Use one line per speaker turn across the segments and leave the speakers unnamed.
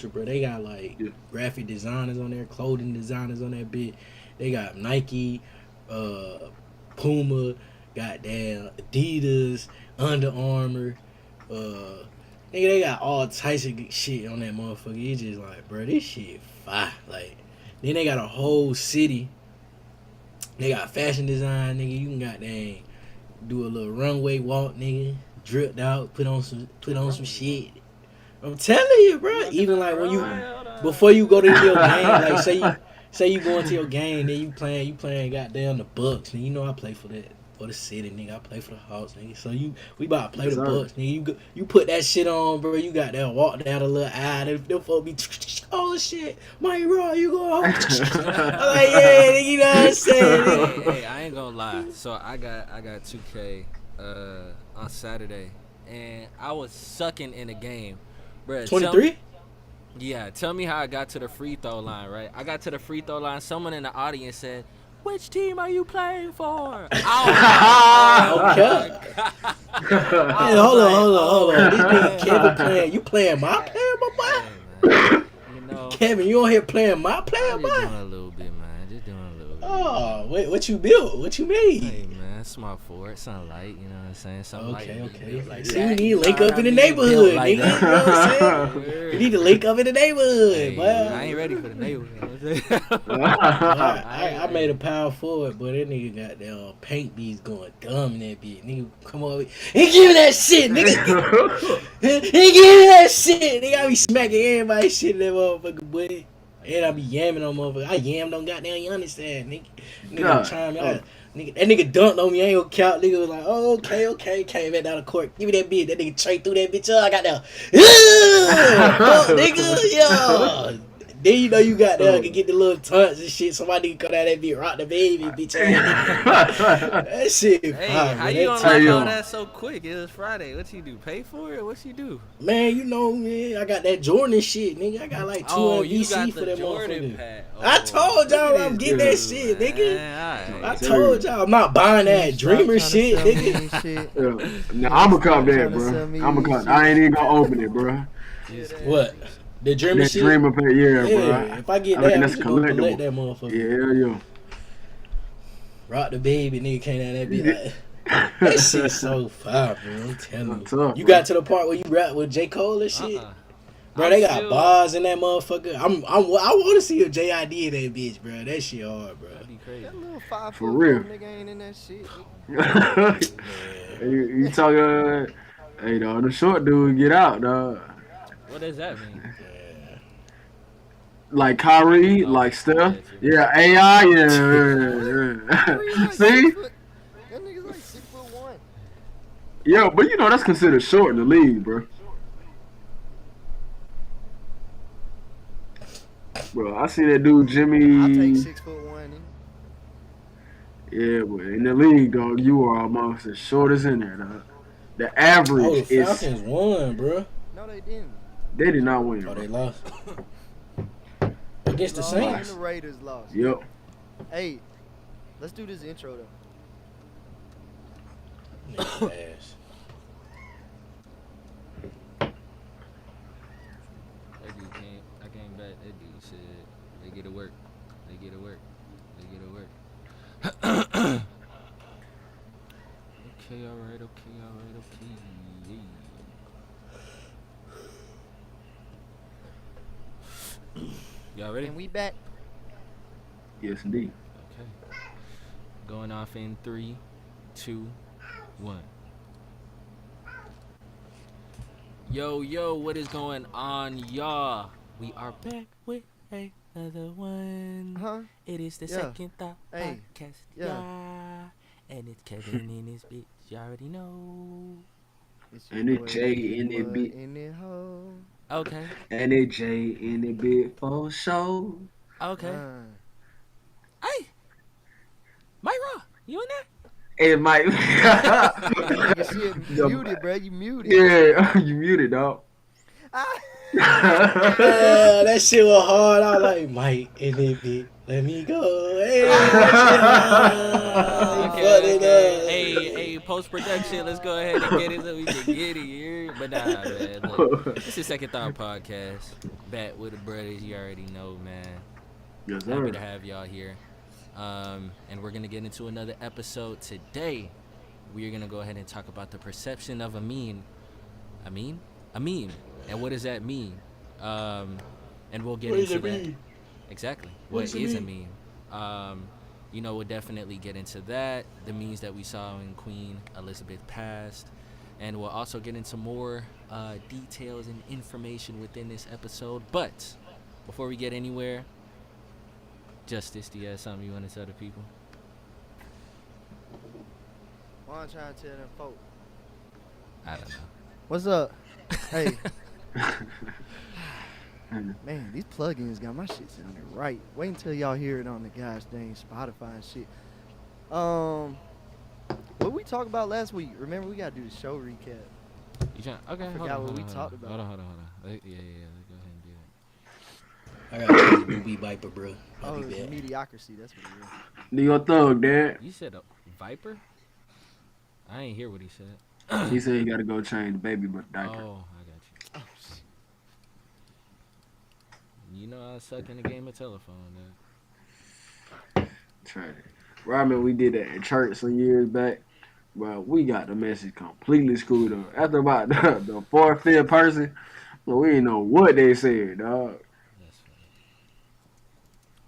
bro. They got like graphic designers on there, clothing designers on that bit. They got Nike, uh, Puma, goddamn Adidas, Under Armour. Nigga, they got all types of shit on that motherfucker. It's just like, bro, this shit fire. Like, then they got a whole city. They got fashion design, nigga. You can goddamn do a little runway walk, nigga. Dripped out, put on some shit. I'm telling you, bro. Even like when you before you go to your game, like say you go into your game, then you playing goddamn the Bucks, and you know I play for the city, nigga. I play for the Hawks, nigga. So we about to play the Bucks, nigga. You put that shit on, bro. You got that walk down a little aisle. Them folks be oh shit, Mike Raw, you go home. I'm like, yeah, nigga, you know what I'm saying?
Hey, I ain't gonna lie. So I got 2K on Saturday, and I was sucking in the game.
23?
Yeah, tell me how I got to the free throw line, right? I got to the free throw line. Someone in the audience said, "Which team are you playing for?"
Okay. Hey, hold on. This nigga Kevin playing. You playing my player, my boy?
You know,
Kevin, you on here playing my player,
I'm
boy?
just doing a little bit, man. Just doing a little bit.
Oh, wait, what you built? What you made?
Hey, man, small forward, something light, you know what I'm saying? Something
Okay.
Like
See, we need to link up in the neighborhood, nigga. You know what I'm saying? We need to link up in the neighborhood,
Hey,
boy.
I ain't ready for the neighborhood.
I made a power forward, but that nigga got the paint beads going dumb in that bitch. Nigga, come on, he give me that shit, nigga. He give me that shit. Nigga, I be smacking everybody shit in that motherfucker, boy. And I be yamming on motherfucker. I yammed on goddamn, you understand, nigga. Nigga trying me out. Nigga, that nigga dunked on me. I ain't gonna count. Nigga was like, oh, okay. Came back down the court. Give me that bitch. That nigga straight through that bitch. I got that. Fuck, nigga. Yeah. Then you know you got there to get the little taunts and shit. Somebody come out that bitch, rock the baby, bitch. That shit.
Hey,
fire,
how
man.
you unlock all that so quick? It was Friday. What you do? Pay for it? What you do?
Man, you know, man, I got that Jordan shit, nigga. I got like 2 MVC for that
Jordan
motherfucker.
pad.
I told y'all I'm getting that shit, nigga.
Man,
I told y'all I'm not buying that Dreamer shit, nigga.
Nah, I'ma cop that, bro. I'ma cop. I ain't even gonna open it, bro.
What? The Dreamer
That
shit?
Dreamer pay, yeah, bro.
If I get
I
that,
reckon
I'm
that's
just gonna collect
collectible.
that motherfucker.
Yeah.
Rock the baby, nigga came down that bitch like, that shit so fire, bro. I'm telling you.
Tough,
You
bro.
got to the part where you rap with J. Cole and shit? Bro, they got bars in that motherfucker. I want to see a JID in that bitch, bro. That shit hard, bro.
That'd be crazy.
That little 5
For
foot
real.
nigga ain't in that shit.
you talking? Hey, dog, the short dude get out, dog.
What does that mean?
Like Kyrie, like Steph. Yeah, AI, yeah. See?
That nigga's like 6'1".
Yeah, but you know that's considered short in the league, bro. Bro, I see that dude
I
Jimmy.
take 6'1".
Yeah, but in the league, dog, you are almost as short as in there, dog. The average
Oh, the
is.
Falcons won, bro.
No, they didn't.
They did not win.
Oh,
Bro.
they lost. Against the
And
Saints.
the Raiders lost.
Yep.
Hey, let's do this intro though.
Nigga ass.
That dude came. I came back. That dude said, "They get to work. They get to work. They get to work." Okay, all right. Y'all ready?
And we back.
Yes, indeed.
Okay. Going off in 3, 2, 1. Yo, what is going on, y'all? We are back with another one.
Huh?
It is the
Yeah.
Second Thought
Hey.
Podcast.
Yeah.
Yeah. And it's Kevin in his bitch. You already know.
It's
And
your
it
boy
Jay in it
Mud
bit.
in the hole.
Okay.
And it J in it bit for show.
Okay. Hey, Mike Raw, you in there?
It might.
Nigga, shit, muted, bro. You muted.
Yeah, you muted, dog.
That shit was hard. I was like, Mike, and it be, let me go. Hey, that shit hard. He fucked
Okay,
it
okay.
up.
Hey, post production. Let's go ahead and get it so we can get it here. But nah, man. Look, this is Second Thought Podcast. Back with the brothers. You already know, man.
Yes,
Happy
sir.
to have y'all here. And we're gonna get into another episode today. We are gonna go ahead and talk about the perception of a meme. A meme? A meme. And what does that mean? And we'll get
What does
into
it
that.
mean?
Exactly.
What
What
does it
is a
mean?
meme? We'll definitely get into that. The memes that we saw when Queen Elizabeth passed. And we'll also get into more details and information within this episode. But before we get anywhere, Justice, do you have something you want to tell the people?
Why I'm trying to tell them folk.
I don't know.
What's up? Hey. Man, these plugins got my shit sounding right. Wait until y'all hear it on the gosh dang Spotify and shit. What we talked about last week? Remember, we gotta do the show recap.
You trying? Okay, hold
forgot
on,
what
hold
we
on,
talked
hold
about.
on. Hold on. Yeah. Go ahead and do that.
I gotta change the Doobie Viper, bro. I'll
Oh,
be
it's
back.
mediocrity. That's what it is.
Do your thug, Dad.
You said a Viper? I ain't hear what he said.
He said he got to go change the baby but diaper.
Oh, I got you.
Oh, shit.
You know I suck in the game of telephone,
Try it. Robin, we did that at church some years back. Well, we got the message completely screwed up. After about the fourth, fifth person, well, we didn't know what they said, dog.
That's funny.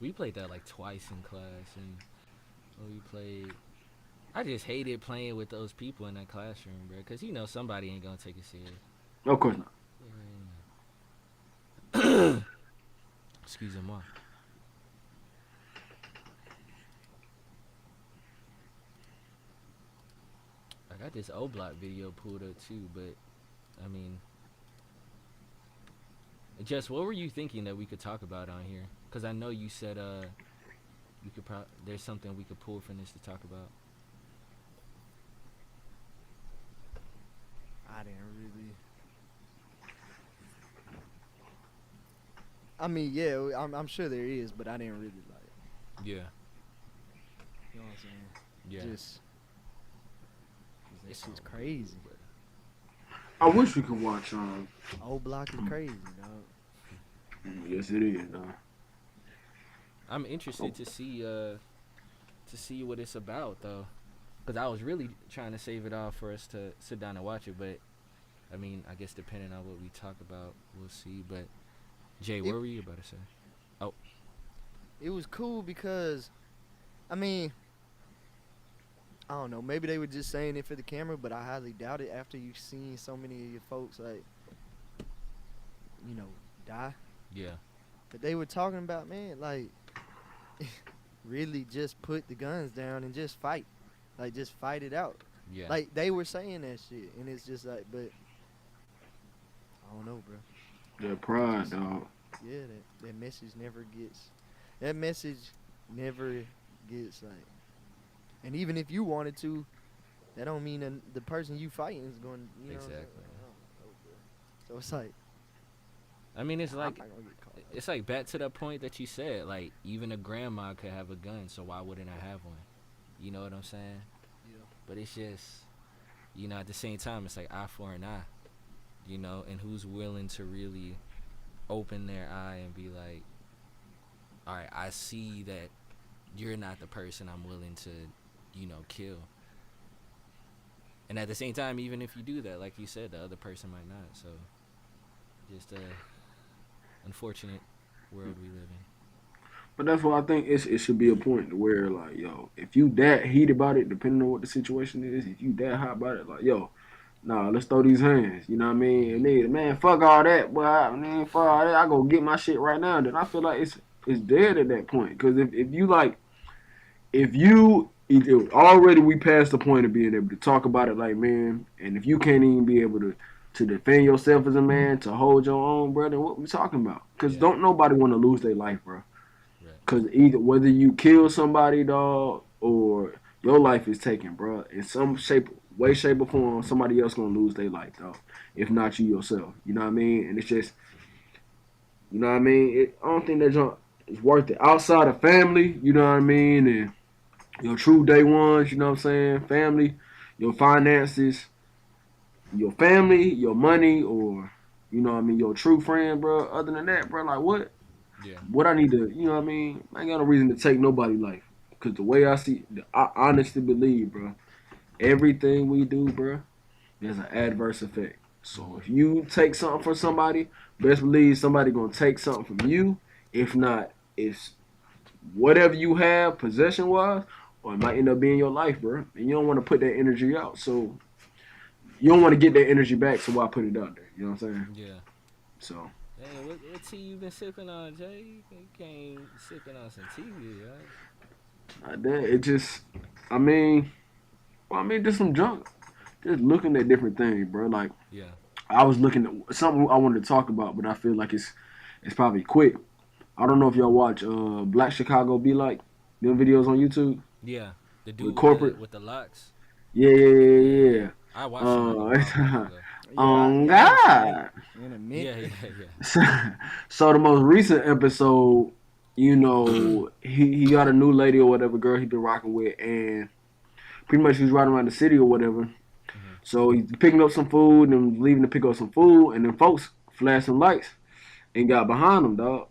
We played that like twice in class, and when we played, I just hated playing with those people in that classroom, bro. Cause somebody ain't gonna take it serious.
Of course not.
Excuse me. I got this O Block video pulled up too, but I mean, Jess, what were you thinking that we could talk about on here? Cause I know you said we could there's something we could pull from this to talk about.
I didn't really. I mean, yeah, I'm sure there is, but I didn't really like.
Yeah.
You know what I'm saying?
Yeah.
Just. That shit's crazy.
I wish we could watch.
Old Block is crazy, dog.
Yes, it is, dog.
I'm interested to see what it's about though, because I was really trying to save it all for us to sit down and watch it. But I mean, I guess depending on what we talk about, we'll see. But Jay, what were you about to say? Oh,
It was cool because, I mean, I don't know. Maybe they were just saying it for the camera, but I highly doubt it after you've seen so many of your folks, like, die.
yeah,
But they were talking about, man, like, really just put the guns down and just fight. Like, just fight it out.
yeah.
Like, they were saying that shit. And it's just like, but, I don't know, bro.
That pride, dog.
Yeah, that message never gets, like, and even if you wanted to, that don't mean that the person you fighting is going,
Exactly.
So it's like,
I mean, it's
I'm
like
not gonna get caught up.
it's like back to the point that you said. Like, even a grandma could have a gun, so why wouldn't I have one? You know what I'm saying?
Yeah.
But it's just, at the same time, it's like eye for an eye. And who's willing to really open their eye and be like, all right, I see that you're not the person I'm willing to, kill. And at the same time, even if you do that, like you said, the other person might not. So, just a unfortunate world we live in.
But that's why I think it should be a point where, like, yo, if you that heat about it, depending on what the situation is, if you that hot about it, like, yo, nah, let's throw these hands. You know what I mean? And then, man, fuck all that, boy. Fuck all that. I go get my shit right now. Then I feel like it's dead at that point. Because if you already we passed the point of being able to talk about it like man, and if you can't even be able to defend yourself as a man, to hold your own, bro, then what we talking about? Because don't nobody want to lose their life, bro. Because either whether you kill somebody, dog, or your life is taken, bro, in some shape, or form, somebody else gonna lose their life, dog. If not you yourself, you know what I mean? And it's just You know what I mean? I don't think that junk is worth it. Outside of family, you know what I mean, and your true day ones, you know what I'm saying? Family, your finances, your family, your money, or you know what I mean, your true friend, bro. Other than that, bro, like what?
Yeah.
What I need to, you know what I mean? I ain't got no reason to take nobody life. Cause the way I see, I honestly believe, bro, everything we do, bro, there's an adverse effect. So
Mhm.
if you take something from somebody, best believe somebody gonna take something from you. If not, it's whatever you have possession wise, or it might end up being your life, bro. And you don't want to put that energy out. So you don't want to get that energy back. So why put it out there? You know what I'm saying?
Yeah.
So
Hey, what tea you been sipping on, Jay? You came sipping on some tea, right?
that it just, I mean, well, I mean, just some junk. Just looking at different things, bro. Like
Yeah.
I was looking at something I wanted to talk about, but I feel like it's probably quick. I don't know if y'all watch Black Chicago Be Like them videos on YouTube
Yeah. The
with
dude
corporate.
with the locks.
Yeah, yeah,
Yeah,
yeah,
yeah,
yeah.
yeah. I watched it like a while back ago.
Yeah,
On
I ain't seen it
God.
in a minute.
Yeah, yeah, yeah.
So, so the most recent episode, you know, he got a new lady or whatever girl he been rocking with, and pretty much he was riding around the city or whatever.
Mhm.
So he's picking up some food and leaving to pick up some food, and then folks flashing lights and got behind him, dog.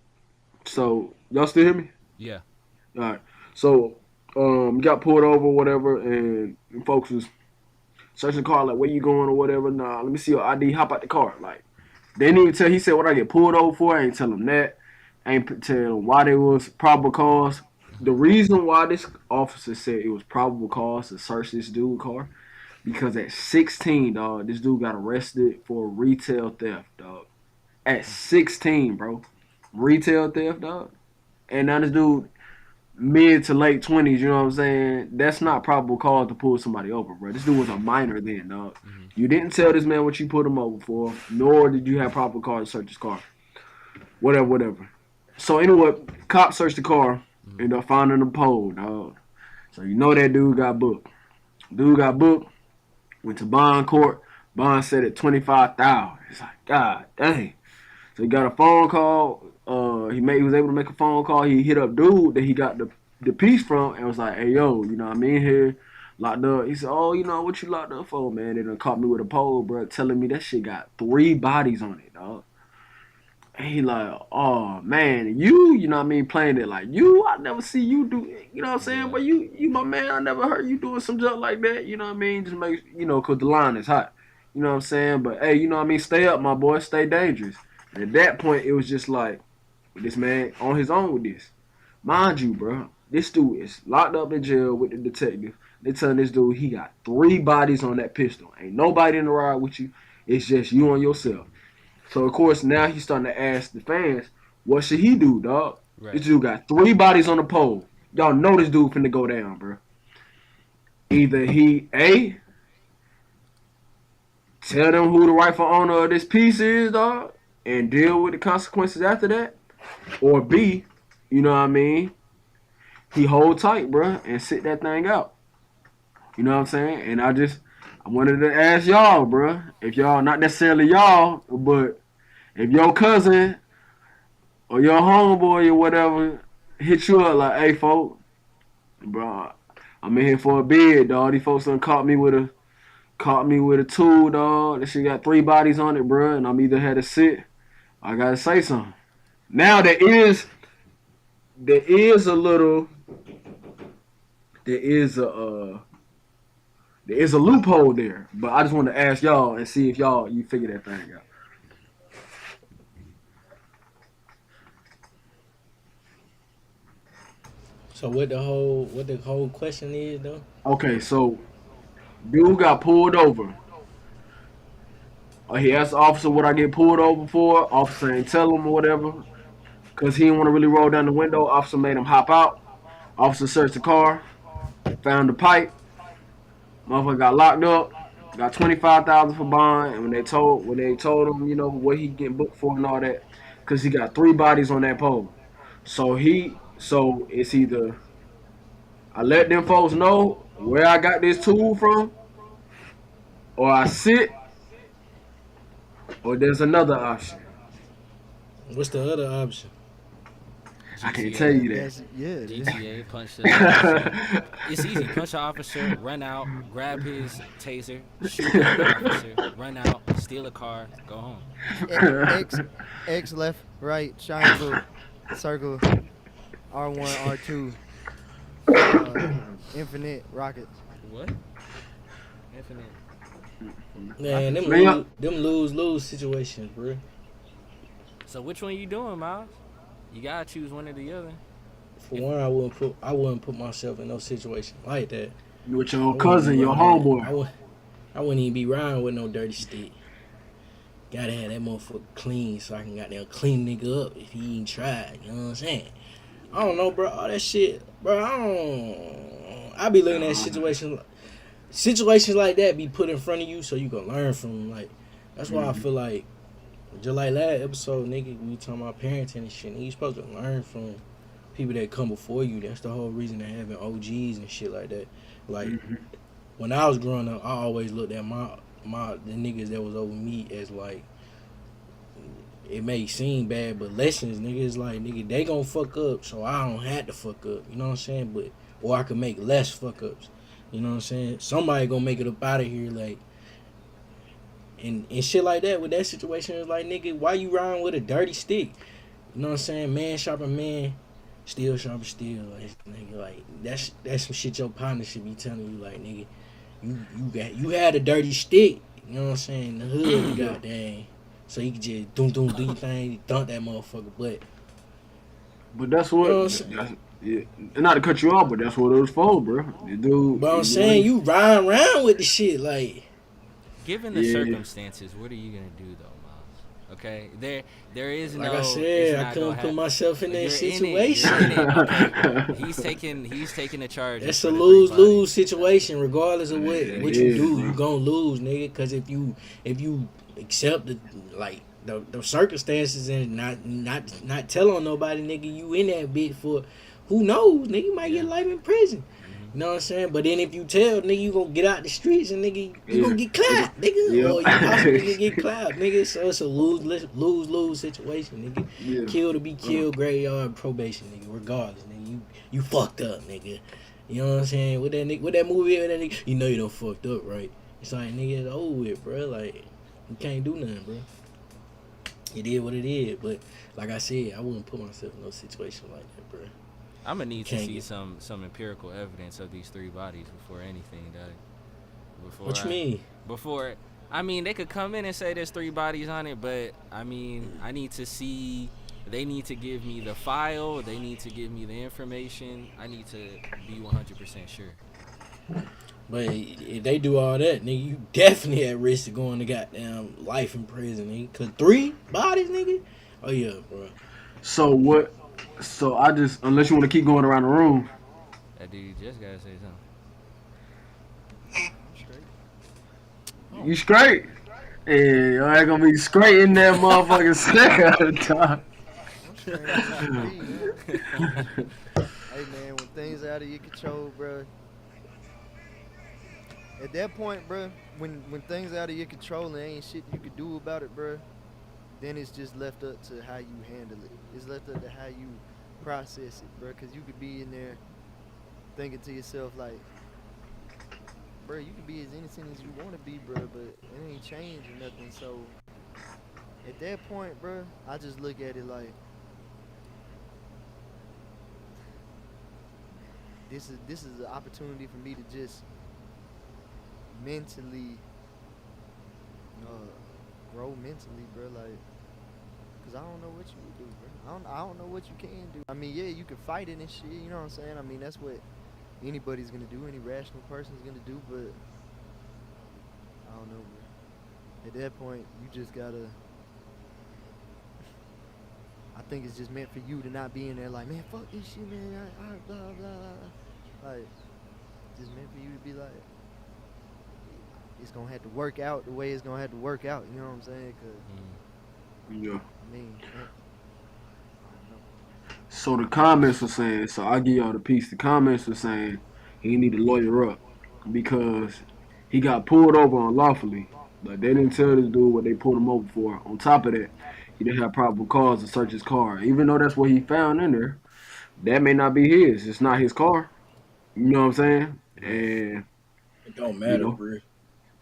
So y'all still hear me?
Yeah.
All right. So got pulled over or whatever, and folks was searching the car like, where you going or whatever. Nah, let me see your ID. Hop out the car. Like they didn't even tell. He said what I get pulled over for. I ain't tell him that. I ain't tell him why they was probable cause. The reason why this officer said it was probable cause to search this dude car because at 16, dog, this dude got arrested for retail theft, dog. At 16, bro, retail theft, dog. And now this dude mid to late 20s, you know what I'm saying? That's not probable cause to pull somebody over, bro. This dude was a minor then, dog.
Mhm.
You didn't tell this man what you put him over for, nor did you have probable cause to search his car. Whatever, whatever. So anyway, cops searched the car,
Mhm.
ended up finding the pole, dog. So you know that dude got booked. Dude got booked, went to bond court. Bond said at 25,000. It's like, God dang. So he got a phone call. He was able to make a phone call. He hit up dude that he got the piece from and was like, "Hey yo, you know what I mean here locked up." He said, "Oh, you know what you locked up for, man?" They done caught me with a pole, bro, telling me that shit got 3 bodies on it, dog. And he like, "Oh man, you know what I mean, playing it like you. I never see you do, you know what I'm saying?
Yeah.
But you my man. I never heard you doing some junk like that. You know what I mean? Just make cause the line is hot. You know what I'm saying? But hey, you know what I mean? Stay up, my boy. Stay dangerous." And at that point, it was just like this man on his own with this. Mind you, bro, this dude is locked up in jail with the detective. They telling this dude he got 3 bodies on that pistol. Ain't nobody in the ride with you. It's just you and yourself. So of course now he's starting to ask the fans, what should he do, dog? This
Right.
dude got 3 bodies on the pole. Y'all know this dude finna go down, bro. Either he A, tell them who the rightful owner of this piece is, dog, and deal with the consequences after that, or B, you know what I mean, he hold tight, bro, and sit that thing out. You know what I'm saying? And I wanted to ask y'all, bro, if y'all, not necessarily y'all, but if your cousin or your homeboy or whatever hit you up like, hey, folk, bro, I'm in here for a bid, dog. These folks done caught me with a tool, dog. That shit got 3 bodies on it, bro, and I'm either had to sit. I gotta say something. Now there is a little there is a there is a loophole there, but I just want to ask y'all and see if you figure that thing out.
So what the whole question is though?
Okay, so dude got pulled over. He asked the officer what I get pulled over for. Officer ain't tell him or whatever, cause he didn't want to really roll down the window. Officer made him hop out. Officer searched the car, found the pipe. Motherfucker got locked up. Got 25,000 for bond, and when they told him, what he getting booked for and all that, cause he got 3 bodies on that pole. So it's either I let them folks know where I got this tool from, or I sit, or there's another option.
What's the other option?
I can't
GTA.
tell you that.
That's yeah.
GTA, punch the officer. It's easy. Punch the officer, run out, grab his taser, shoot the other officer, run out, steal a car, go home.
X, X left, right, triangle, circle, R1, R2, infinite rockets.
What? Infinite.
Man, them
Man,
lose situations, bro.
So which one you doing, Miles? You gotta choose one or the other.
For one, I wouldn't put myself in no situation like that.
with
I
your
wouldn't
cousin,
be
your
riding-
homeboy.
I wouldn't even be riding with no dirty stick. Gotta have that motherfucker clean so I can goddamn clean nigga up if he ain't tried. You know what I'm saying? I don't know, bro. All that shit, bro. I be looking at situations like that be put in front of you so you can learn from them. Like that's why I feel like just like last episode, nigga, we talking about parenting and shit. Nigga, you supposed to learn from people that come before you. That's the whole reason of having OGs and shit like that. Like when I was growing up, I always looked at the niggas that was over me as like it may seem bad, but lessons, niggas like nigga they gon' fuck up, so I don't have to fuck up. You know what I'm saying? But or I could make less fuck ups. You know what I'm saying? Somebody gonna make it up out of here, like and shit like that. With that situation, it's like nigga, why you riding with a dirty stick? You know what I'm saying? Man sharper man, steel sharper steel. Like nigga, like that's some shit your partner should be telling you. Like nigga, you had a dirty stick. You know what I'm saying? The hood, goddamn. So you can just do your thing, dunk that motherfucker.
But that's what.
You know what I'm
That's, yeah. And not to cut you off, but that's what it was for, bro. The dude.
But I'm saying you riding around with the shit like.
Given the
Yeah.
circumstances, what are you gonna do though, Miles? Okay, there is
Like
no.
I
it's
said, I
not
couldn't
gonna
put myself in that
You're
situation.
In it. Okay. He's taking the charge.
That's
for
a
the
lose
three bodies.
lose situation, regardless of what
It
you
is,
do.
bro.
You gonna lose, nigga. Cause if you accept the circumstances and not tell on nobody, nigga, you in that bit for who knows, nigga, you might get life in prison. You know what I'm saying? But then if you tell, nigga, you gonna get out the streets and nigga, you gonna get clapped, nigga,
Yeah.
or you possibly gonna get clapped, nigga. So it's a lose situation, nigga.
Yeah.
Kill to be killed, graveyard probation, nigga. Regardless, nigga, you fucked up, nigga. You know what I'm saying? With that movie, with that nigga, you know you done fucked up, right? It's like nigga, it's over with, bro. Like you can't do nothing, bro. It is what it is, but like I said, I wouldn't put myself in no situation like that, bro.
I'm gonna need to
Can't
see
get-
some empirical evidence of these three bodies before anything, Doug.
What you mean?
Before, I mean, they could come in and say there's three bodies on it, but I mean, I need to see. They need to give me the file. They need to give me the information. I need to be 100% sure.
But if they do all that, nigga, you definitely at risk of going to goddamn life in prison, nigga. Cause 3 bodies, nigga. Oh yeah, bro.
So what? So I just, unless you want to keep going around the room,
That dude just gotta say something.
you straight. Hey, I ain't gonna be straight in that motherfucking second time.
Hey man, when things are out of your control, bro. At that point, bro, when things are out of your control and there ain't shit you can do about it, bro, then it's just left up to how you handle it. It's left up to how you process it, bro. Cause you could be in there thinking to yourself like, bro, you could be as innocent as you want to be, bro, but it ain't changing nothing. So at that point, bro, I just look at it like, this is an opportunity for me to just mentally grow mentally, bro. Like, cause I don't know what you would do, bro. I don't know what you can do. I mean, yeah, you can fight it and shit. You know what I'm saying? I mean, that's what anybody's gonna do. Any rational person's gonna do. But I don't know, bro. At that point, you just gotta. I think it's just meant for you to not be in there like, man, fuck this shit, man. I blah blah blah. Like, just meant for you to be like, it's gonna have to work out the way it's gonna have to work out. You know what I'm saying? Cause
Yeah.
I mean, I don't know.
So the comments are saying, so I give y'all the piece. The comments are saying he need to lawyer up because he got pulled over unlawfully. Like they didn't tell this dude what they pulled him over for. On top of that, He didn't have probable cause to search his car, even though that's what he found in there. That may not be his. It's not his car. You know what I'm saying?
Right.
And
It don't
you
matter,
know,
bro.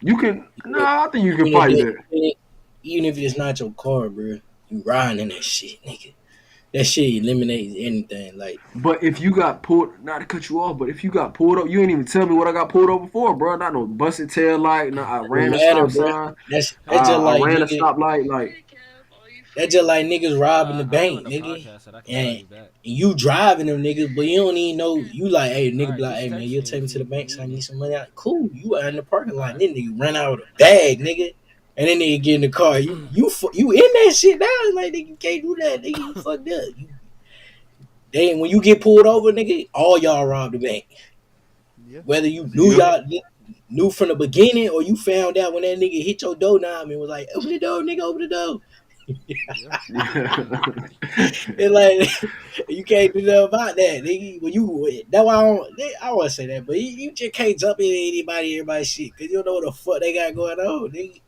you can.
Even if,
Nah, I think you can
even if,
fight
that,
that.
even if it's not your car, bro, you riding in that shit, nigga. That shit eliminates anything. Like,
But if you got pulled, not to cut you off, but if you got pulled up, you ain't even tell me what I got pulled over for, bro. Not no busted tail light. No, I
it don't
ran a
matter,
stop
bro.
sign.
That's just
I
like
ran a
nigga.
stoplight. Like,
That's just like niggas robbing the
I'm doing
bank,
the
nigga.
podcast, so I can call
And
you back.
you driving them niggas, but you don't even know. You like, hey,
All
nigga, be
right,
like, hey
just
man,
text
you'll
me
take me
if
to the
you
bank so I
need
need
me.
some money out. Cool, you out in the parking
All
lot.
right.
Then nigga run out with a bag, nigga. And then nigga get in the car. You in that shit now? It's like nigga, you can't do that, nigga. You fucked up. When you get pulled over, nigga, all y'all robbed the bank.
Yeah,
Whether you
that's a
knew
yeah.
fact.
y'all knew from the beginning or you found out when that nigga hit your door knob and was like, open the door, nigga, open the door.
Yeah,
And like you can't do nothing about that, nigga. When you that's why I want to say that, but you just can't jump into everybody's shit because you don't know what the fuck they got going on, nigga.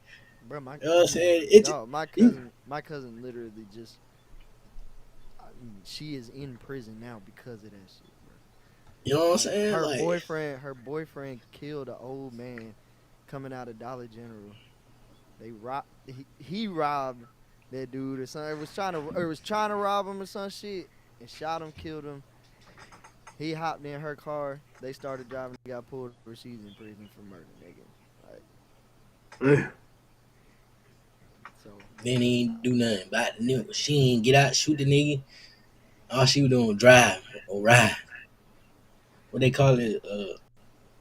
bro. My
You know what I'm saying? It just,
dog, my
you
cousin, my cousin literally just, I mean, she is in prison now because of that shit, bro.
you know what I'm
Like
saying? Like
her boyfriend killed an old man coming out of Dollar General. They robbed. He robbed that dude or something. It was trying to rob him or some shit and shot him, killed him. He hopped in her car. They started driving. He got pulled over. She's in prison for murder, nigga. Like so.
then he ain't do nothing about the nigga. She ain't get out, shoot the nigga. All she was doing was drive or ride. What they call it?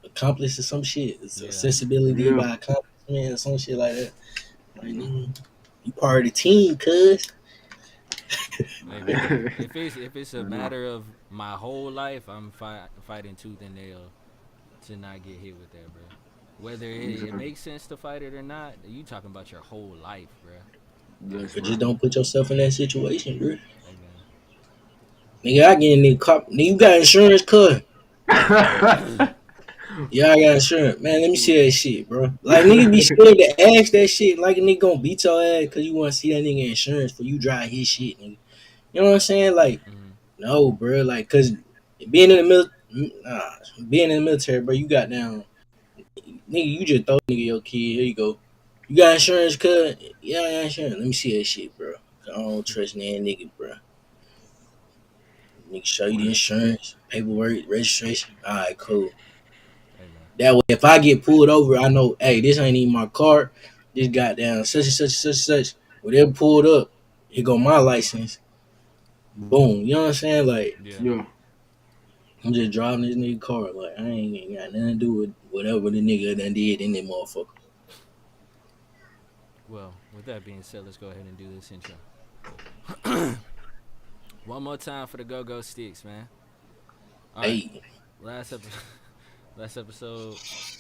Accomplice or some shit. It's
Yeah.
accessibility
yeah.
by accomplishment or some shit like that. Like, nigga, you part of the team, cuz.
Hey man, if it's a
I know.
matter of my whole life, I'm fighting tooth and nail to not get hit with that, bro. Whether it
Exactly.
makes sense to fight it or not, you talking about your whole life, bro.
Yes,
But just
bro.
don't put yourself in that situation, bro.
Hey man.
Nigga, I get in the cop. Nigga, you got insurance, cuz. Yeah, I got insurance. Man, let me see that shit, bro. Like, niggas be scared to ask that shit. Like, a nigga gonna beat your ass because you want to see that nigga insurance for you drive his shit, nigga. You know what I'm saying? Like,
Mm-hmm.
no, bro. Like, cause being in the being in the military, bro, you got down, nigga. You just throw nigga your kid. Here you go. You got insurance, cuz? Yeah, I got insurance. Let me see that shit, bro. I don't trust that nigga, bro. Nigga, show you the insurance, paperwork, registration. All right, cool.
Hey man.
That way, if I get pulled over, I know, hey, this ain't even my car. This goddamn such and such and such and such. Whatever pulled up, here go my license. Boom. You know what I'm saying? Like,
Yeah.
Yeah.
I'm just driving this nigga car. Like, I ain't got nothing to do with whatever the nigga done did in that motherfucker.
Well, with that being said, let's go ahead and do this intro. One more time for the go-go sticks, man. All right.
Hey,
Last episode, last episode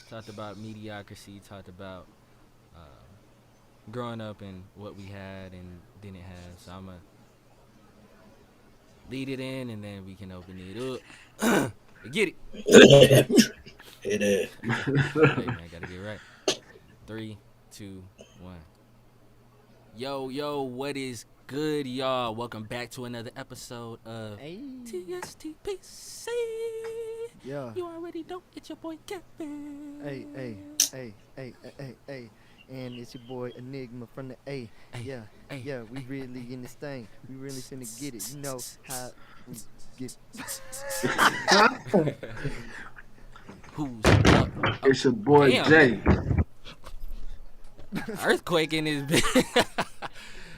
talked about mediocrity. Talked about growing up and what we had and didn't have. So I'm gonna lead it in, and then we can open it up. Get it.
it
Hey man, gotta get right. 3, 2, 1. Yo, what is good, y'all? Welcome back to another episode of
Hey.
TSTPC.
Yeah.
You already know it's your boy Kevin.
Hey. And it's your boy Enigma from the A.
Hey,
Yeah.
hey,
Yeah, we
hey,
really in this thing. We really finna get it. You know how we get.
Who's up? Oh,
It's your boy
damn,
Jay.
earthquake in this bitch.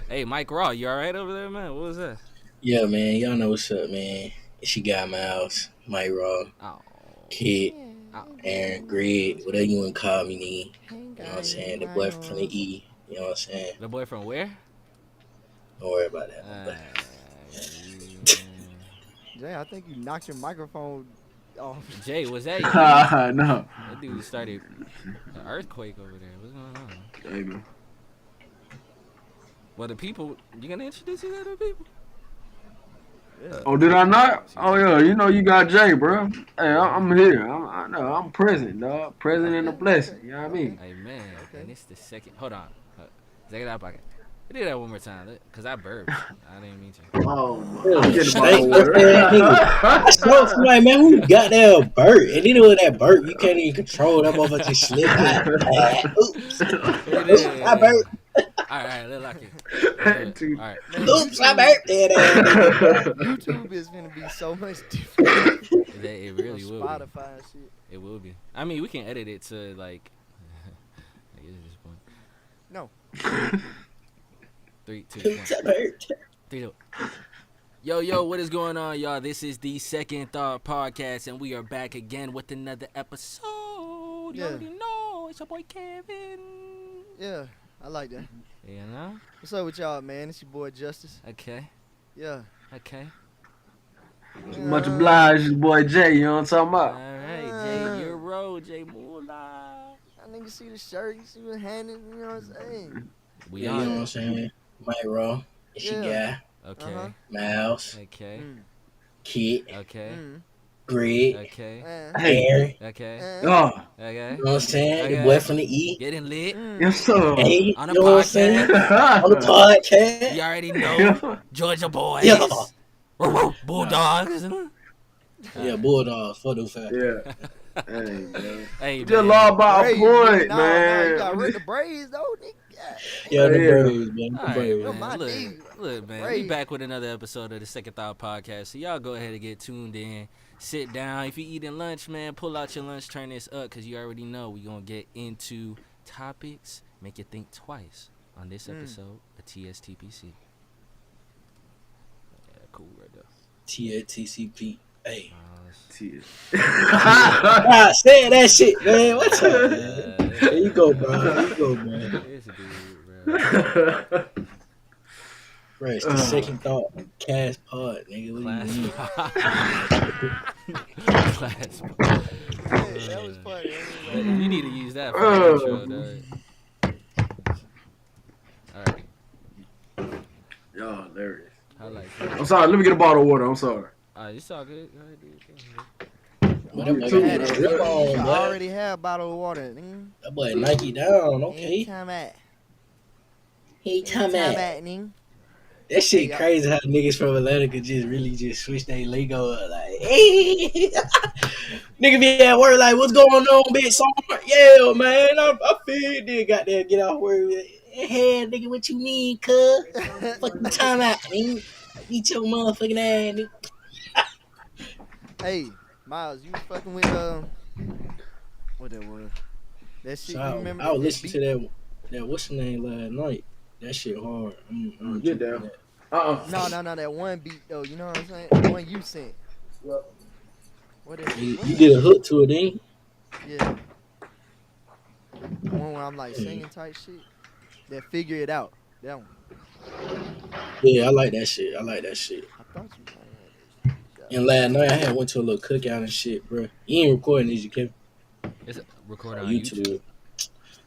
Hey, Mike Raw, you alright over there, man? What was that?
Yeah, man. Y'all know what's up, man. It's your guy, Miles, Mike Raw,
Oh,
Kid,
oh.
Aaron, Greg, whatever you want to call me, nigga. You know what I'm saying? The boy from the E. You know what I'm saying?
The boy from where?
Don't worry about that, my boy.
Jay, I think you knocked your microphone off.
Jay, was that you?
No.
That dude started an earthquake over there. What's going on?
Hey, man.
Well, the people, you gonna introduce you to the people?
Yeah.
Oh, did I not? Oh, yeah. You know you got Jay, bro. Hey, I'm here. I know. I'm present, dog. Present and a
Okay.
blessing. You know what I
Okay.
mean?
Hey man,
Okay.
and it's the second. Hold on, check it out, pocket. Do that one more time, cause I burped. I didn't mean to.
Oh my! I'm
Yeah,
getting about the
stank breath
water.
ass nigga. I saw somebody, man, who got that burp, and then it was that burp you can't even control. That motherfucker just slip out. Oops,
It
oops, I
is.
burped.
All right, let's lock it. Let's do it.
Dude.
All right.
Man,
Oops, I
YouTube,
burped that ass nigga.
YouTube is gonna be so much different
It
on
really will be.
Spotify and shit.
It will be. I mean, we can edit it to like. I guess at this point.
No.
3, 2, 1.
Oops, I burped.
3, 2. Yo, what is going on, y'all? This is the Second Thought Podcast, and we are back again with another episode. You
Yeah.
already know it's your boy Kevin.
Yeah, I like that.
You know?
What's up with y'all, man? It's your boy Justice.
Okay.
Yeah.
Much obliged, your boy Jay. You know what I'm talking
All
about?
right, Jay Euro, Jay Moolah.
I think you see the shirt, you see the handing, you know what I'm saying?
We
Yeah, you know
on
what I'm
it.
saying? Mike Raw, it's your
Yeah.
guy,
Okay.
Uh-huh.
Miles,
Okay.
Mm.
Kid,
Okay.
Mm.
Greg,
Okay.
Hey.
Aaron.
Okay.
Oh,
Okay.
You know what I'm saying?
Okay.
The boy from the E.
Getting lit
yes sir.
Hey,
on
you
the
know what I'm saying?
podcast.
On the podcast.
You already know. Georgia boys.
Yeah.
Bulldogs.
Yeah, Bulldogs, for the fact.
Yeah. Hey, man.
Hey,
Just
man.
law about a
Braids,
point,
no,
man.
you got rid of the braids, though, nigga.
Yeah, the
Yeah.
birds, man. The
All right,
birds.
Them my
man. Look,
niggas.
look, man. We
Braids.
back with another episode of the Second Thought Podcast. So y'all go ahead and get tuned in. Sit down. If you eating lunch, man, pull out your lunch. Turn this up, because you already know we going to get into topics. Make you think twice on this episode of TSTPC. Yeah, cool right there.
TSTPC. Hey.
Cheers.
Ah, say that shit, man. What's up, man? There you go, bro. There you go, man.
This dude, bro.
Bro, it's the second thought cast pod, nigga. What
Class.
do you mean?
Class.
Hey, that was funny.
You need to use that for the intro, dog. All right.
Y'all hilarious.
I like that.
I'm sorry. Let me get a bottle of water. I'm sorry.
All right, it's all good. Go ahead, dude.
Boy, that boy
Too,
got his grip on,
I
boy.
already have a bottle of water, nigga.
That boy Nike down, okay.
Anytime at.
Hey, time
Anytime
at.
at, nigga.
That shit
Hey, y'all.
crazy how niggas from Atlanta could just really just switch their lingo up like, hey. Nigga be at work like, what's going on, bitch? So, yeah, man, I feel it. Nigga got there, get off work. Hey, nigga, what you mean, cuz? Fucking time out, nigga. Eat your motherfucking ass, nigga.
Hey, Miles, you was fucking with what that was? That shit.
So
You remember?
I was
that
listening
beat?
to that what's the name last night. That shit hard. I'm
Get
tripping
down.
that.
No, that one beat though. You know what I'm saying? The one you sent. What is
You,
it?
you did a hook to it, ain't
Yeah. The one where I'm like singing type shit. That figure it out. That one.
you? Yeah, I like that shit. I like that shit.
I thought you playing that.
And last night I had went to a little cookout and shit, bro. You ain't recording these, you can
It's recorded
on
on
YouTube.
YouTube.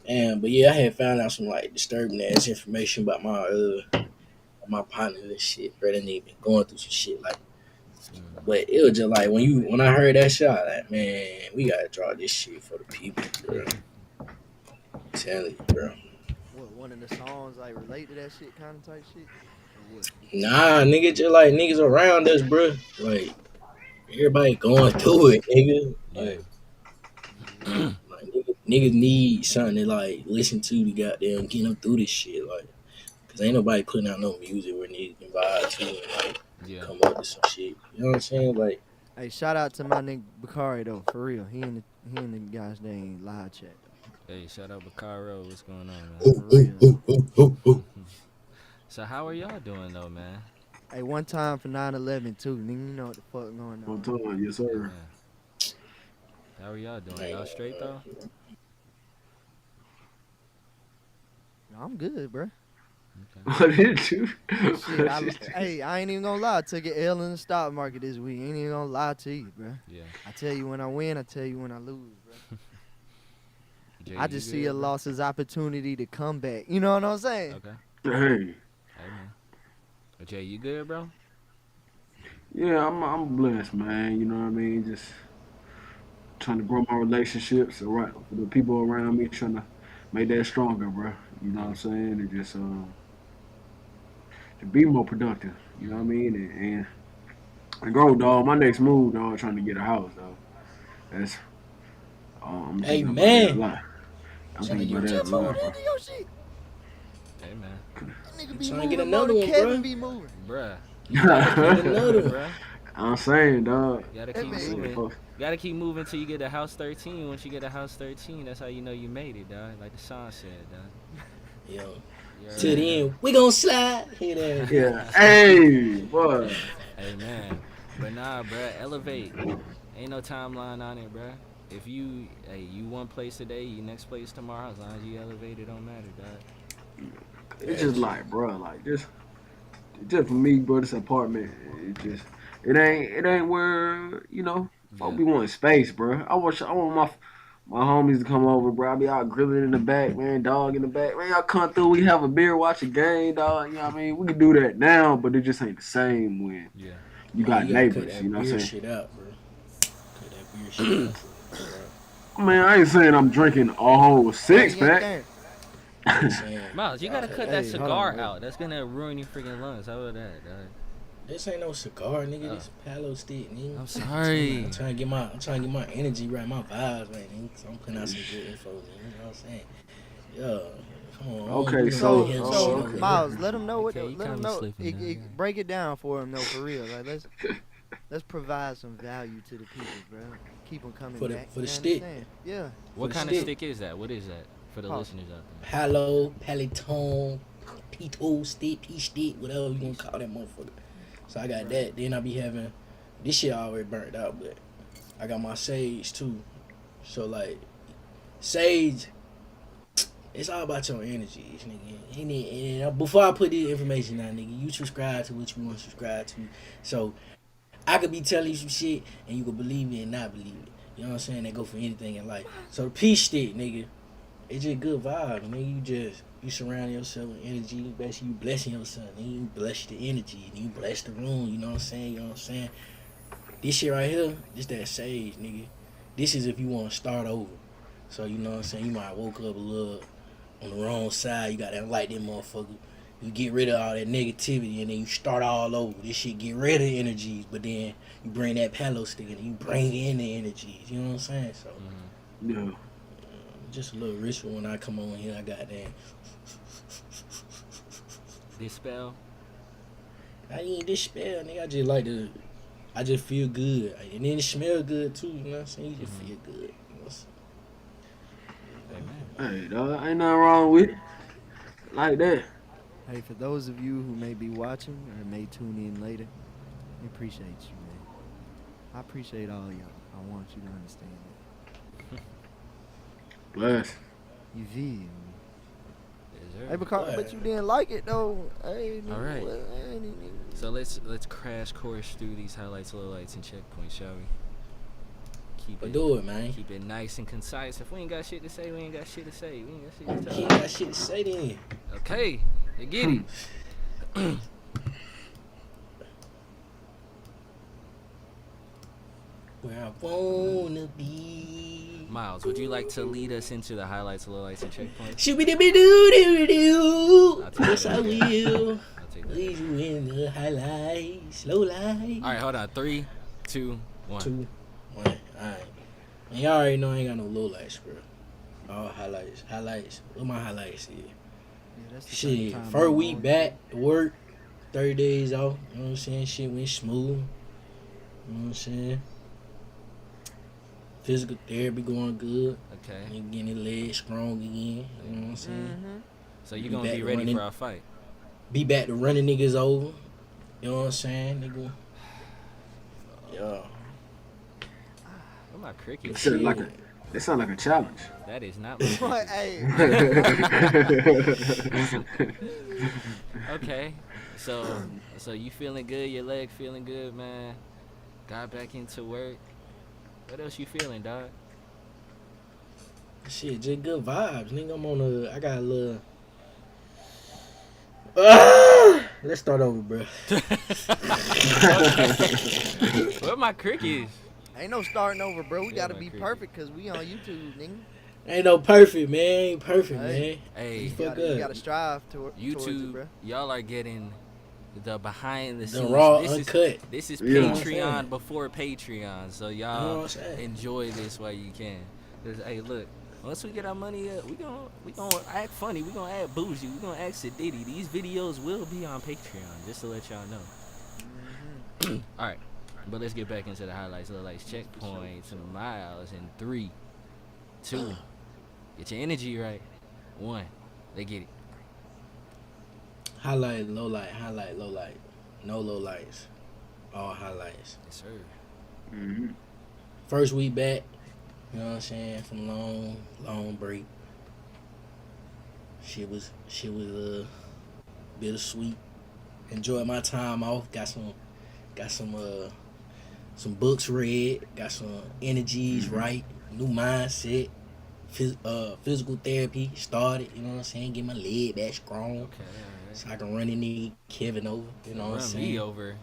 And but yeah, I had found out some like disturbing ass information about my partner and shit, bro. They been going through some shit like. But it was just like when I heard that shit, I was like, man, we gotta draw this shit for the people, bro. I'm telling you, bro.
What, one of the songs like relate to that shit kind of type shit? Or what?
Nah, nigga, just like niggas around us, bro. Like everybody going through it, nigga. Like, niggas need something to like listen to to goddamn get them through this shit, like. Cause ain't nobody putting out no music where niggas can vibe to and like come up with some shit. You know what I'm saying? Like,
Hey, shout out to my nigga Bakari though, for real. He in the guy's name live chat though.
Hey, shout out Bacaro. What's going on, man?
ooh, ooh.
So how are y'all doing, though, man?
Hey, one time for 9/11 too, nigga. You know what the fuck going
On
on?
time, yes sir.
Yeah. How are y'all doing? Y'all straight, though?
I'm good, bro.
Okay.
What did you?
Shit, hey, I ain't even gonna lie. I took an L in the stock market this week. Ain't even gonna lie to you, bro.
Yeah.
I tell you when I win, I tell you when I lose, bro.
Jay,
I
you
just
good,
see a
bro?
loss as opportunity to come back. You know what I'm saying?
Okay.
Hey.
Hey, man. Jay, you good, bro?
Yeah, I'm blessed, man. You know what I mean? Just trying to grow my relationships, all right, for the people around me, trying to make that stronger, bro. You know what I'm saying? And just to be more productive. You know what I mean? And grow, dog. My next move, dog, trying to get a house, dog. That's I'm
Hey
thinking about that a
man,
lot. I'm
trying to
Nigga,
thinking
you
about that a
just moved
lot, bro.
into your shit.
Hey man,
That nigga
I'm
be
trying to get
moving more
another
than
one,
Kevin
bro.
be moving.
bruh, you gotta keep
Get another
moving,
one.
bruh.
I'm saying, dog.
You gotta
That
keep
I
man,
said,
moving.
fuck.
You gotta keep moving till you get a house 13. Once you get a house 13, that's how you know you made it, dog. Like the song said, dog.
Yo,
You
till
already
the
know.
end, we gonna slide. Hear that?
Yeah. Hey, boy.
Hey man, but nah, bruh, elevate. Ain't no timeline on it, bruh. If you, hey, you one place today, you next place tomorrow. As long as you elevate, it don't matter, dog.
It's
That
just
shit.
like, bro, like just for me, bro. This apartment, it ain't where folk
Yeah.
be wanting space, bro. I want my homies to come over, bro. I be out grilling in the back, man. Dog in the back, man. Y'all come through. We have a beer, watch a game, dog. You know what I mean? We can do that now, but it just ain't the same when
Yeah.
you
Man,
got
you gotta cut
neighbors. You
that
know what I'm
beer
saying?
shit out, bro. Cut that beer shit out, bro.
Man, I ain't saying I'm drinking a whole
why
six
he ain't
pack.
there?
I'm just saying,
Miles, you gotta
cut
cut
that
that
Hey,
shit
hold
out.
cigar
on.
out. That's gonna ruin your freaking lungs. How about that, dog?
This ain't no cigar, nigga.
Oh,
This palo stick, nigga.
I'm
I'm
sorry.
trying to get my energy right, my vibes right, nigga. So I'm putting out some good info, nigga. You know what I'm saying? Yeah, come on, I don't
Okay,
do no
so
unhealthy shit
oh,
So
over
okay.
here.
Miles, let him know what.
Okay, you
Let
kind
him
of
know.
slipping now.
Break it down for him though, for real. Like let's provide some value to the people, bro. Keep them coming
For the
back.
for the
You
stick,
understand? Yeah.
for
What
the
kind of
stick,
stick is that? What is that for the
Pause.
listeners out there?
palo, paletone, pito stick, pea stick, whatever you gonna
Peace.
call that motherfucker. So I got
Right.
that. Then I be having this shit already burnt out, but I got my sage too. So like sage, it's all about your energies, nigga. And before I put this information out, nigga, you subscribe to what you want to subscribe to. So I could be telling you some shit and you could believe it and not believe it. You know what I'm saying? That go for anything in life. So the peace stick, nigga, it's just good vibes, nigga. You surround yourself with energy. Basically, you blessing yourself. And you bless the energy. And you bless the room. You know what I'm saying? You know what I'm saying? This shit right here, this that sage, nigga. This is if you want to start over. So you know what I'm saying? You might have woke up a little on the wrong side. You gotta light that motherfucker. You get rid of all that negativity and then you start all over. This shit get rid of energies, but then you bring that palo stick and you bring in the energies. You know what I'm saying? So
Yeah.
just a little ritual when I come on here. I got that.
Dispel.
I ain't dispel, nigga. I just like to. I just feel good, and then it smell good too. You know what I'm saying? You just feel good. You know what I'm saying?
Amen.
Hey, dog, ain't nothing wrong with it. Like that.
Hey, for those of you who may be watching or may tune in later, we appreciate you, man. I appreciate all y'all. I want you to understand that.
Bless.
You feel me?
Yes,
Hey,
sir.
but you didn't like it though. Hey,
All right.
nigga.
So let's crash course through these highlights, lowlights, and checkpoints, shall we?
But do it, man.
Keep it nice and concise. If we ain't got shit to say, we ain't got shit to say. We ain't got shit to
He
talk
ain't got shit to say then.
about. Okay, you get it.
Where I wanna be.
Miles, would you like to lead us into the highlights, lowlights, and checkpoints?
Shooby dooby doo doo doo.
I'll take
Yes,
that.
I will.
I'll take that.
Lead you in the highlights, low lights.
All right, hold on. 3, 2, 1.
2, 1. Alright. And y'all already know I ain't got no low lights, bro. All highlights. Highlights. What my highlights is?
Yeah, that's the
Shit.
time
First
I'm
week
on.
back to work. 30 days off. You know what I'm saying? Shit went smooth. You know what I'm saying? Physical therapy going good.
Okay.
And getting the legs strong again. You know what I'm saying?
Mm-hmm.
So you
Be
gonna
back
be
to
ready
running.
for our fight?
Be back to running niggas over. You know what I'm saying, nigga? Yeah.
Where my
It
crickets?
sound like
Shit.
it sound like a challenge.
That is not my
What?
crickets.
Hey.
Okay. So you feeling good? Your leg feeling good, man? Got back into work. What else you feeling, dog?
Shit, just good vibes, nigga. I got a little. Let's start over, bro.
Okay. Where my crickets?
Ain't no starting over, bro. We
Yeah,
gotta
my
be
cricket.
perfect because we on YouTube, nigga.
Ain't no perfect, man. Ain't perfect,
Hey.
man.
Hey,
You fuck
You
up.
gotta strive towards it,
YouTube,
bro.
y'all are getting the behind the
The
scenes.
raw,
This
uncut.
this is
Yeah.
Patreon before Patreon. So
You know
y'all
what I'm saying?
enjoy this while you can. 'Cause, hey, look, once we get our money up, we gonna act funny. We gonna act bougie. We gonna act sedity. These videos will be on Patreon, just to let y'all know.
Mm-hmm.
All right, but let's get back into the highlights, lowlights, checkpoints, and miles in 3, 2. Get your energy right. 1. They get it.
Highlight, low light, highlight, low light. No low lights. All highlights.
Yes, sir.
Mm-hmm.
First week back, you know what I'm saying, from long break. Shit was bittersweet. Enjoyed my time off. Got some books read. Got some energies right. New mindset. Physical therapy started. You know what I'm saying. Get my leg back strong,
Okay, all right.
so I can run in the Kevin over. You know what I'm
Run
saying.
me over.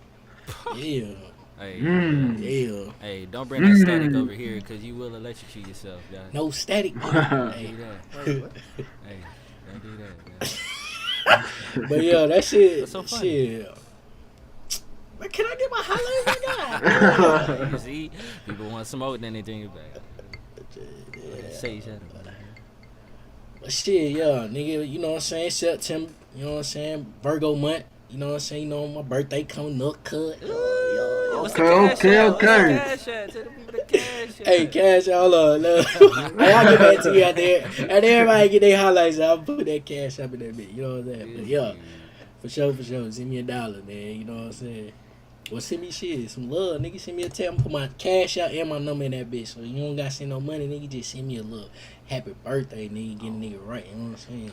Yeah,
Hey,
yeah.
hey, don't bring that static over here, cause you will electrocute yourself, guys.
No static.
Don't
Hey.
do that.
Wait, what?
Hey, don't do that, guys.
But yeah, that shit.
What's so funny?
Shit. But can I get my highlights? My God.
You see, people want some more than anything back. Say shut up.
But shit, yeah, nigga, you know what I'm saying? September, you know what I'm saying? Virgo month, you know what I'm saying? You know, my birthday coming up, cut.
What's the
Okay,
cash
okay,
out? What's the
okay.
cash out? Tell the people the cash out.
Hey, cash out, look. Hey, I'll get back to you out there. And everybody get their highlights. I'll put that cash up in that bit. You know what I'm saying? But yeah, for sure. Send me $1, man. You know what I'm saying? Well, send me shit, some love, nigga. Send me a tell. Put my cash out and my number in that bitch. So you don't gotta send no money, nigga. Just send me a little happy birthday, nigga. Get a nigga right. You know what I'm saying?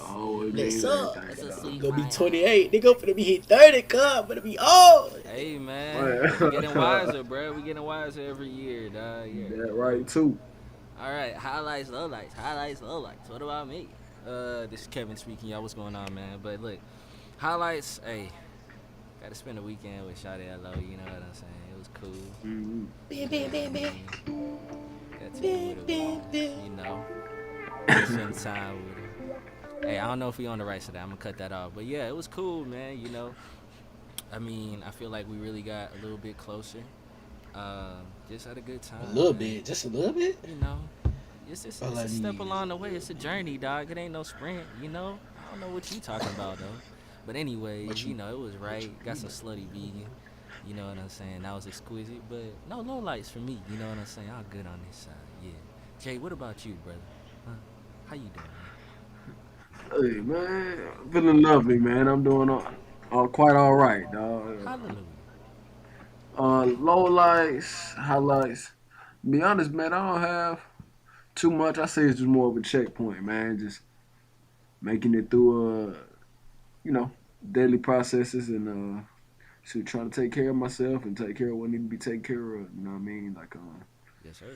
Oh, it
Let's
means
up.
everything,
It's a
dog.
sweet-
Gonna be 28. Nigga finna be hit 30, cuz. Finna be old.
Hey man,
Right.
we getting wiser, bro. We getting wiser every year, dog. Yeah.
That right too.
All right, highlights, lowlights, highlights, lowlights. What about me? This is Kevin speaking. Y'all, what's going on, man? But look, highlights. Hey, got to spend a weekend with Shawty Hello. You know what I'm saying? It was cool.
Mm-hmm.
Got to do what it was, you know. Spend time with her. Hey, I don't know if we on the right side. I'm gonna cut that off. But yeah, it was cool, man. You know, I mean, I feel like we really got a little bit closer. Just had a good time.
A little
man.
bit, just a little bit.
You know, it's
All I
a step
need.
along the way. It's a journey, dog. It ain't no sprint. You know, I don't know what you talking about though. But anyways, you know, it was right. Got some slutty vegan. You know what I'm saying? That was exquisite, but no low lights for me. You know what I'm saying? All good on this side. Yeah. Jay, what about you, brother? Huh? How you doing, man?
Hey man, feeling lovely, man. I'm doing quite all right, dog.
Hallelujah.
Low lights, highlights. Be honest, man, I don't have too much. I say it's just more of a checkpoint, man. Just making it through, you know, daily processes and trying to take care of myself and take care of what need to be taken care of. You know what I mean? Like,
Yes, sir.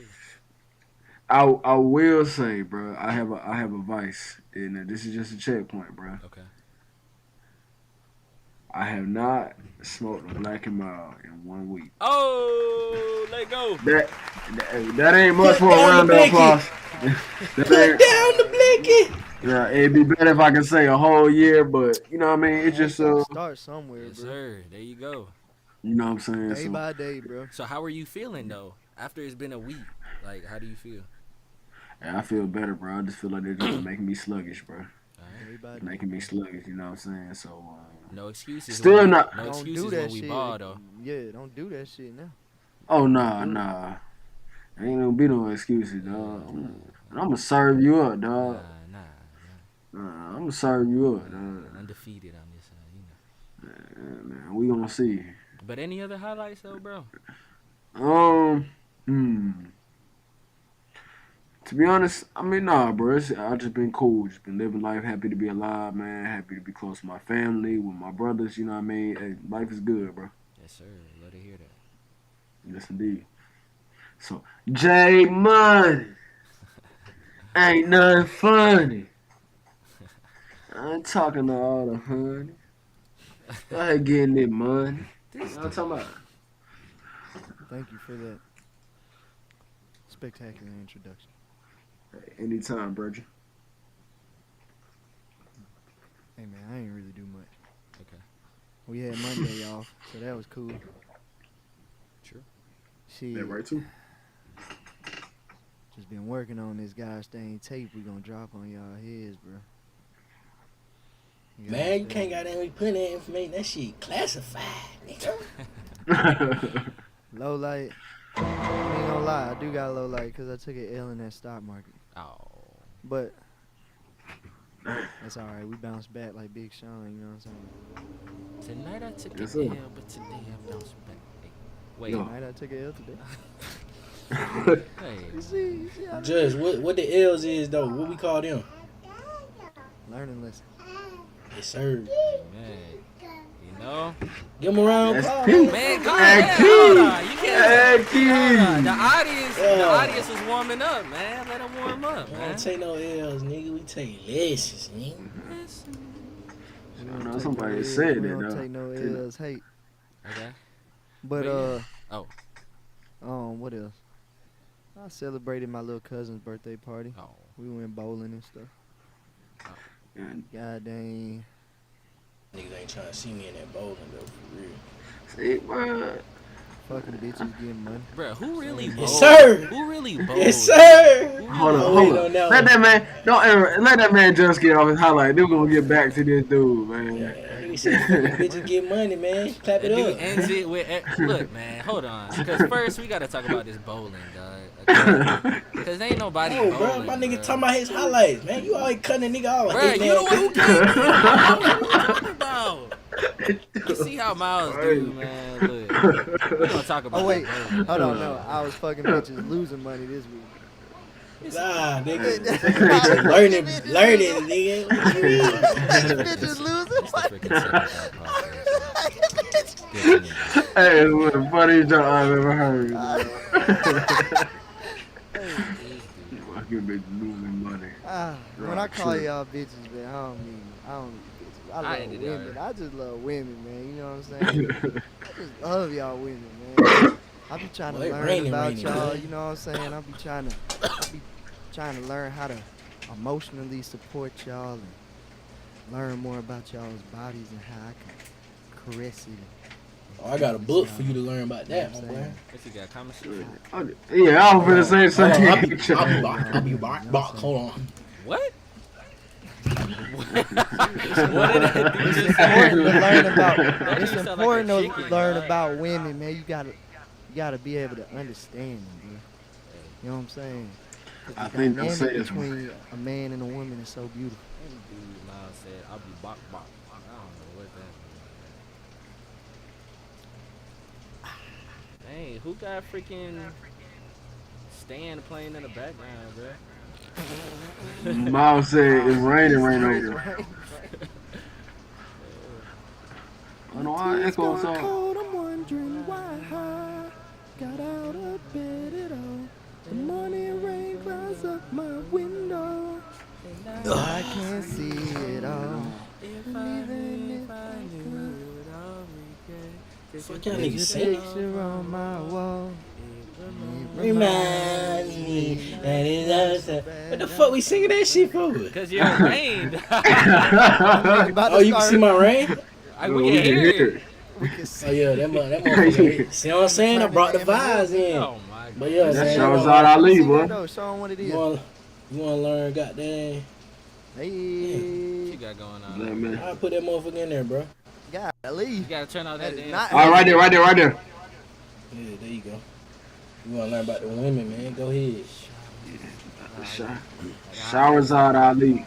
I will say, bro, I have a vice, and this is just a checkpoint, bro.
Okay.
I have not smoked a black and mild in 1 week.
Oh, let go.
That ain't much for a round of applause.
Put down the blanket.
Yeah, it'd be better if I could say a whole year, but you know what I mean. It's just
Start somewhere,
Yes,
bro.
sir. There you go.
you know what I'm saying.
Day
So
by day, bro.
So how are you feeling though? After it's been a week, like how do you feel?
yeah, I feel better, bro. I just feel like they're just making me sluggish, bro.
All right.
Day by day.
Making me sluggish. You know what I'm saying. So
No excuses.
Still
when we,
not-
No
Don't
excuses
do that
when we
shit.
ball though.
Yeah, don't do that shit now.
oh
Don't do it.
ain't gonna be no excuses, dog. I'm gonna serve you up, dog.
Nah.
I'm gonna serve you up, dog.
Undefeated on this side, you know.
Yeah, man, we gonna see.
But any other highlights though, bro?
Hmm. To be honest, I mean, nah, bro. I just been cool. Just been living life. Happy to be alive, man. Happy to be close to my family, with my brothers. You know what I mean? Hey, life is good, bro.
Yes, sir. Love to hear that.
Yes, indeed. So, J Money ain't nothing funny. I ain't talking to all the honey. Go ahead getting that money. You know what I'm talking about?
Thank you for that spectacular introduction.
Hey, anytime, Bridget.
Hey man, I ain't really do much.
Okay.
We had Monday off, so that was cool.
True.
Shit,
That right too.
just been working on this gosh dang tape we gonna drop on y'all heads, bro.
Man, you can't goddamn be putting that information. That shit classified, nigga.
Low light. I ain't gonna lie, I do got low light because I took an L in that stock market.
Oh.
But that's alright. We bounced back like Big Sean, you know what I'm saying?
Tonight I took
Yes,
an
sir.
L, but today I bounced back. Hey, wait.
Yo.
Tonight I took an L today.
Hey.
You see how that
Just what the L's is though? What we call them?
learning lesson.
Yes, sir.
Man. You know?
Give them a round of
That's
applause.
peak.
Man, go
Hey,
ahead.
Key.
Hold on. You can't.
Hey,
Hold on.
Key.
The
Yeah.
audience is warming up, man. Let them warm up,
We
man.
don't take no L's, nigga. We take lessons, nigga.
We
I
don't
know
take
somebody
no L's,
said
we
that,
don't
though.
take no
Take
L's. Hate.
Okay.
But
Oh.
what else? I celebrated my little cousin's birthday party.
Oh.
We went bowling and stuff.
And
God dang.
Niggas ain't trying to see me in that bowling though, for real.
see what?
Fucking bitches getting money.
Bruh, who really
Yes,
bowls?
sir.
Who really bowls?
Yes, sir.
Hold
Oh,
on,
wait
hold
on
on.
that
Let
one.
that man, don't ever, let that man just get off his highlight. Then we're gonna get back to this dude, man.
Yeah, nigga said fucking bitches get money, man. Clap
That
it
dude
up.
ends it with, look, man, hold on. Because first we gotta talk about this bowling, dog. Because ain't nobody
Oh,
bowling,
bro, my nigga
bruh.
talking about his highlights, man. You always cutting a nigga off.
Bruh,
Hey,
you the
man,
one who came in. What are you talking about? You see how Miles do, man. Look, we gonna talk about
Oh wait,
that bowling.
hold on, no. I was fucking bitches losing money this week.
Nah, nigga.
Bitches
learning, nigga. What you mean?
Bitches losing
It's the
money.
freaking second podcast. Good thing.
Hey, it's one of the funniest jokes I've ever heard. Fucking bitch losing money.
When I call y'all bitches, man, I don't mean bitches. I
I
love
ended
women.
it.
I just love women, man. You know what I'm saying? I just love y'all women, man. I be trying to
Well, it
learn
raining,
about
raining,
y'all.
man.
You know what I'm saying? I be trying to learn how to emotionally support y'all and learn more about y'all's bodies and how I can caress it.
Oh, I got a book for you to learn about that, my boy.
What you got? Comments?
Yeah, I was gonna say the
Hold on,
same
I'll be
thing.
I'll be back. Hold on.
What? What did I do just
Important to learn
That
about.
nigga
It's
sound like a
important to
chicken,
learn
dog.
about women, man. You gotta be able to understand them, bro. You know what I'm saying? 'Cause
I
the
think they'll
dynamic
say this one.
between a man and a woman is so beautiful.
Dude, Miles said, I'll be bok bok. I don't know what that means. Hey, who got freaking Stan playing in the background, bro?
Miles said it's raining right
It's
now.
right.
I don't know why I echo so.
Cold, I'm wondering why. Got out of bed at all. The morning rain clouds up my window. I can't see it all. Even if I could.
Fuck y'all
There's
niggas
a
sing.
picture on my wall.
Reminds me that it's us. What the fuck we singing that shit for?
Because you're rained.
Oh, you can see my rain?
We can hear it.
We can see.
Oh yeah, that motherfucker. See what I'm saying? I brought the vibes in.
Oh, my God.
But yeah,
That
man,
shows
you
out Ali,
Sing
boy.
that though. Show 'em what it is.
wanna learn goddamn.
What
Hey,
you got going
Yeah,
on?
man.
I put that motherfucker in there, bro.
golly.
You got to turn out that
That is
damn.
not-
All right, right there.
Yeah, there you go. You wanna learn about the women, man? Go ahead.
Shahrazad Ali.
Shahrazad Ali.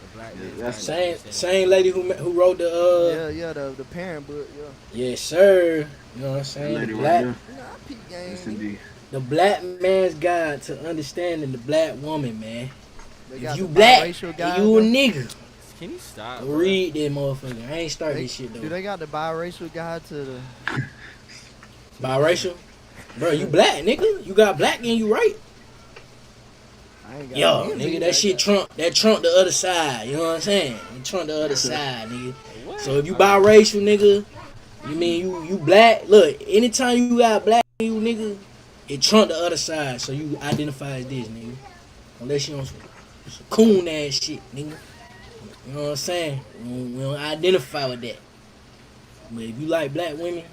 The black
Yeah,
man's
that's
guide.
Same lady who wrote the
Yeah, the parent book, yeah.
yes sir. You know what I'm
That
saying?
lady
The
right
black,
there.
You know, I peep game.
Yes, indeed.
the black man's guide to understanding the black woman, man.
They
If
got
you
the
black
biracial
and
guide,
you a
though.
nigga,
Can you stop?
go
bro?
read that motherfucker. I ain't start
They-
this shit
Do
though.
they got the biracial guide to the?
Biracial, bro. You black, nigga. You got black in you, right?
I ain't got
Yo,
it in
nigga,
me,
that
I
shit
got-
trump the other side. You know what I'm saying? It trump the other side, nigga.
What?
So if you biracial, nigga, you mean you black? Look, anytime you got black in you, nigga, it trump the other side. So you identify as this, nigga. Unless you on some coon ass shit, nigga. You know what I'm saying? We don't identify with that. But if you like black women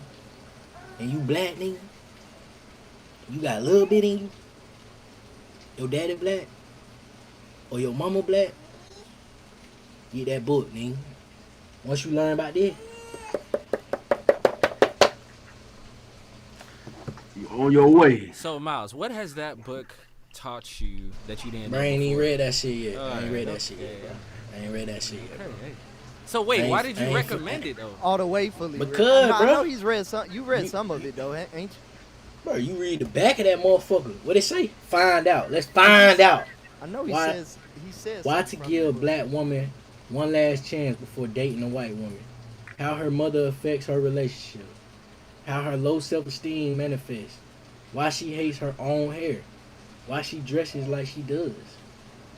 and you black nigga, you got a little bit in you, your daddy black or your mama black, get that book, nigga. Once you learn about this,
You on your way.
So Miles, what has that book taught you that you didn't
bro, I
know
ain't even
before?
read that shit yet. I ain't
Alright,
read that shit yet,
okay.
bro. I ain't read that shit yet, bro.
Hey. So wait,
I
why
ain't-
did
I
you
ain't
recommend it though?
All the way fully.
Because,
I
bro.
know he's read some. You read some of it though, ain't you?
Bro, you read the back of that motherfucker. What it say? Find out. Let's find out.
I know he
Why-
says. He says.
Why to
something from
give
the
a
book.
black woman one last chance before dating a white woman? How her mother affects her relationship. How her low self-esteem manifests. Why she hates her own hair. Why she dresses like she does.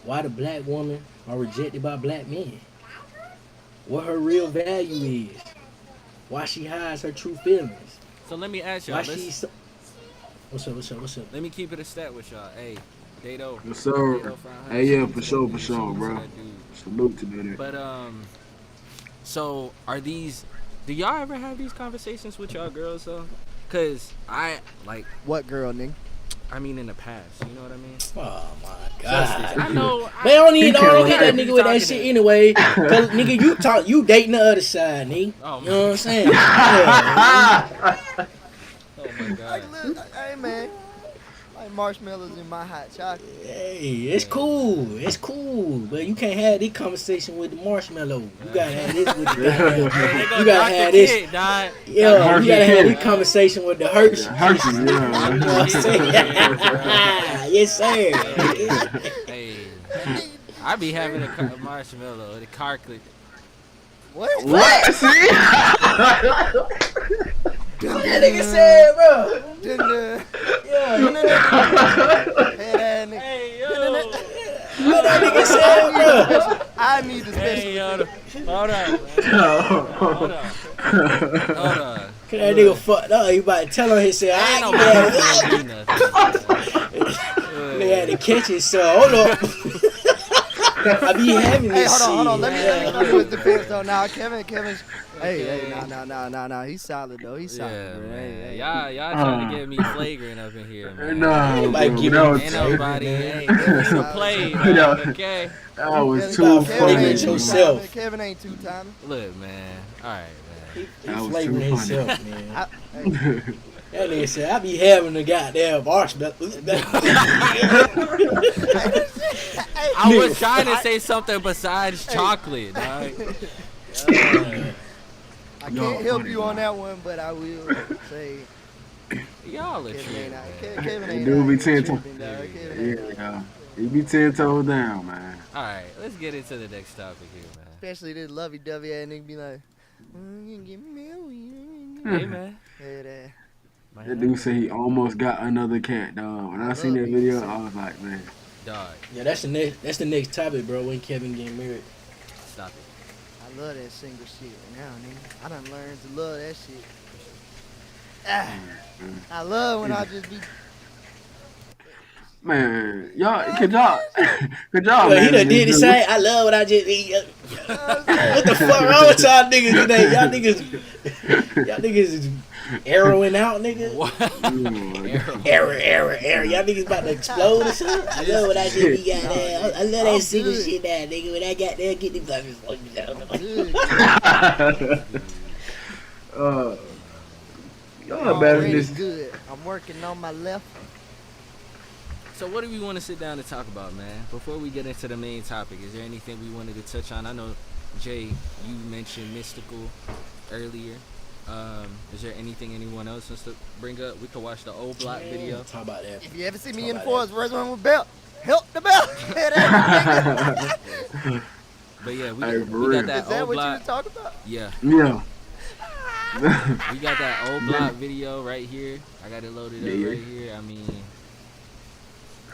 Why the black woman are rejected by black men. What her real value is. Why she hides her true feelings.
So let me ask y'all.
Why
Let's-
she's... What's up?
Let me keep it a stat with y'all. Hey, Dato.
Yes, sir.
Dato 500.
Hey, yeah,
Salute
for
to
sure,
that
for
dude.
sure,
Salute to
bro.
that dude.
Salute to that.
But so are these? Do y'all ever have these conversations with y'all girls though? Cause I like.
What girl, nigga?
I mean, in the past, you know what I mean?
Oh my
Justice.
god.
I know.
They don't need
He
don't
can't
hit that
wait.
nigga with that shit anyway. Cause nigga, you dating the other side, nigga.
Oh,
You know what I'm saying? Yeah.
Oh my god.
Like, look, hey man, like marshmallows in my hot chocolate.
Hey, it's cool, but you can't have this conversation with the marshmallow. You gotta have this with the goddamn.
Hey, they gonna
You gotta
knock
have
the
this.
kid, dog.
Yeah,
Hershey
you gotta have
kid.
this conversation with the Hershey.
Hershey,
You know what I'm
yeah.
saying? Yes, sir.
Hey, I be having a marshmallow, the carclet.
What?
What? See?
That nigga said, bro.
Dun-dun.
Yeah.
Hey, that nigga.
Hey yo.
What that nigga said, bro.
I need the special.
Hey yo. Hold on. Hold on.
Cause that nigga fucked up. You about to tell him himself,
Ain't
I
nobody
ain't
gonna do nothing.
They had to catch it, so hold up. I be having
Hey,
this
hold on.
shit.
Let me come to his defense though. Now, Kevin's. Hey, nah. He's solid though. He's solid,
Yeah,
bro.
man. Y'all trying to get me flagrant up in here, man.
Nah,
Anybody
bro,
give
that
me-
was
Ain't
too-
nobody.
man.
Hey, give me the play, man, okay?
That was
Kevin-
too
Kevin
funny,
ain't
funny.
man.
two
Yourself.
timing. Kevin ain't two timing.
Look, man. All right, man.
He
That was
flavoring
too funny.
himself, man.
Hey,
That nigga said, I be having the goddamn marshmallow.
I was trying to say something besides chocolate, dog.
I
Y'all
can't help
funny,
you on
man.
that one, but I will say
Y'all are
Kevin
true.
ain't out.
man.
Kevin
They
ain't
do
out
be
here
10
tripping, dog. Kevin ain't out.
Yeah, he be 10 toes down, man.
All right, let's get into the next topic here, man.
Especially this lovey-dovey ass nigga be like, you give me
Hey, man.
Hey, that.
That dude said he almost got another cat, dog. When I seen
love
that
people
video,
say-
I was like, man.
Dog,
Yeah, that's the next topic, bro. When Kevin getting married.
stop it.
I love that single shit now, nigga. I done learned to love that shit. Ah, I love when I just be.
Man, y'all, could y'all
He
man,
done did the
this
same. I love what I just eat. What the fuck wrong with y'all niggas today? Y'all niggas is arrowing out, nigga.
What?
dude.
Error. Y'all niggas about to explode or something? I love what I just be goddamn. I love that
I'm
single
good.
shit now, nigga. When I got there, get them guys
Good.
Y'all better than
Already
this.
good. I'm working on my left.
So what do we want to sit down to talk about, man? Before we get into the main topic, is there anything we wanted to touch on? I know, Jay, you mentioned mystical earlier. Is there anything anyone else wants to bring up? We could watch the old block video.
Talk about that.
If you ever see
Talk
me in the
about
forest, where's one with belt? Help the belt. Hey, that
But yeah, we,
Hey,
we
for
got
real.
nigga.
that
Is that
old
what you
block.
was talking about?
Yeah,
Yeah.
we got that old block video right here. I got it loaded up
Yeah.
right here. I mean,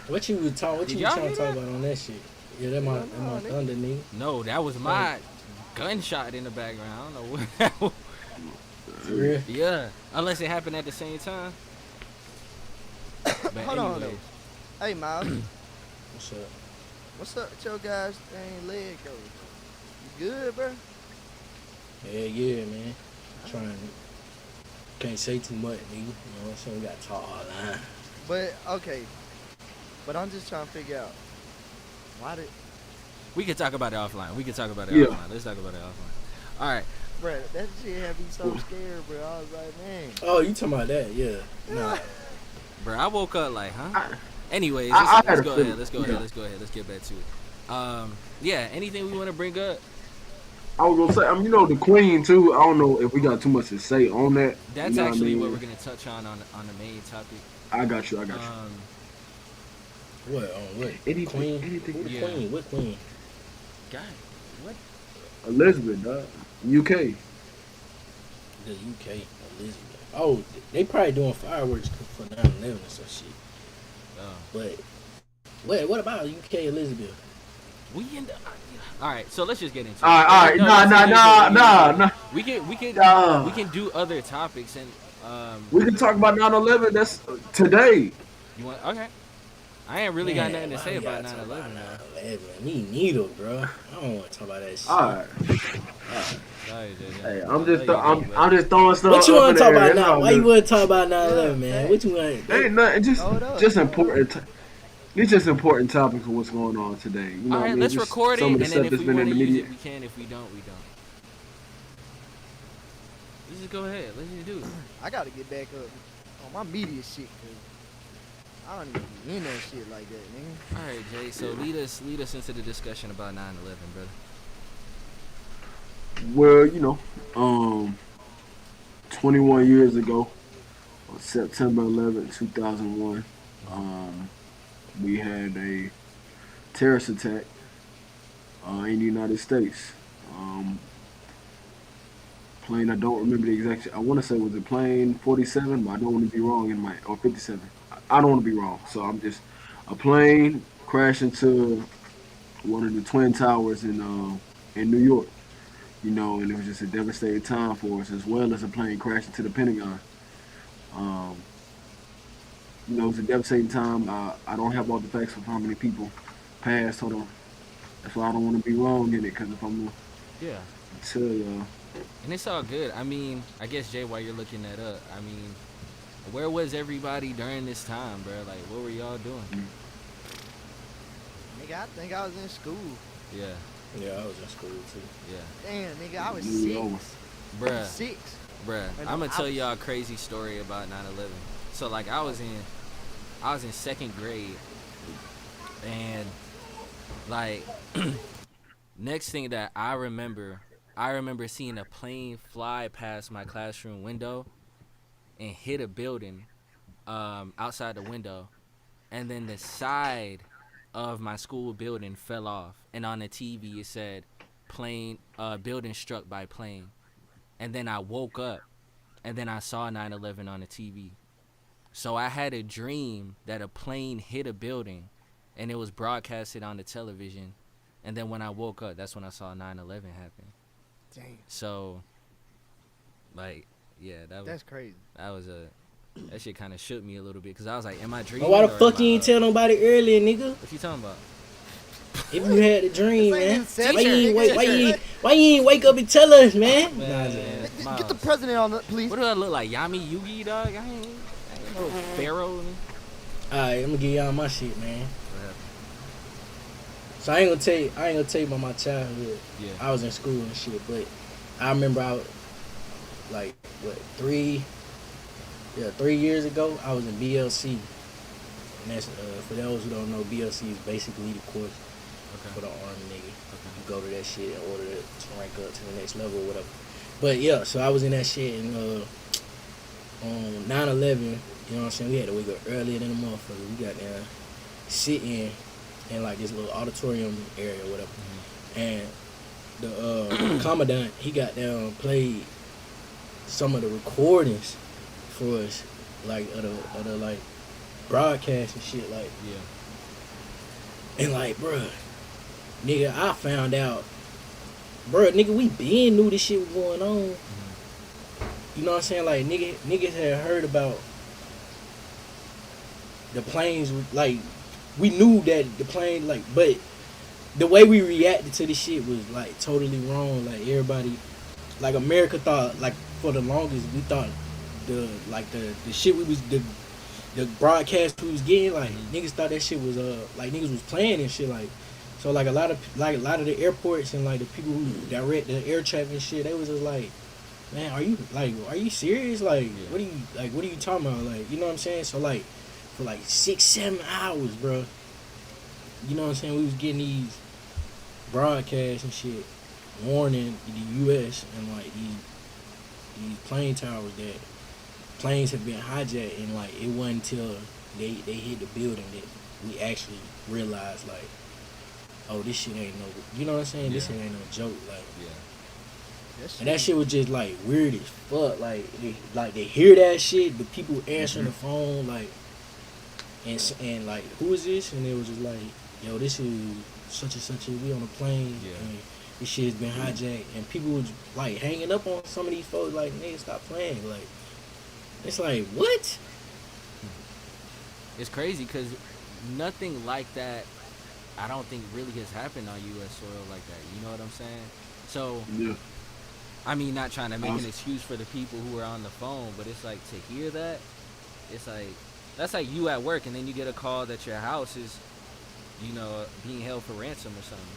What you was talking? What
Did
you was
y'all
trying to
hear
talk about on that shit? Yeah, that my
nigga.
thunder, nigga.
no, that was my gunshot in the background. I don't know what that was.
For real.
Yeah, unless it happened at the same time. But
Hold on,
anyways,
Hey, Miles.
What's up?
What's up with your guys' dang leg though? You good, bro?
Yeah, man. Trying. Can't say too much, nigga. You know what I'm saying? We got to talk all line.
But okay. But I'm just trying to figure out why did,
We can talk about it offline. Let's talk about it
Yeah.
offline. All right.
bro? That shit had me so scared, bro. I was like, man.
Oh, you talking about that? Yeah. Nah.
Bro, I woke up like, huh?
I-
Anyways,
I had
let's
a
go
feeling.
ahead. Let's get back to it. Yeah, anything we want to bring up?
I was gonna say, you know, the Queen too. I don't know if we got too much to say on that.
That's
you know
actually
what, I
what
mean?
we're gonna touch on the main topic.
I got you.
What? What?
Anything,
Queen?
anything.
Who the
Yeah.
queen? What queen?
God, what?
Elizabeth, dog. UK.
The UK. Elizabeth. Oh, they probably doing fireworks for 9/11 or some shit. But what about UK Elizabeth?
We in the. All right, so let's just get into it.
All right. Nah.
We can
Nah.
we can do other topics and
We can talk about 9/11. That's today.
you want okay. I ain't really got nothing to say about 9/11.
9/11. Me neither, bro. I don't want to talk about that shit.
All right.
Sorry, JJ.
Hey,
I
I'm
love
just throwing stuff.
What you
want
want
to
to talk about now? Why you want to talk about 9/11, man?
Yeah,
What you want?
There ain't nothing.
Hold up.
Just important. It's just important topics for what's going on today. You know
All
what I
right,
mean?
let's
Just
record it,
some
and
of the
then
stuff
if
that's
we
been
want
in
to
the
use
media.
it, we can. If we don't, we don't. Let's just go ahead. Let's just do it.
I gotta get back up on my media shit, cause I don't even be in that shit like that, nigga.
All right, Jay. So lead us into the discussion about 9/11, brother.
Well, 21 years ago, on September 11th, 2001, we had a terrorist attack in the United States. Plane, I don't remember the exact. I want to say was it plane 47, but I don't want to be wrong or 57. I don't want to be wrong, so I'm just a plane crashed into one of the twin towers in New York. And it was just a devastating time for us, as well as a plane crashing into the Pentagon. Um, it was a devastating time. I don't have all the facts of how many people passed. Hold on. That's why I don't want to be wrong in it, because if I'm going
Yeah.
to tell y'all.
And it's all good. I mean, I guess Jay, while you're looking that up, I mean, where was everybody during this time, bro? Like, what were y'all doing?
Nigga, I think I was in school.
Yeah,
Yeah, I was in school too.
yeah,
Damn, nigga, I was
Yeah,
6.
bruh,
6.
bruh.
I know,
I'm gonna
I
tell
was-
y'all a crazy story about 9/11. So like, I was in second grade, and like, next thing that I remember seeing a plane fly past my classroom window and hit a building outside the window, and then the side of my school building fell off, and on the TV it said building struck by plane. And then I woke up, and then I saw 9/11 on the TV. So I had a dream that a plane hit a building, and it was broadcasted on the television. And then when I woke up, that's when I saw 9/11 happen.
Damn,
So, like, yeah,
that's crazy.
that shit kind of shook me a little bit, because I was like, am I dreaming?
Why the
or
fuck
am I
you ain't
up?
tell nobody earlier, nigga?
What you talking about?
If you had the dream,
This ain't
man.
Inception,
Why you ain't
nigga.
why you ain't wake up and tell us, man?
Man,
Get the
Miles.
president on it, please.
What do I look like? Yami Yugi, dog? I ain't no pharaoh.
Alright, I'm gonna give y'all my shit, man. So I ain't gonna tell you about my childhood.
Yeah.
I was in school and shit, but I remember like 3 years ago I was in BLC. And that's for those who don't know, BLC is basically the course for the army nigga. You go to that shit in order to rank up to the next level or whatever. But yeah, so I was in that shit and on 9/11, you know what I'm saying, we had to wake up earlier than the motherfucker. We got down sitting in like this little auditorium area or whatever. And the commandant, he got down played some of the recordings for us, like of the like broadcast and shit, like.
Yeah.
And like, bruh, nigga, I found out, bruh, nigga, we been knew this shit was going on. You know what I'm saying? Like, niggas had heard about the planes, like, we knew that the plane, like, but the way we reacted to this shit was like totally wrong. Like everybody, like America thought, like for the longest we thought the shit we was the broadcast we was getting, like niggas thought that shit was like niggas was playing and shit, like so like a lot of the airports and like the people who direct the air traffic and shit, they was just like, man, are you serious? Like what are you talking about? Like, you know what I'm saying? So like for like 6-7 hours, bro. You know what I'm saying? We was getting these broadcasts and shit warning the U.S. and like these plane towers that planes have been hijacked, and like it wasn't until they hit the building that we actually realized like, oh, this shit ain't no, you know what I'm saying?
Yeah.
This shit ain't no joke, like.
Yeah.
And that shit was just like weird as fuck. Like they hear that shit, the people answering the phone, like, and like, who is this? And it was just like, yo, this is such and such. We on a plane, and this shit has been hijacked, and people was like hanging up on some of these folks, like, nigga, stop playing. Like, it's like, what?
It's crazy because nothing like that, I don't think really has happened on U.S. soil like that. You know what I'm saying? So,
Yeah.
I mean, not trying to make an excuse for the people who are on the phone, but it's like to hear that, it's like, that's like you at work and then you get a call that your house is, you know, being held for ransom or something.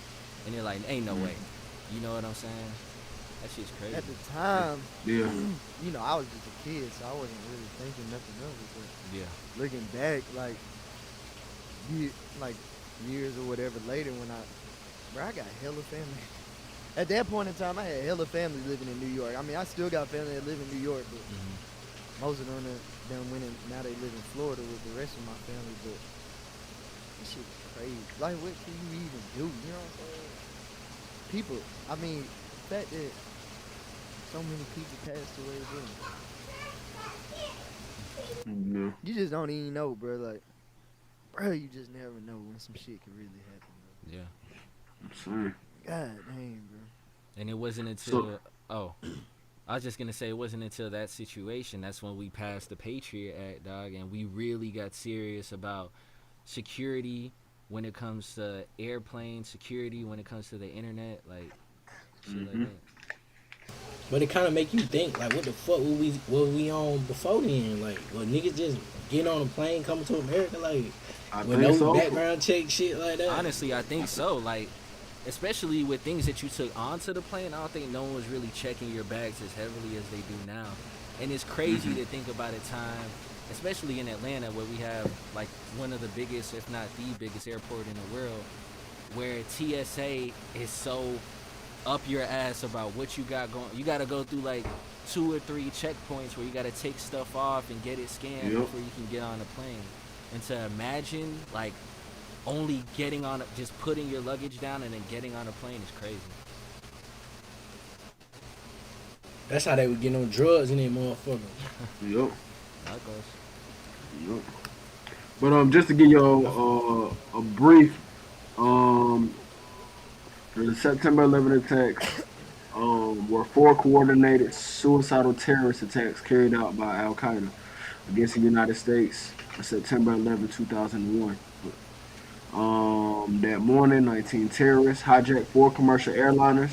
And you're like, ain't no way. You know what I'm saying? That shit's crazy.
At the time,
Yeah.
you know, I was just a kid, so I wasn't really thinking nothing of it. But
Yeah.
looking back, like years or whatever later, when I got hella family. At that point in time, I had hella family living in New York. I mean, I still got family that live in New York, but most of them done went in, now they live in Florida with the rest of my family. But this shit is crazy. Like, what can you even do? You know what I'm saying? People, I mean, the fact that so many people passed away, bro.
Yeah.
You just don't even know, bro. Like, bro, you just never know when some shit can really happen, bro.
Yeah.
I'm saying.
God dang, bro.
And it wasn't until, I was just going to say, it wasn't until that situation, that's when we passed the Patriot Act, dog, and we really got serious about security when it comes to airplane security, when it comes to the internet, like, shit like that.
But it kind of make you think, like, what the fuck were we on before then? Like, well, niggas just getting on a plane coming to America, like, with no background check, shit like that?
Honestly, I think so. Like, especially with things that you took onto the plane, I don't think no one was really checking your bags as heavily as they do now. And it's crazy to think about a time, especially in Atlanta, where we have, like, one of the biggest, if not the biggest airport in the world, where TSA is so up your ass about what you got going. You got to go through like 2 or 3 checkpoints where you got to take stuff off and get it scanned before you can get on the plane. And to imagine like only getting on, just putting your luggage down and then getting on a plane is crazy.
That's how they would get no drugs in that motherfucker.
Yup.
Likewise.
Yup. But just to give you a brief, the September 11 attacks were 4 coordinated suicidal terrorist attacks carried out by Al Qaeda against the United States on September 11, 2001. That morning, 19 terrorists hijacked 4 commercial airliners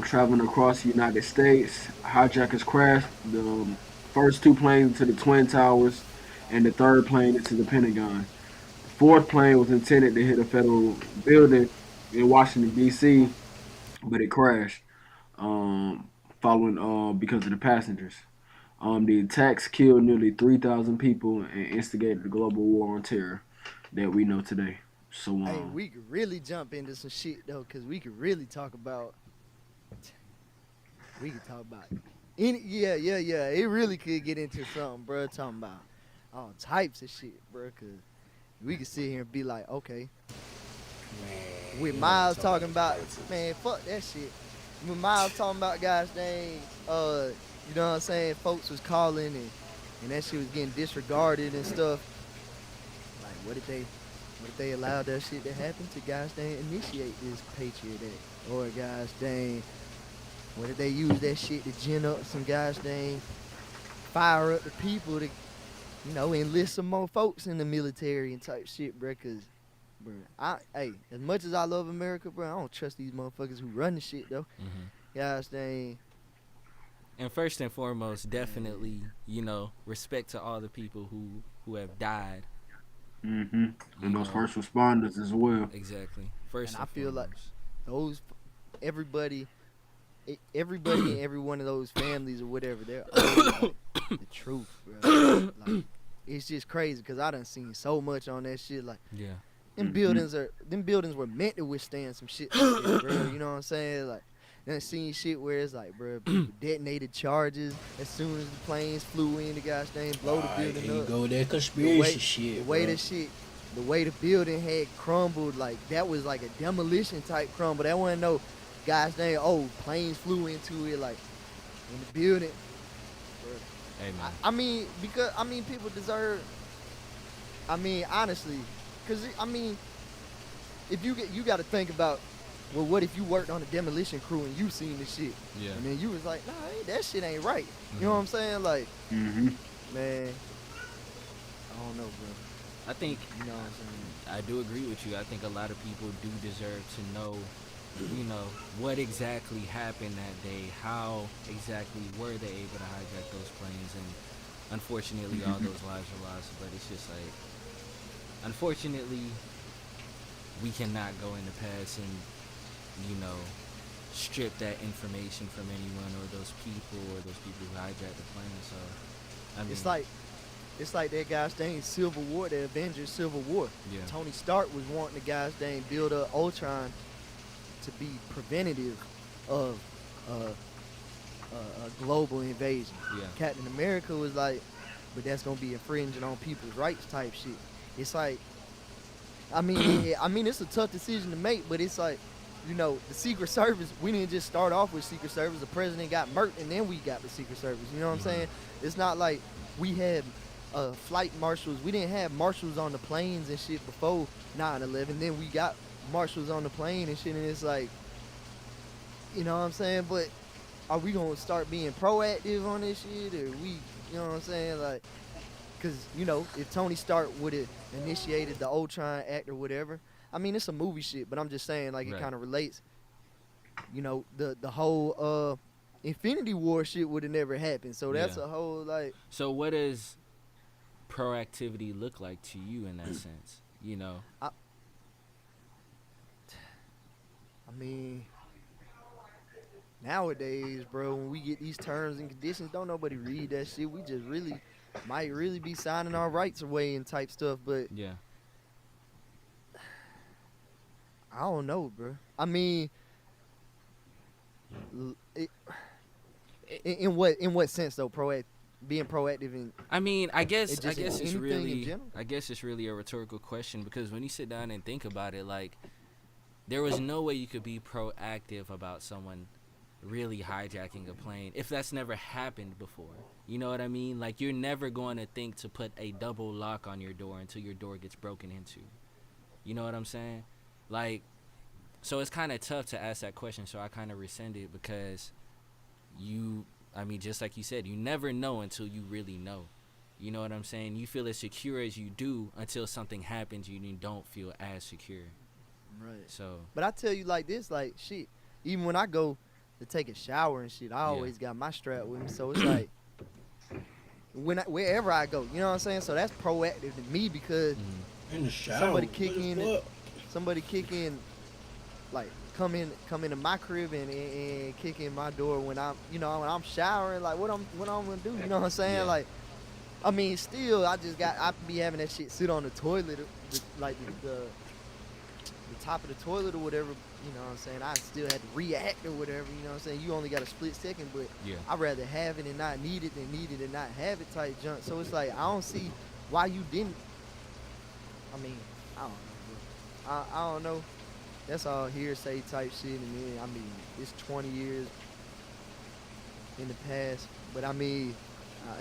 traveling across the United States. Hijackers crashed the first 2 planes into the Twin Towers and the 3rd plane into the Pentagon. The 4th plane was intended to hit a federal building in Washington, D.C., but it crashed following because of the passengers. The attacks killed nearly 3,000 people and instigated the global war on terror that we know today. So,
hey, we could really jump into some shit though, cause we could really talk about. It really could get into something, bro. Talking about all types of shit, bro. Cause we could sit here and be like, okay.
Man,
With Miles talking about, man, fuck that shit. With Miles talking about, gosh dang, you know what I'm saying? Folks was calling and that shit was getting disregarded and stuff. Like, what if they allowed that shit to happen to, gosh dang, initiate this Patriot Act? Or, gosh dang, what if they use that shit to gin up some, gosh dang, fire up the people to, you know, enlist some more folks in the military and type shit, bruh, cause bro. Hey, as much as I love America, bro, I don't trust these motherfuckers who run the shit though. Gosh dang.
And first and foremost, definitely, you know, respect to all the people who have died.
And
You
those
know,
first responders as well.
exactly.
And
First
I
and
feel like
foremost.
those everybody everybody in every one of those families or whatever, they're always like the truth, bro. Like it's just crazy because I done seen so much on that shit. Like
Yeah.
them buildings were meant to withstand some shit like that, bro. You know what I'm saying? Like done seen shit where it's like, bro, people detonated charges as soon as the planes flew in. The gosh dang blow the building
Here you
up.
go with that
The
conspiracy
way
shit,
the way
bro.
the shit. The way the building had crumbled, like that was like a demolition type crumble. That wasn't no gosh dang, planes flew into it like in the building.
Hey man.
I mean, because I mean, people deserve. I mean, honestly, because I mean, if you got to think about, well, what if you worked on a demolition crew and you seen the shit,
Yeah.
and then you was like, nah, that shit ain't right. You know what I'm saying? Like, man, I don't know, bro.
I think
You know what I'm saying?
I do agree with you. I think a lot of people do deserve to know, you know, what exactly happened that day. How exactly were they able to hijack those planes? And unfortunately, all those lives were lost. But it's just like, unfortunately, we cannot go in the past and, you know, strip that information from anyone or those people who hijacked the plane. So, I mean,
It's like that guy's dang Civil War, the Avengers Civil War.
Yeah.
Tony Stark was wanting the guys dang build up Ultron to be preventative of a global invasion.
Yeah.
Captain America was like, but that's gonna be infringing on people's rights type shit. It's like, I mean, it's a tough decision to make, but it's like, you know, the Secret Service. We didn't just start off with Secret Service. The president got murked, and then we got the Secret Service. You know what I'm saying? It's not like we had flight marshals. We didn't have marshals on the planes and shit before 9/11. Then we got marshals on the plane and shit, and it's like, you know what I'm saying? But are we gonna start being proactive on this shit, or we, you know what I'm saying? Like, cause you know, if Tony Stark would have initiated the Ultron Act or whatever, I mean, it's a movie shit, but I'm just saying, like, it
Right.
kind of relates. You know, the whole Infinity War shit would have never happened. So that's
Yeah.
a whole like.
So what does proactivity look like to you in that sense? You know?
I mean, nowadays, bro, when we get these terms and conditions, don't nobody read that shit. We just might really be signing our rights away and type stuff, but
Yeah.
I don't know, bro. I mean, in what sense though? Being proactive in.
I mean, I guess
It just
it's
anything in
really
general?
a rhetorical question, because when you sit down and think about it, like, there was no way you could be proactive about someone really hijacking a plane if that's never happened before. You know what I mean? Like, you're never going to think to put a double lock on your door until your door gets broken into. You know what I'm saying? Like, so it's kind of tough to ask that question, so I kind of rescind it, because I mean, just like you said, you never know until you really know. You know what I'm saying? You feel as secure as you do until something happens and you don't feel as secure.
Right.
So,
But I tell you like this, like shit. Even when I go to take a shower and shit, I always got my strap with me. So it's like wherever I go, you know what I'm saying? So that's proactive to me because
In the shower.
somebody kick
what the
in,
fuck?
somebody kick in, like come into my crib and kick in my door when I'm showering. Like what I'm gonna do? You know what I'm saying?
Yeah.
Like, I mean, still I be having that shit sit on the toilet, like the top of the toilet or whatever. You know what I'm saying? I still had to react or whatever. You know what I'm saying? You only got a split second, but
yeah.
I'd rather have it and not need it than need it and not have it type junk. So it's like I don't see why you didn't. I mean, I don't know, bro. I don't know. That's all hearsay type shit. And then I mean, it's 20 years in the past, but I mean,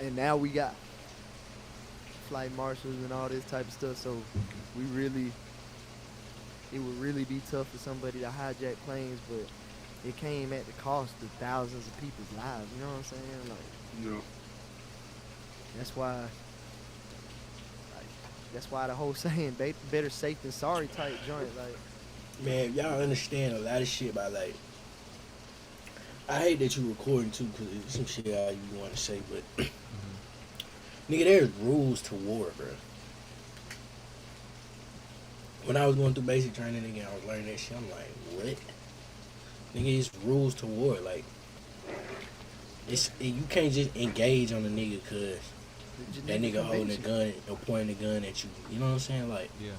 and now we got flight marshals and all this type of stuff. So it would really be tough for somebody to hijack planes, but it came at the cost of thousands of people's lives. You know what I'm saying? Like,
Yeah.
that's why, like, That's why the whole saying better safe than sorry type joint. Like,
Man, y'all understand a lot of shit about like. I hate that you recording too, cause it's some shit I you want to say, but
Mm-hmm.
nigga, there's rules to war, bro. When I was going through basic training, nigga, I was learning that shit. I'm like, what? Nigga, it's rules to war. Like, you can't just engage on a nigga cause
the
that
Geneva
nigga holding a
Convention.
gun or pointing a gun at you. You know what I'm saying? Like,
Yeah.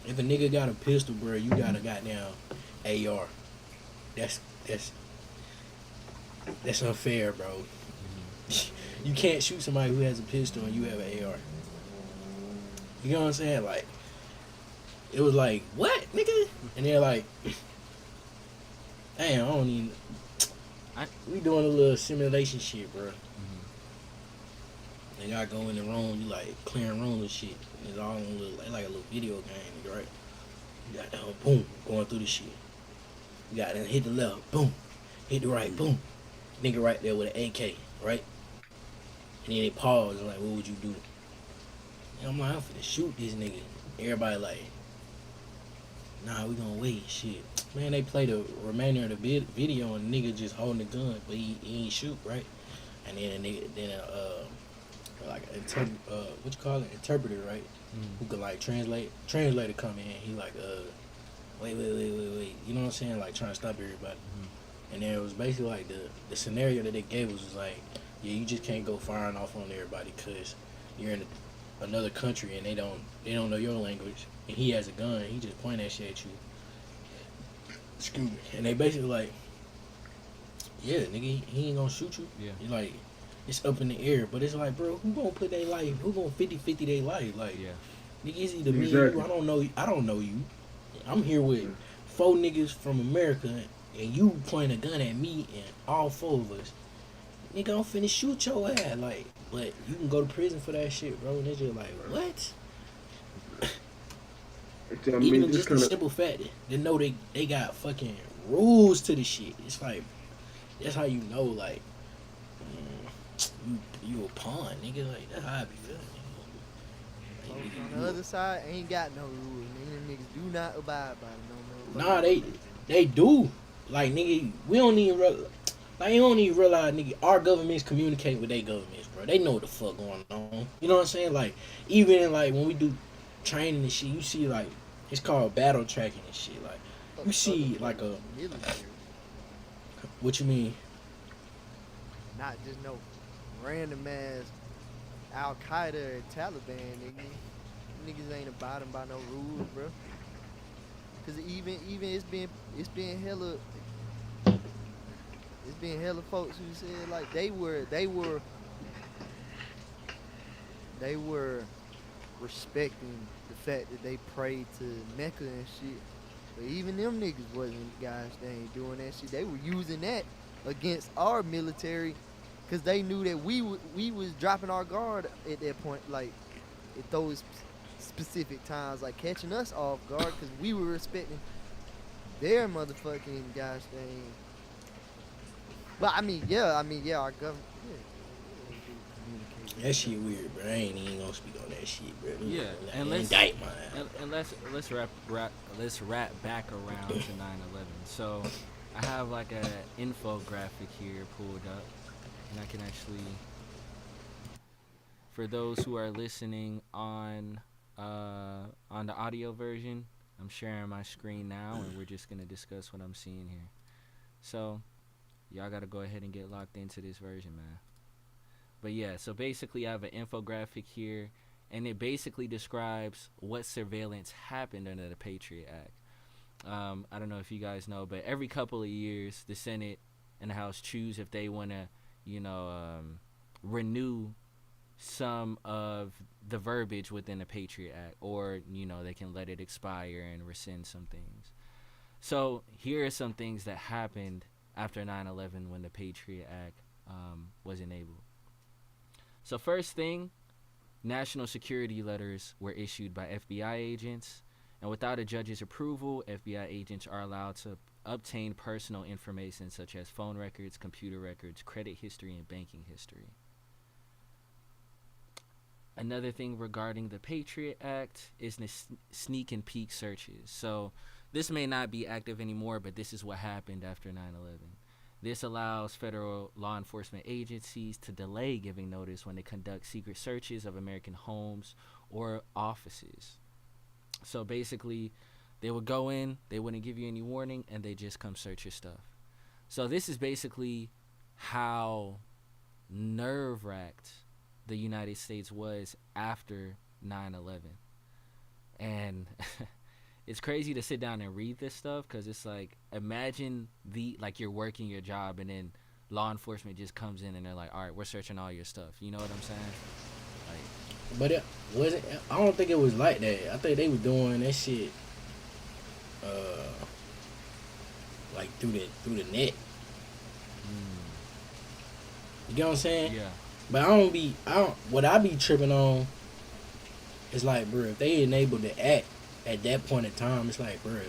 if a nigga got a pistol, bro, you got a goddamn AR. That's that's that's unfair, bro.
Mm-hmm.
You can't shoot somebody who has a pistol and you have an AR. You know what I'm saying? Like, it was like, what, nigga? And they're like, damn, I don't even.
I.
We doing a little simulation shit, bro.
Mm-hmm.
They gotta go in the room, you like clearing rooms and shit. It's all in a little, like a little video game, right? You got the boom, going through the shit. You got to hit the left, boom. Hit the right, boom. Nigga right there with an AK, right? And then they pause and like, what would you do? And I'm like, I'm finna shoot this nigga. Everybody like, nah, we gonna wait, shit. Man, they play the remainder of the video and nigga just holding the gun, but he ain't shoot, right? And then a nigga, like what you call it, interpreter, right?
Mm-hmm.
Who could like translator come in. He like, wait. You know what I'm saying? Like trying to stop everybody. And then it was basically like the scenario that they gave us was like, yeah, you just can't go firing off on everybody because you're in another country and they don't know your language. And he has a gun. He just point that shit at you. Excuse me. And they basically like, yeah, nigga, he ain't gonna shoot you.
Yeah.
He like, it's up in the air, but it's like, bro, who gonna put their life? Who gonna 50-50 their life? Like,
Yeah.
nigga, it's either me and you. I don't know you. I'm here with 4 niggas from America, and you point a gun at me and all 4 of us. Nigga, I'm finna shoot your ass. Like, but you can go to prison for that shit, bro. And they're just like, what?
I
Even
mean,
just the
kinda,
simple fact that they know they got fucking rules to the shit. It's like, that's how you know, like, you a pawn, nigga. Like, that's how I be feeling.
Folks on the other side ain't got no rules. Nigga, them niggas do not abide by no
Nah,
motherfucking
they do. Like, nigga, we don't even like, you don't even realize, nigga, our governments communicate with their governments, bro. They know what the fuck going on. You know what I'm saying? Like, even in, like, when we do training and shit, you see, like, it's called battle tracking and shit. Like, you see, like,
military.
what you mean?
Not just no random ass Al Qaeda or Taliban nigga. Niggas ain't abiding by no rules, bro. Cause even it's been hella folks who said like they were respecting the fact that they prayed to Mecca and shit. But even them niggas wasn't, gosh dang, doing that shit. They were using that against our military because they knew that we was dropping our guard at that point, like at those specific times, like catching us off guard because we were respecting their motherfucking, gosh dang. But yeah, our government, yeah, they do communicate with
That
each
shit
other.
weird, bro. I ain't even gonna speak on that shit, bro.
Yeah. And
Indict my
and let's wrap back around to 9/11. So I have like a infographic here pulled up, and I can actually, for those who are listening on the audio version, I'm sharing my screen now, and we're just gonna discuss what I'm seeing here. So y'all gotta go ahead and get locked into this version, man. But yeah, so basically I have an infographic here, and it basically describes what surveillance happened under the Patriot Act. I don't know if you guys know, but every couple of years, the Senate and the House choose if they want to, renew some of the verbiage within the Patriot Act, or, they can let it expire and rescind some things. So here are some things that happened after 9/11 when the Patriot Act was enabled. So first thing, national security letters were issued by FBI agents, and without a judge's approval, FBI agents are allowed to obtain personal information such as phone records, computer records, credit history, and banking history. another thing regarding the Patriot Act is the sneak and peek searches. So this may not be active anymore, but this is what happened after 9/11. This allows federal law enforcement agencies to delay giving notice when they conduct secret searches of American homes or offices. So basically, they would go in, they wouldn't give you any warning, and they just come search your stuff. So this is basically how nerve-wracked the United States was after 9/11. And it's crazy to sit down and read this stuff, because it's like, imagine you're working your job and then law enforcement just comes in and they're like, all right, we're searching all your stuff. You know what I'm saying? Like,
But it wasn't. I don't think it was like that. I think they were doing that shit, like through the net. You get what I'm saying?
yeah.
But what I be tripping on is like, bro, if they enabled the act at that point in time, it's like, bro,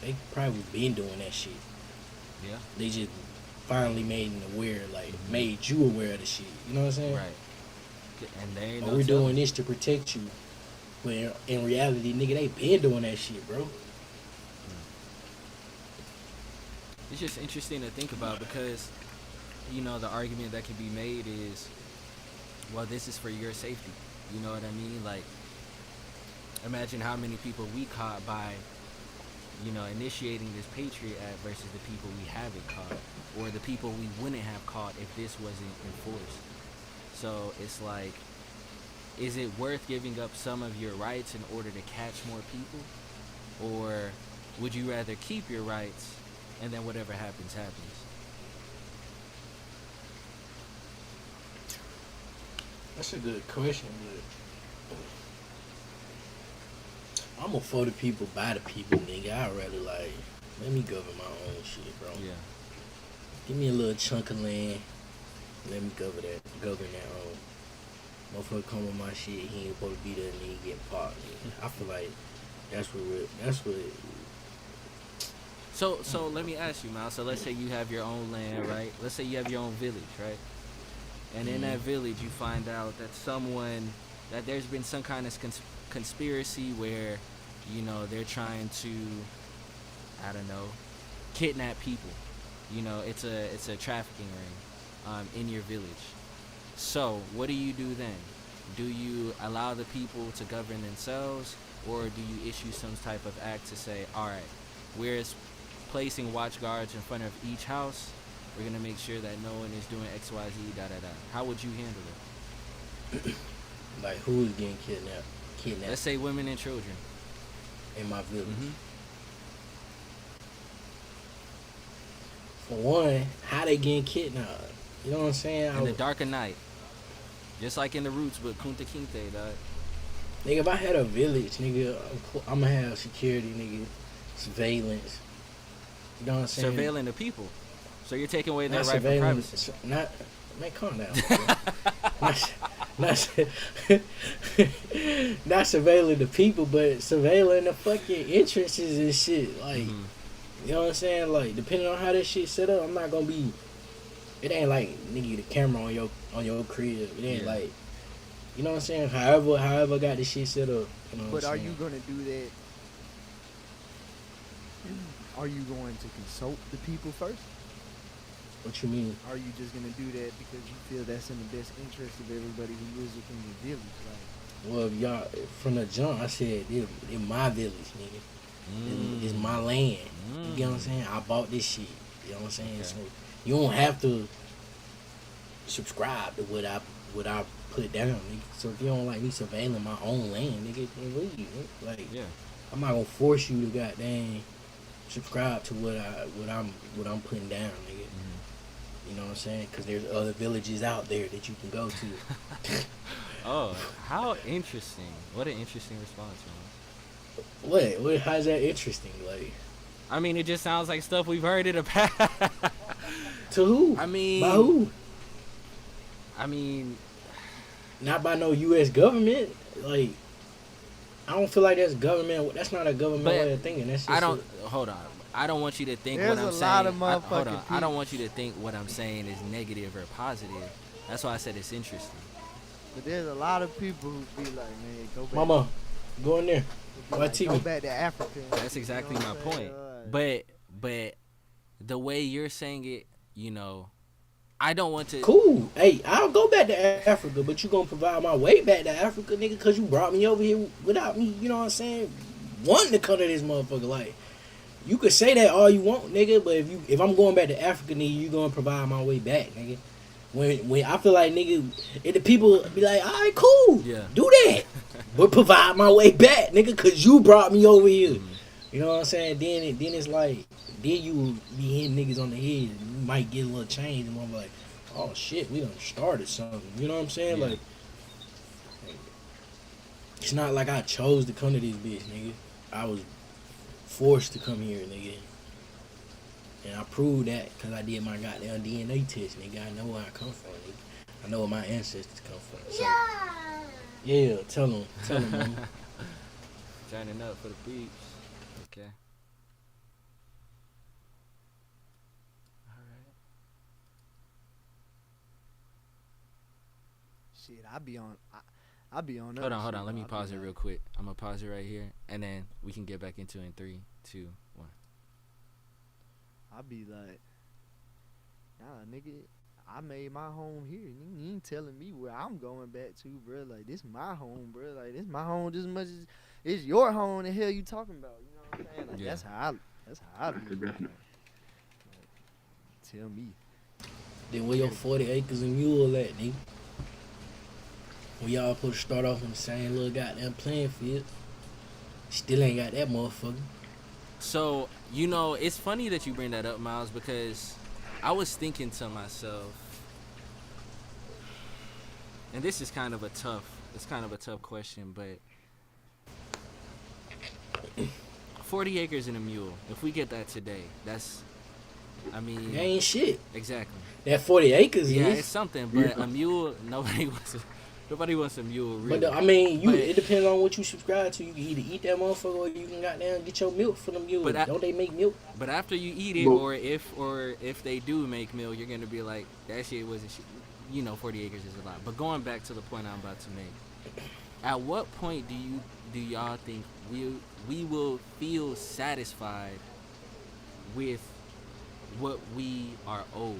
they probably been doing that shit.
Yeah.
They just finally made it aware, like, made you aware of the shit. You know what I'm saying?
Right. And they ain't
Or
no
we're
telling.
doing this to protect you. But in reality, nigga, they been doing that shit, bro.
It's just interesting to think about, because, you know, the argument that can be made is, well, this is for your safety. You know what I mean? Like, imagine how many people we caught by, you know, initiating this Patriot Act versus the people we haven't caught, or the people we wouldn't have caught if this wasn't enforced. So it's like, is it worth giving up some of your rights in order to catch more people? Or would you rather keep your rights and then whatever happens, happens?
That's a good question, but I'm a for the people, by the people, nigga. I'd rather, like, let me govern my own shit, bro.
Yeah.
Give me a little chunk of land. Let me govern that home. Motherfucker come with my shit, he ain't supposed to be there and he getting popped. I feel like that's what
So let me ask you, Miles. So let's say you have your own land, right? Let's say you have your own village, right? And in that village, you find out that there's been some kind of conspiracy where, you know, they're trying to, I don't know, kidnap people. You know, it's a trafficking ring in your village. So what do you do then? Do you allow the people to govern themselves, or do you issue some type of act to say, all right, we're placing watch guards in front of each house. We're going to make sure that no one is doing X, Y, Z, da-da-da. How would you handle it?
Like, who is getting kidnapped?
Let's say women and children.
In my village.
Mm-hmm.
For one, how they getting kidnapped? You know what I'm saying?
In the dark of night. Just like in the Roots with Kunta Kinte, dog.
Nigga, if I had a village, nigga, I'm gonna have security, nigga, surveillance. You know what I'm saying?
Surveilling the people. So you're taking away their
Not
right for privacy.
man, calm down. not surveilling the people, but surveilling the fucking entrances and shit. Like, you know what I'm saying? Like, depending on how that shit set up, I'm not gonna be. It ain't like, nigga, the camera on your crib. It ain't like, you know what I'm saying? However I got this shit set up. You know what
But
I'm
are
saying?
you gonna do that? Are you going to consult the people first?
What you mean?
Are you just gonna do that because you feel that's in the best interest of everybody who lives within your village? Like,
Well, if y'all, from the jump, I said, in my village, nigga. It's my land. You get what I'm saying? I bought this shit. You know what I'm saying?
Okay.
So you don't have to subscribe to what I put down, nigga. So if you don't like me surveilling my own land, nigga, then leave. Nigga. Like,
Yeah.
I'm not gonna force you to goddamn subscribe to what I'm putting down, nigga. You know what I'm saying? Because there's other villages out there that you can go to.
Oh, how interesting. What an interesting response, man.
What? How's that interesting? Like,
I mean, it just sounds like stuff we've heard in the past.
to who?
I mean,
by who?
I mean,
Not by no U.S. government. Like, I don't feel like that's government. That's not a government
But
way of thinking. That's just
hold on. I don't want you to think
There's
what I'm
a
saying.
lot of
Hold on.
motherfucking
I don't want you to think what I'm saying is negative or positive. That's why I said it's interesting.
But there's a lot of people who be like, man, go back.
Mama, go in there.
They be
Watch
like, go
TV.
back to Africa. and
That's
shit,
exactly
you know
my
what I'm saying?
point. But the way you're saying it, you know, I don't want to.
Cool. Hey, I'll go back to Africa, but you gonna provide my way back to Africa, nigga, because you brought me over here without me, you know what I'm saying, wanting to come to this motherfucker. Like, you could say that all you want, nigga, but if I'm going back to Africa, nigga, you gonna provide my way back, nigga. When I feel like, nigga, if the people be like, all right, cool,
Yeah.
do that, but provide my way back, nigga, because you brought me over here. You know what I'm saying? Then it's like, then you be hitting niggas on the head. You might get a little change, and I'm like, oh shit, we done started something. You know what I'm saying?
Yeah.
Like, it's not like I chose to come to this bitch, nigga. I was forced to come here, nigga. And I proved that because I did my goddamn DNA test, nigga. I know where I come from, nigga. I know where my ancestors come from. So, yeah, tell them, mama.
Turning up for the peeps. Okay. All right.
Shit, I be on. I be on.
Hold
other
on.
shit,
Let me
I be
pause it
like-
real quick. I'm gonna pause it right here, and then we can get back into it in 3, 2, 1.
I be like, nah, nigga, I made my home here. You ain't telling me where I'm going back to, bro. Like, this my home, bro. Like, this my home just as much as it's your home. The hell you talking about? You know what I'm saying? Like,
Yeah.
that's how I be.
Definitely.
Tell me.
Then where your 40 acres and mule at, nigga? We all supposed to start off on the same little goddamn playing field. Still ain't got that motherfucker.
So, you know, it's funny that you bring that up, Miles, because I was thinking to myself, and this is kind of a tough question, but 40 acres and a mule, if we get that today, that's, I mean,
That ain't shit.
exactly.
That 40 acres
Yeah,
is.
it's something, but
Yeah.
a mule, nobody wants a mule, really.
But I mean,
But-
it depends on what you subscribe to. You can either eat that motherfucker or you can goddamn get your milk from the mule.
But I-
Don't they make milk?
But after you eat it,
But-
or if they do make milk, you're gonna be like, that shit wasn't shit. You know, 40 acres is a lot. But going back to the point I'm about to make, at what point do y'all think we will feel satisfied with what we are owed?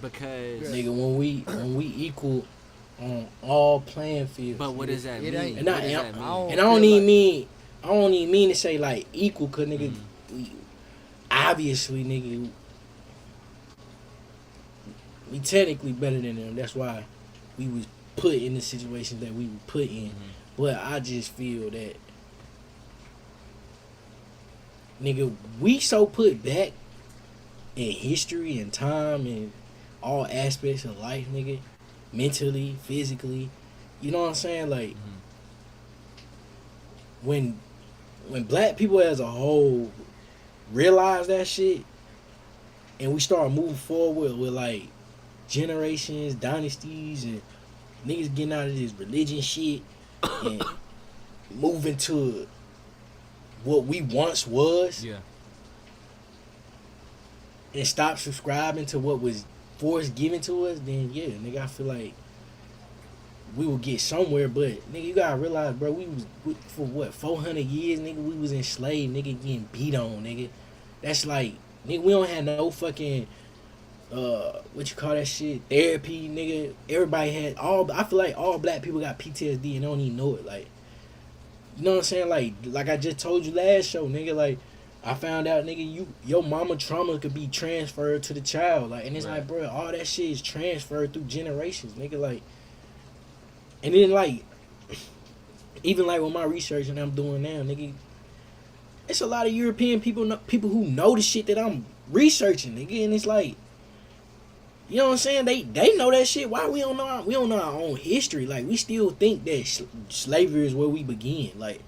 Because,
Nigga, when we equal on all playing fields.
but what does that
It
mean?
ain't-
And
What
I-
does that
and
mean?
And I don't
feel
even
like-
mean to say like equal, cause nigga,
Mm-hmm.
we obviously nigga, we technically better than them. That's why we was put in the situations that we were put in.
Mm-hmm.
But I just feel that nigga, we so put back in history and time and all aspects of life, nigga, mentally, physically. You know what I'm saying? Like when black people as a whole realize that shit and we start moving forward with like generations, dynasties, and niggas getting out of this religion shit and moving to what we once was
Yeah.
and stop subscribing to what was forced given to us, then yeah, nigga, I feel like we will get somewhere. But nigga, you gotta realize, bro, for what, 400 years, nigga, we was enslaved, nigga, getting beat on, nigga. That's like, nigga, we don't have no fucking what you call that shit, therapy, nigga. Everybody had I feel like all black people got PTSD and don't even know it. Like, you know what I'm saying? Like I just told you last show, nigga, like I found out, nigga, your mama trauma could be transferred to the child. Like, and it's
Right.
like, bro, all that shit is transferred through generations, nigga. Like, and then like, even like with my research and I'm doing now, nigga, it's a lot of European people who know the shit that I'm researching, nigga, and it's like, you know what I'm saying? They know that shit. Why we don't know our own history? Like, we still think that slavery is where we begin. Like,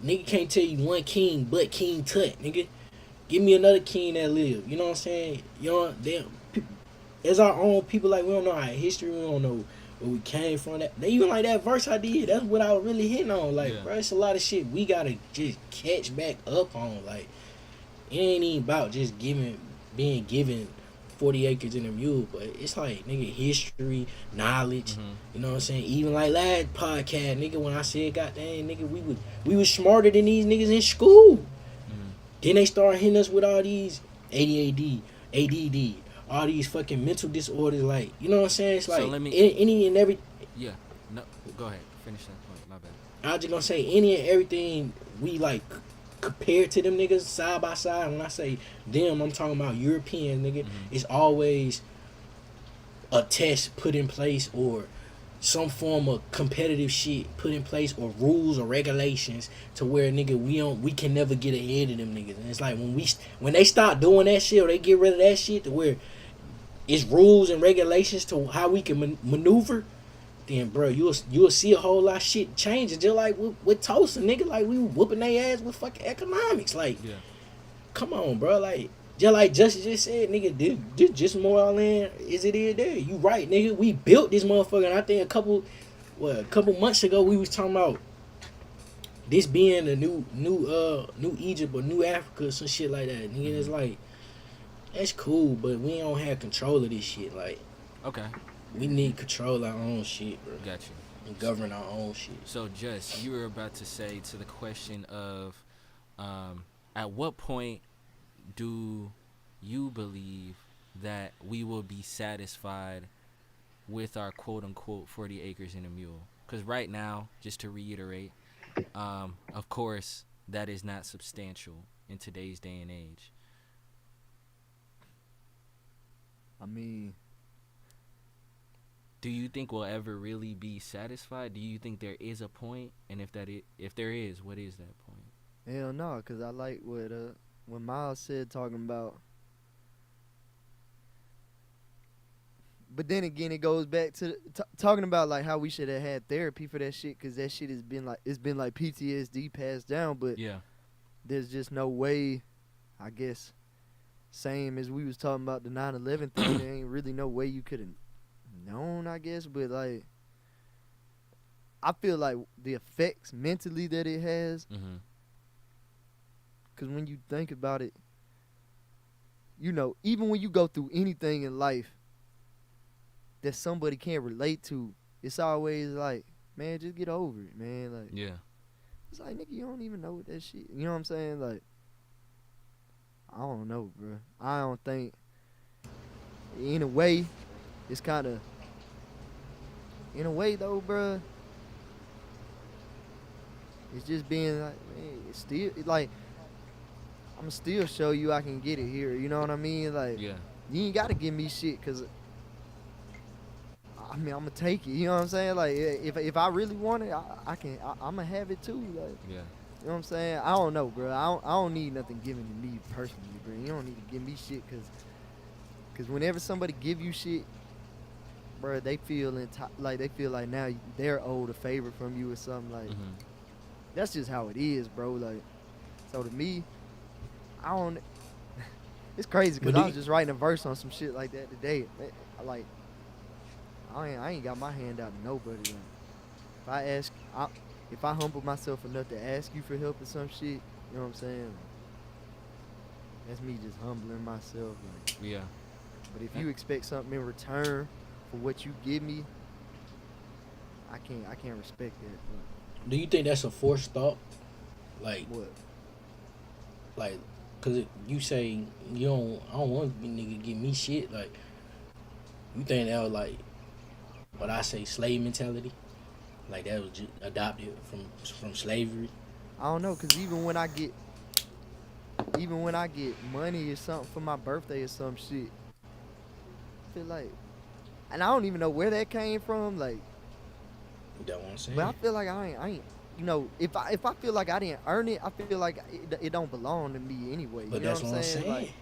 nigga can't tell you one king but King Tut, nigga. Give me another king that lived. You know what I'm saying? You know, damn. As our own people, like, we don't know our history. We don't know where we came from. That even like that verse I did, that's what I was really hitting on. Like,
Yeah.
bro, it's a lot of shit we gotta just catch back up on. Like, it ain't even about just being given 40 acres in a mule, but it's like, nigga, history, knowledge,
Mhm.
you know what I'm saying? Even like last podcast, nigga, when I said, goddamn, nigga, we was smarter than these niggas in school.
Mhm.
Then they start hitting us with all these ADHD, ADD, all these fucking mental disorders, like, you know what I'm saying? It's
So
like,
let me-
any and every,
Yeah. No. Go ahead. Finish that point. My bad.
I was just gonna say, any and everything we like compared to them niggas side by side. When I say them, I'm talking about European nigga. It's always a test put in place or some form of competitive shit put in place or rules or regulations to where nigga we can never get ahead of them niggas. And it's like when they start doing that shit or they get rid of that shit to where it's rules and regulations to how we can maneuver, then bro, you'll see a whole lot of shit changing. Just like with Tulsa, nigga, like we whooping their ass with fucking economics. Like,
Yeah.
come on, bro, like Justice just said, nigga, this just more land is it is there. You right, nigga. We built this motherfucker, and I think a couple months ago we was talking about this being the new Egypt or new Africa or some shit like that. Nigga, it's like that's cool, but we don't have control of this shit. Like,
Okay.
we need control of our own shit, bro,
Got you.
and govern our own shit.
So, Just, you were about to say to the question of, at what point do you believe that we will be satisfied with our quote-unquote 40 acres and a mule? Because right now, just to reiterate, of course, that is not substantial in today's day and age.
I mean,
Do you think we'll ever really be satisfied? Do you think there is a point? And if there is, what is that point?
hell no, cause I like what Miles said talking about. But then again, it goes back to talking about like how we should have had therapy for that shit, cause that shit has been like PTSD passed down. But
Yeah.
there's just no way, I guess. Same as we was talking about the 9/11 thing, there ain't really no way you could have known, I guess. But like, I feel like the effects mentally that it has.
Mm-hmm.
Because when you think about it, you know, even when you go through anything in life that somebody can't relate to, it's always like, man, just get over it, man. Like,
Yeah.
it's like, nigga, you don't even know what that shit. You know what I'm saying? Like, I don't know, bro. I don't think, in a way, it's kind of, in a way, though, bro, it's just being like, man, it's still, like, I'm going to still show you I can get it here. You know what I mean? Like,
Yeah.
you ain't got to give me shit because, I mean, I'm going to take it. You know what I'm saying? Like, if I really want it, I'm going to have it too. Like,
Yeah.
you know what I'm saying? I don't know, bro. I don't need nothing given to me personally, bro. You don't need to give me shit because whenever somebody give you shit, bro, they feel like now they're owed a favor from you or something. Like,
Mm-hmm.
that's just how it is, bro. Like, so to me, I don't. It's crazy because
But
I was just writing a verse on some shit like that today. Like, I ain't got my hand out to nobody. Like, if I humble myself enough to ask you for help or some shit, you know what I'm saying? That's me just humbling myself. Like,
Yeah.
but if you expect something in return for what you give me, I can't respect that.
Do you think that's a forced thought? Like,
What?
like, cause you say I don't want nigga give me shit. Like, you think that was like what I say slave mentality? Like that was just adopted from slavery?
I don't know, cause even when I get money or something for my birthday or some shit, I feel like, and I don't even know where that came from. Like,
You know what I'm saying?
but I feel like I ain't. You know, if I feel like I didn't earn it, I feel like it don't belong to me anyway.
But
you know
that's what I'm saying.
Like,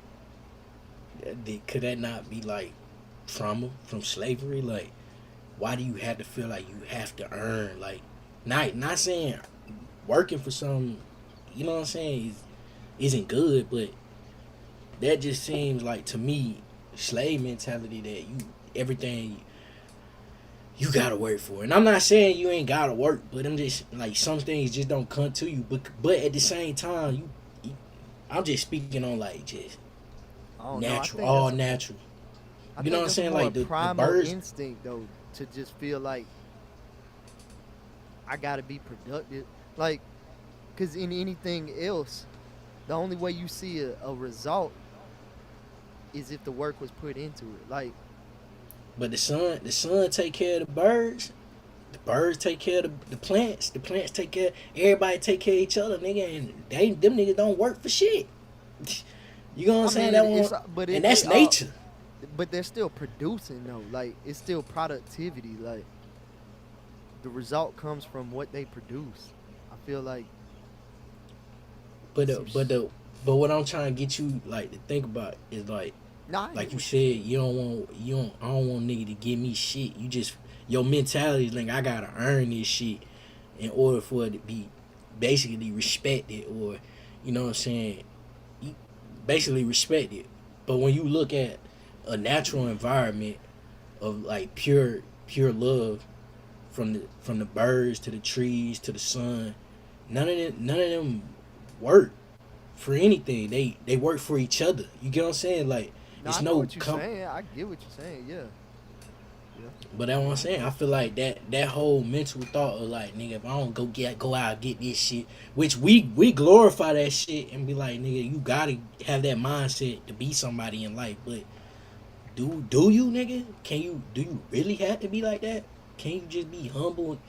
Could that not be like trauma from slavery? Like, why do you have to feel like you have to earn? Like, not saying working for some, you know what I'm saying, isn't good, but that just seems like to me slave mentality that everything you gotta work for. And I'm not saying you ain't gotta work, but I'm just like some things just don't come to you. But at the same time, I'm just speaking on like just
I don't know. I
natural,
think
all
that's-
natural.
I
You know
think
what I'm
that's a
saying?
more
Like the
primal
birds,
instinct though, to just feel like I gotta be productive. Like, cause in anything else, the only way you see a result is if the work was put into it. Like,
but the sun take care of the birds. The birds take care of the plants. The plants take care. Everybody take care of each other, nigga. And them niggas don't work for shit. You know what I'm
I
saying?
mean,
That one,
it's but
and
they
that's
are,
nature.
but they're still producing though. Like, it's still productivity. Like, the result comes from what they produce. I feel like
But
some.
the, but the but what I'm trying to get you like to think about is
Nah, I
like
get
you
what you're
said,
saying.
I don't want nigga to give me shit. You just your mentality is like I gotta earn this shit in order for it to be basically respected or you know what I'm saying, you basically respected. But when you look at a natural environment of like pure love from the birds to the trees to the sun, none of them work for anything. They work for each other. You get what I'm saying? Like
No,
it's
I know
no
what you're saying. I get what you're saying. Yeah, yeah,
but that's what I'm
I
saying.
get
I
what you're
feel
saying.
like that whole mental thought of like nigga, if I don't go out and get this shit, which we glorify that shit and be like nigga, you gotta have that mindset to be somebody in life. But do you nigga? Do you really have to be like that? Can you just be humble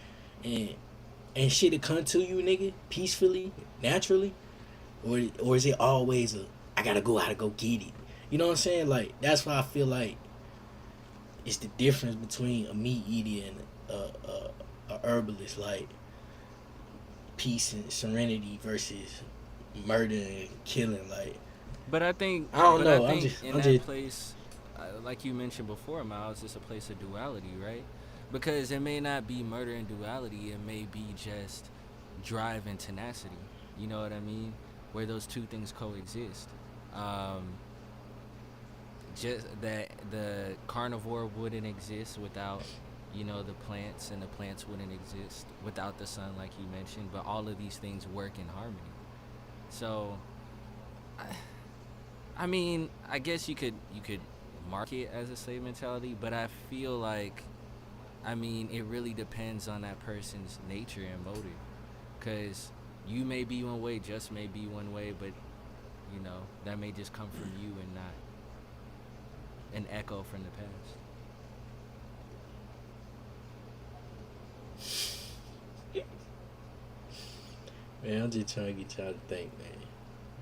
and shit to come to you nigga peacefully, naturally, or is it always a I gotta go out and go get it? You know what I'm saying? Like that's why I feel like it's the difference between a meat eater and a herbalist. Like peace and serenity versus murder and killing. Like
But I think,
I don't
but I
know.
think in
I'm
that
just.
place, like you mentioned before, Miles, it's a place of duality, right? Because it may not be murder and duality; it may be just drive and tenacity. You know what I mean? Where those two things coexist. Um, just that the carnivore wouldn't exist without, the plants, and the plants wouldn't exist without the sun, like you mentioned. But all of these things work in harmony. So I mean, I guess you could mark it as a slave mentality, but I feel like, I mean, it really depends on that person's nature and motive. Cause you may be one way, just may be one way, but that may just come from you and not an echo from the past.
Man, I'm just trying to get y'all to think, man.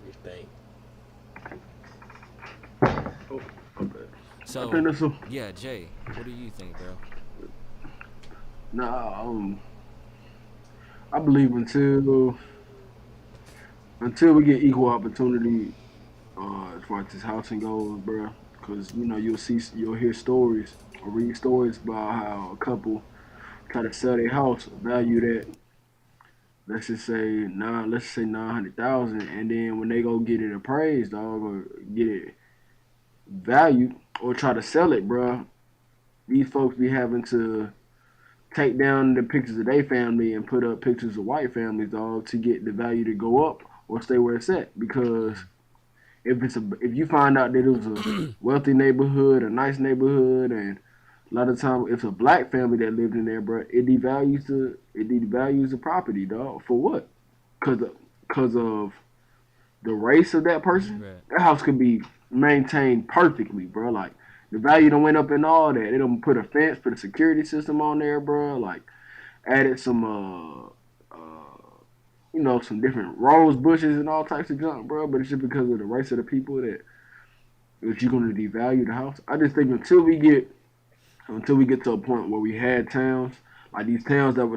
Just think.
Oh, okay. I
So,
think that's a
yeah, Jay, what do you think, bro?
nah. I believe until we get equal opportunity, as far as this housing goes, bro. Because you'll hear stories or read stories about how a couple try to sell their house, value that, let's just say 900,000, and then when they go get it appraised, dog, or get it valued, or try to sell it, bro, these folks be having to take down the pictures of their family and put up pictures of white families, dog, to get the value to go up or stay where it's at. Because if you find out that it was a wealthy neighborhood, a nice neighborhood, and a lot of time if it's a black family that lived in there, bro, it devalues the property, dog. For what? Cause of the race of that person.
Right.
That house could be maintained perfectly, bro. Like the value done went up and all that. They don't put a fence, put a security system on there, bro. Like added some some different rose bushes and all types of junk, bro. But it's just because of the race of the people that you're gonna devalue the house. I just think until we get to a point where we had towns like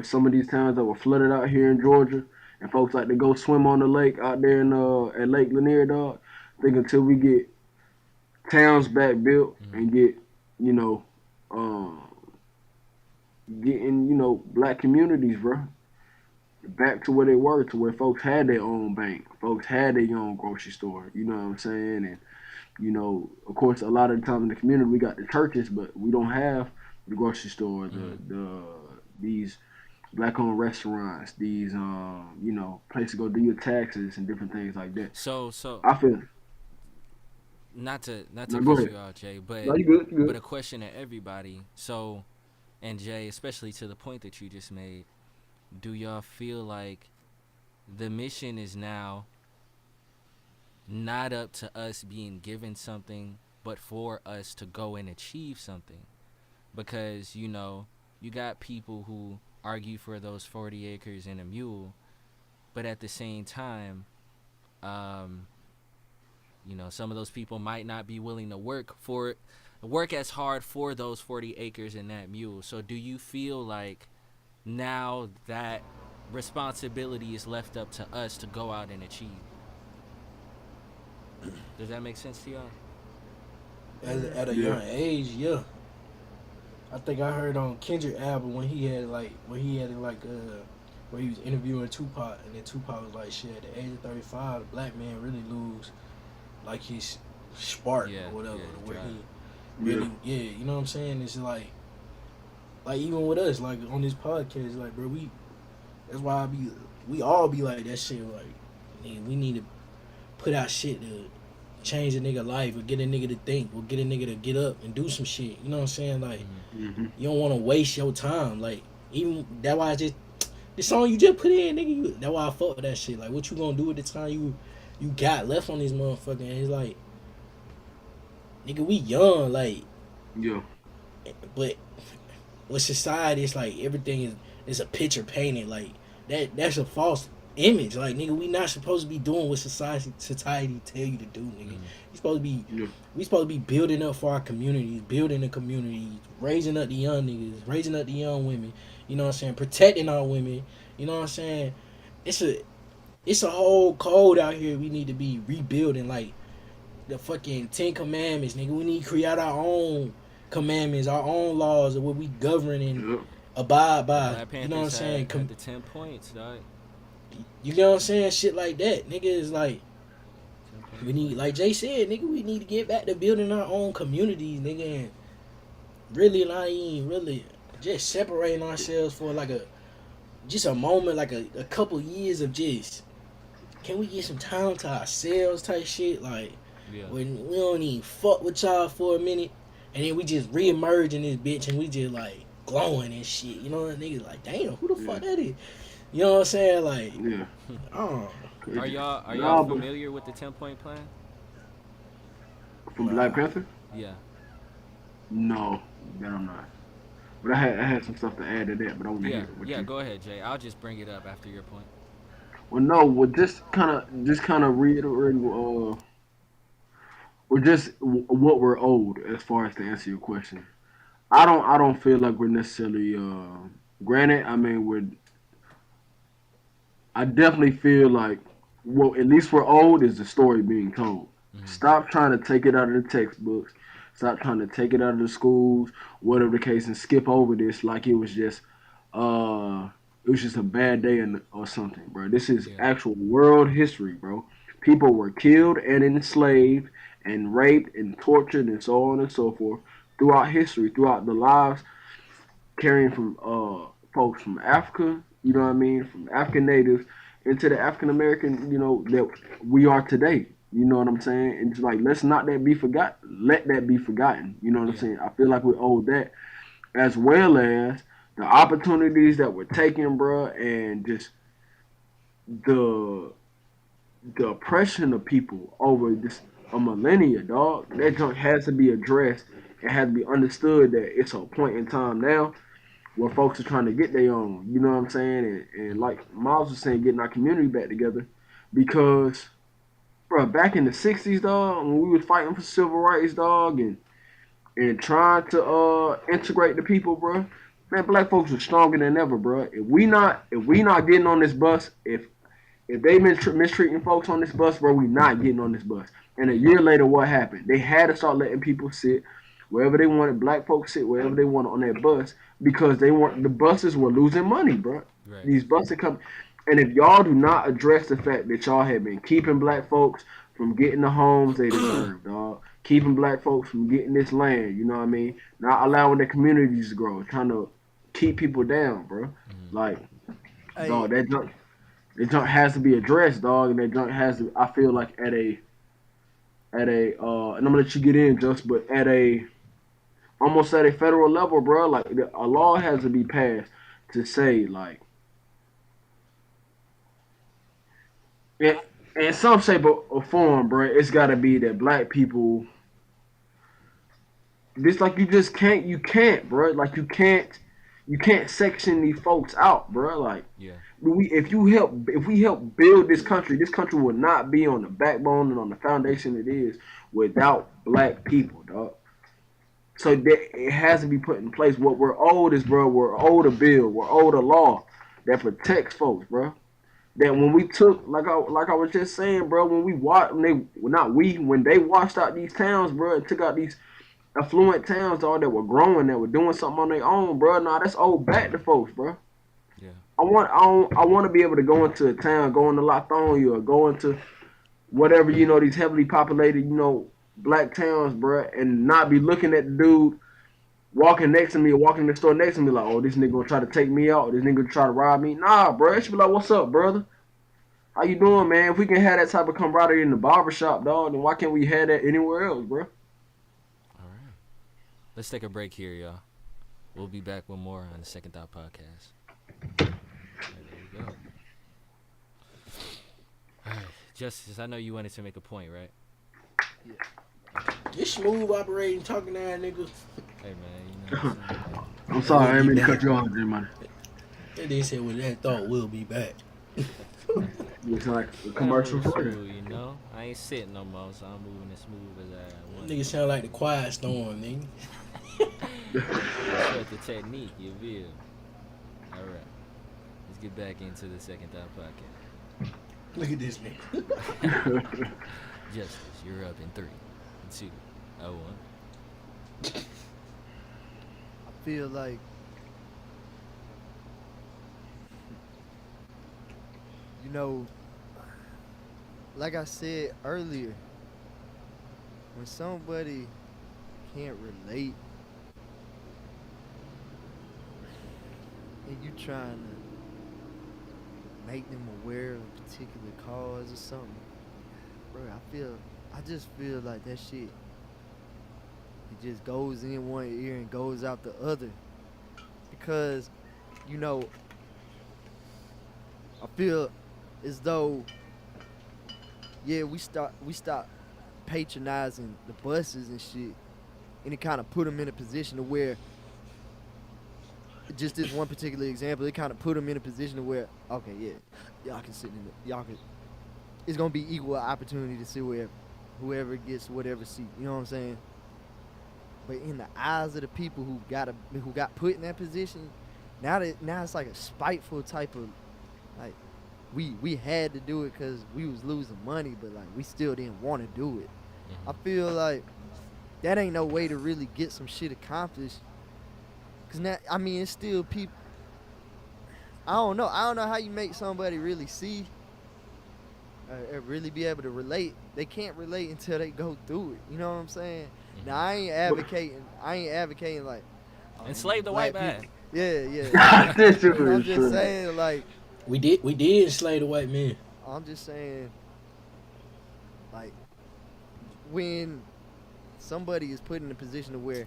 some of these towns that were flooded out here in Georgia, and folks like to go swim on the lake out there in at Lake Lanier, dog. I think until we get towns back built
Mm-hmm.
and get you know um, getting black communities, bro, back to where they were, to where folks had their own bank, folks had their own grocery store. You know what I'm saying? And of course, a lot of the time in the community we got the churches, but we don't have the grocery store,
Mm-hmm.
these black-owned restaurants, these places to go do your taxes and different things like that.
So
I feel
not to
No, go
cut
ahead.
you out, Jay,
No, you good. You
but
good.
a question to everybody. So, and Jay, especially to the point that you just made, do y'all feel like the mission is now not up to us being given something, but for us to go and achieve something? Because you got people who argue for those 40 acres and a mule, but at the same time, um, some of those people might not be willing to work as hard for those 40 acres and that mule. So do you feel like now that responsibility is left up to us to go out and achieve? Does that make sense to y'all?
At a
Yeah.
young age, yeah. I think I heard on Kendrick album when he had like where he was interviewing Tupac, and then Tupac was like, "Shit, at the age of 35, the black man really lose like his spark
Yeah,
or whatever,
yeah,
to where
drive.
he
Yeah.
really, yeah, you know what I'm saying? It's like even with us, like on this podcast, like bro, that's why we all be like that shit, like, man, we need to put out shit to change a nigga life or get a nigga to think or get a nigga to get up and do some shit. You know what I'm saying? Like
Mm-hmm.
you don't want to waste your time. Like even that why I just the song you just put in, nigga. That why I fuck with that shit. Like what you gonna do with the time you got left on this motherfucker? And it's like, nigga, we young, like,
Yeah.
but with society, it's like everything is a picture painted. Like that's a false image. Like nigga, we not supposed to be doing what society tell you to do, nigga. You supposed to be
Yeah.
we supposed to be building up for our communities, building the communities, raising up the young niggas, raising up the young women. You know what I'm saying? Protecting our women. You know what I'm saying? It's a it's a whole code out here we need to be rebuilding. Like the fucking 10 Commandments, nigga. We need to create our own commandments, our own laws of what we govern and
Yeah.
abide
The
by.
Black
You know what I'm
Panthers
saying?
had the 10 points, dog.
You know what I'm saying? Shit like that, nigga. Is like
10 point
we need,
plan.
like Jay said, nigga. We need to get back to building our own communities, nigga, and really, not even really just separating ourselves for like just a moment, like a couple years of just, can we get some time to ourselves type shit, like
Yeah.
when we don't even fuck with y'all for a minute, and then we just reemerge in this bitch and we just like glowing and shit. You know, niggas like, damn, who the
Yeah.
fuck that is? You know what I'm saying? Like,
Yeah.
oh,
Are y'all
Nah, but
familiar with the 10 point plan?
from Black
nah.
Panther?
Yeah.
No, that I'm not. But I had some stuff to add to that, but I want to hear
Yeah.
it with
Yeah.
you.
Go ahead, Jay. I'll just bring it up after your point.
Well, no, we're just kind of reiterating, we're just what we're owed as far as to answer your question. I don't feel like we're necessarily. Granted, I mean, I definitely feel like, well, at least we're old is the story being told.
Hmm.
Stop trying to take it out of the textbooks. Stop trying to take it out of the schools, whatever the case, and skip over this like uh, it was just a bad day or something, bro. This is
Yeah.
actual world history, bro. People were killed and enslaved and raped and tortured and so on and so forth throughout history, throughout the lives carrying from folks from Africa, you know what I
Hmm.
mean, from African natives into the African American, that we are today. You know what I'm saying? And it's like, let's not that be forgot. Let that be forgotten. You know what I'm
Yeah.
saying? I feel like we owe that, as well as the opportunities that we're taking, bro, and just the the oppression of people over this a millennia, dog. That junk has to be addressed. It has to be understood that it's a point in time now where folks are trying to get their own. You know what I'm saying? And
Hmm.
like Miles was saying, getting our community back together, because, bro, back in the '60s, dog, when we was fighting for civil rights, dog, and trying to integrate the people, bro. Man, black folks are stronger than ever, bro. If we not getting on this bus, if they been mistreating folks on this bus, bro, we not getting on this bus. And a
Yeah.
year later, what happened? They had to start letting people sit wherever they wanted. Black folks sit wherever they wanted on that bus, because they weren't. The buses were losing money, bro.
Right.
These buses come, and if y'all do not address the fact that y'all have been keeping black folks from getting the homes they deserve, dog, keeping black folks from getting this land, you know what I mean? Not allowing the communities to grow, trying to keep people down, bro.
Hmm.
Like,
Hey,
dog, that junk has to be addressed, dog, and that junk has to. I feel like at a at a and I'm gonna let you get in just, but at a almost at a federal level, bro. Like a law has to be passed to say like in, in some shape or form, bro. It's got to be that black people. This like you can't, bro. Like you can't section these folks out, bro. Like
Yeah.
if we help build this country would not be on the backbone and on the foundation it is without black people, dog. So that it has to be put in place. What we're owed is, bro, we're owed a bill, we're owed a law that protects folks, bro. That when we took, like I was just saying, bro, when we watched, when they washed out these towns, bro, and took out these affluent towns, all that were growing, that were doing something on their own, bro. Nah, that's owed back to folks, bro.
Yeah.
I want to be able to go into a town, go into Lithonia, or go into whatever these heavily populated black towns, bro, and not be looking at the dude walking next to me or walking in the store next to me like, oh, this nigga gonna try to take me out, this nigga gonna try to rob me. Nah, bro, it should be like, what's up, brother? How you doing, man? If we can have that type of camaraderie in the barbershop, dog, then why can't we have that anywhere else, bro?
All right. Let's take a break here, y'all. We'll be back with more on the Second Thought Podcast. All right, there we go. All right, Justice, I know you wanted to make a point, right?
This smooth operating talking to that nigga.
Hey, man, you know what I'm saying?
I'm sorry, I didn't mean to cut you off, J-Money.
They said with that thought, we'll be back.
It's like a commercial for you.
Smooth, you know? I ain't sitting no more, so I'm moving as smooth as I want.
Nigga sound like the Quiet Storm, nigga.
That's the technique, you feel? All right. Let's get back into the Second Thought Podcast.
Look at this nigga.
Justice, you're up in 3, 2, 1.
I feel like like I said earlier, when somebody can't relate and you trying to make them aware of a particular cause or something, bro, I just feel like that shit, it just goes in one ear and goes out the other. Because, I feel as though, yeah, we stop patronizing the buses and shit, and it kind of put them in a position to where, just this one particular example, it kind of put them in a position to where, okay, yeah, y'all can sit in it's gonna be equal opportunity to see whoever gets whatever seat. You know what I'm saying? But in the eyes of the people who got put in that position, now it's like a spiteful type of, like, we had to do it because we was losing money, but like we still didn't want to do it. I feel like that ain't no way to really get some shit accomplished. Cause now, I mean, it's still people. I don't know how you make somebody really see, really be able to relate. They can't relate until they go through it. You know what I'm saying? Now I ain't advocating like
enslave the white man.
Yeah.
I'm
I'm just saying, like,
We did slay the white man.
I'm just saying, like, when somebody is put in a position to where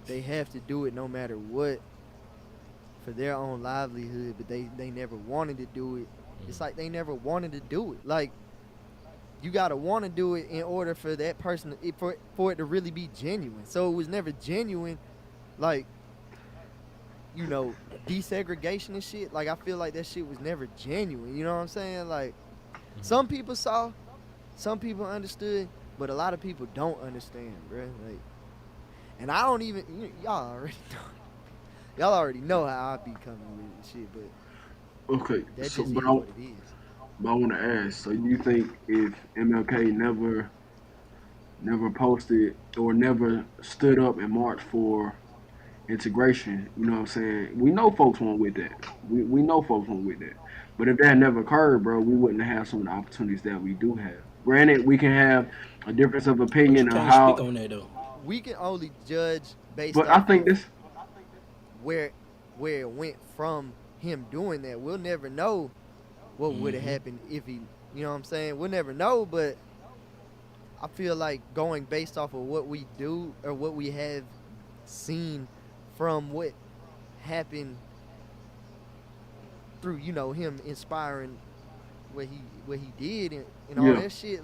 they have to do it no matter what for their own livelihood, but they never wanted to do it. It's like they never wanted to do it. Like, you gotta want to do it in order for that person, for it to really be genuine. So it was never genuine, like, desegregation and shit. Like, I feel like that shit was never genuine. You know what I'm saying? Like, some people saw, some people understood, but a lot of people don't understand, bro. Like, and I don't even, y'all already know how I be coming with this shit, but
Okay,
that
so
just
but
is what it is.
I want to ask. So you think if MLK never posted or never stood up and marched for integration, you know what I'm saying? We know folks won't with that. We know folks won't with that. But if that never occurred, bro, we wouldn't have some of the opportunities that we do have. Granted, we can have a difference of
But you
opinion on
can't
how.
speak on that though.
We can only judge based
But I
off
think
of
this.
where it went from him doing that. We'll never know what would have happened if he, you know what I'm saying? We'll never know, but I feel like going based off of what we do or what we have seen from what happened through, him inspiring what he did and all
Yeah,
that shit.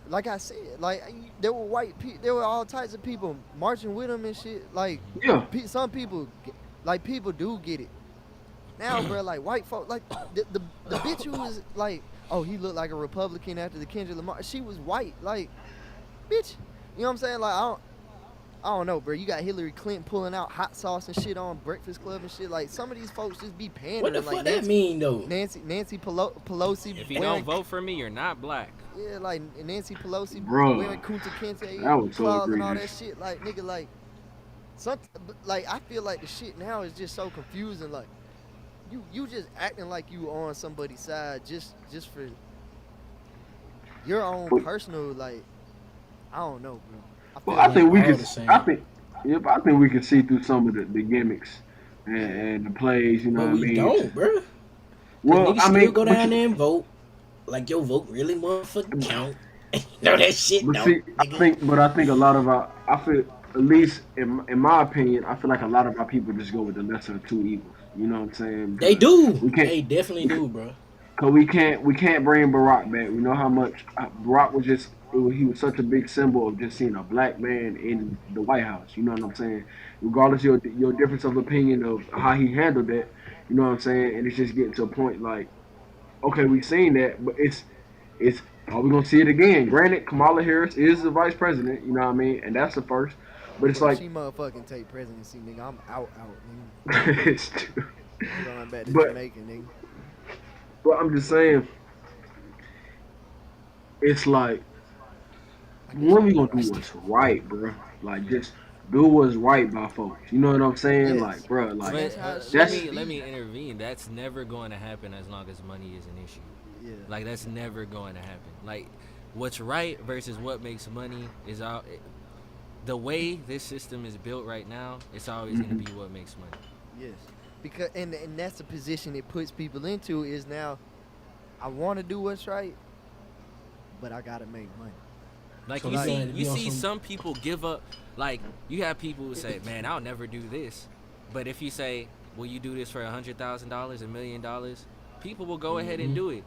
Like I said, like there were there were all types of people marching with him and shit. Like
yeah.
some people, like people do get it now, bro. Like white folk, like the bitch who was like, oh, he looked like a Republican after the Kendrick Lamar. She was white, like bitch. You know what I'm saying? Like I don't know, bro. You got Hillary Clinton pulling out hot sauce and shit on Breakfast Club and shit. Like some of these folks just be
What the
pandering.
fuck
Like
that mean though?
Nancy Pelosi
If you
wearing
don't vote for me, you're not black.
yeah, like Nancy Pelosi
Bruh,
wearing Kunta Kinte
that was so
claws and all that
egregious.
shit. Like nigga, like I feel like the shit now is just so confusing. Like you just acting like you on somebody's side just for your own
But,
personal like I don't know, bro. I
well,
feel
I
like
think we
All
could.
the same.
I think, yep. I think we could see through some of the gimmicks
yeah,
and the plays. You know
But
what I
we
mean?
don't, bro. Cause
Well,
niggas
I
still
mean,
go down there and vote. Like your vote really motherfucking count. You know that shit
but
don't,
see,
nigga.
I think a lot of our, I feel, at least in my opinion, I feel like a lot of our people just go with the lesser of two evils. You know what I'm saying?
They
Because
do.
we can't,
They definitely
we,
do, bro.
cause we can't bring Barack back. We know how much Barack was just. He was such a big symbol of just seeing a black man in the White House. You know what I'm saying? Regardless of your difference of opinion of how he handled that, you know what I'm saying? And it's just getting to a point like, okay, we've seen that, but it's are we gonna see it again? Granted, Kamala Harris is the vice president, you know what I mean, and that's the first. But it's
but if
like
she motherfucking take presidency, nigga, I'm out, nigga.
it's true.
I'm going back to
But
Jamaica, nigga.
I'm just saying, it's like
I guess
when
y'all
we
be
gonna do
right.
what's right, bro? Like just do what's right by folks. You know what I'm saying? Like,
Yes,
bro,
and
like
that's
But
how it
let
should
that's
me let
be.
me intervene. That's never going to happen as long as money is an issue.
Yeah,
Like that's never going to happen. Like what's right versus what makes money is all. The way this system is built right now, it's always going to
hmm
be what makes money.
yes, because and that's the position it puts people into is now I want to do what's right, but I gotta make money.
Like
So
you
you
Like
see,
saying to
you
be on
see
some
some people give up. Like you have people who say, "Man, I'll never do this," but if you say, "Will you do this for $100,000, $1,000,000?" People will go ahead and
hmm
do it.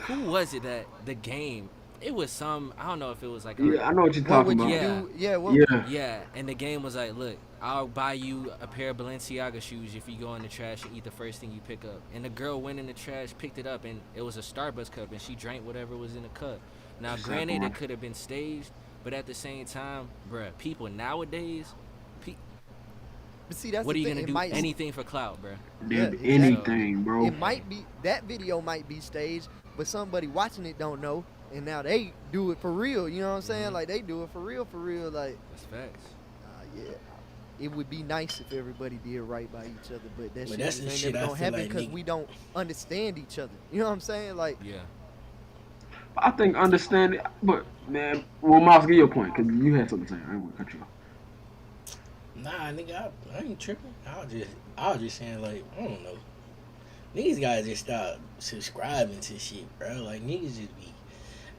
Who was it that the game? It was some. I don't know if it was like a.
yeah, I know what you're
what
talking
would you
about.
Yeah,
do? Yeah, what?
Yeah,
yeah, and the game was like, look, I'll buy you a pair of Balenciaga shoes if you go in the trash and eat the first thing you pick up. And the girl went in the trash, picked it up, and it was a Starbucks cup, and she drank whatever was in the cup. Now, granted, it
sacrifice.
could have been staged, but at the same time, bruh, people nowadays, pe-
But see, that's
what
the
are you
thing.
gonna
It
do?
might.
Anything for clout, bruh.
Yeah,
Did
exactly.
So
anything, bro.
It might be that video might be staged, but somebody watching it don't know, and now they do it for real. You know what I'm saying?
hmm
Like they do it for real, for real. Like,
that's facts.
yeah, it would be nice if everybody did right by each other, but that
But
shit
that's
just
the
ain't
shit
never
I
gonna
feel
happen
like
because
nigga.
we don't understand each other. You know what I'm saying? Like,
Yeah.
I think understand it, but man, well, Miles, get your point because you had something to say. I didn't want to cut you off.
Nah, nigga, I ain't tripping. I was just saying like, I don't know. Niggas gotta just stop subscribing to shit, bro. Like niggas just be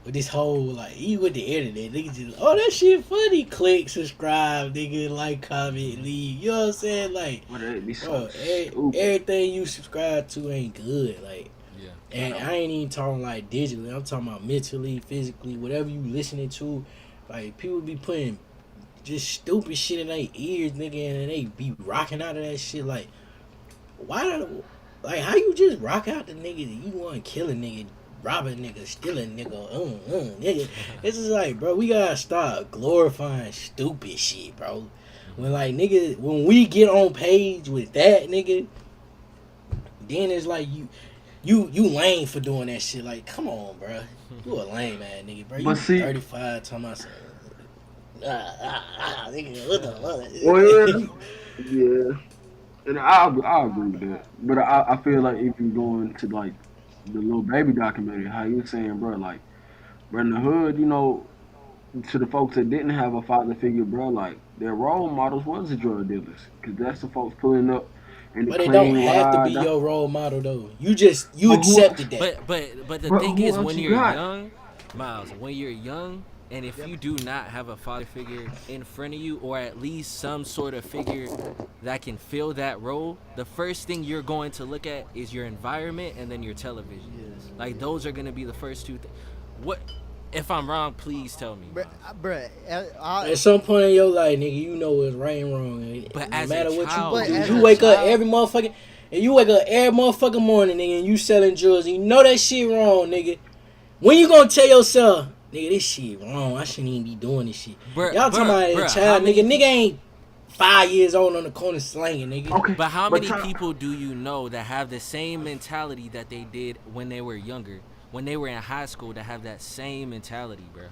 with this whole like even with the internet, niggas just oh that shit funny. Click, subscribe, nigga, like, comment, leave. You know what I'm saying? Like,
But it'd be so
bro,
stupid.
everything you subscribe to ain't good. Like,
Yeah.
and I ain't even talking like digitally. I'm talking about mentally, physically, whatever you listening to. Like people be putting just stupid shit in their ears, nigga, and they be rocking out of that shit. Like, why? Like, how you just rock out the nigga that you want to kill a nigga, rob a nigga, steal a nigga, nigga? It's just like, bro, we gotta stop glorifying stupid shit, bro. When like nigga, when we get on page with that nigga, then it's like you lame for doing that shit. Like, come on, bro. You a lame ass nigga, bro.
But
You
see,
35 talking about some nigga, what
well,
the fuck?
yeah, and I agree with that. But I feel like if you go into like the little baby documentary, how you saying, bro, like, bro, in the hood, you know, to the folks that didn't have a father figure, bro, like their role models was the drug dealers, because that's the folks pulling up in the
But it don't
clean
have to be
ride.
your role model though. You
But who else?
accepted that.
But the
But
thing
who
is,
else
when
you
you're
got?
young, Miles, when you're young, and if
Yep.
you do not have a father figure in front of you, or at least some sort of figure that can fill that role, the first thing you're going to look at is your environment and then your television.
Yes.
Like those are gonna be the first two. What? If I'm wrong, please tell me.
Bruh,
Miles.
At some point in your life, nigga, you know what's right and wrong. And
But
no
as a
matter what
child,
you do,
as
you
a
wake up
child-
every motherfucking and you wake up every motherfucking morning, nigga, and you selling drugs. And you know that shit wrong, nigga. When you gonna tell yourself, nigga, this shit wrong. I shouldn't even be doing this shit.
Bruh,
Y'all talking about
bruh,
a child,
how many
nigga. Nigga ain't 5 years old on the corner slanging, nigga.
Okay,
But how
but
many
Tom-
people do you know that have the same mentality that they did when they were younger, when they were in high school, that have that same mentality, bro?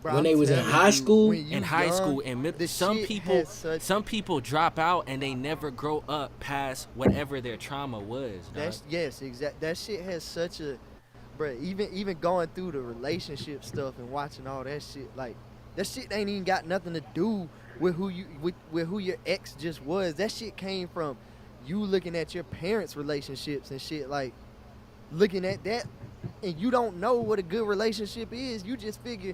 Bruh,
When
I'm
they was in
telling
high
you,
school?
when you
In high
young,
school and
the
some
shit
people,
has such-
some people drop out and they never grow up past whatever their trauma was. Dog.
That's yes, exact. That shit has such a, bruh. Even going through the relationship stuff and watching all that shit, like that shit ain't even got nothing to do with who you with who your ex just was. That shit came from you looking at your parents' relationships and shit, like looking at that, and you don't know what a good relationship is. You just figure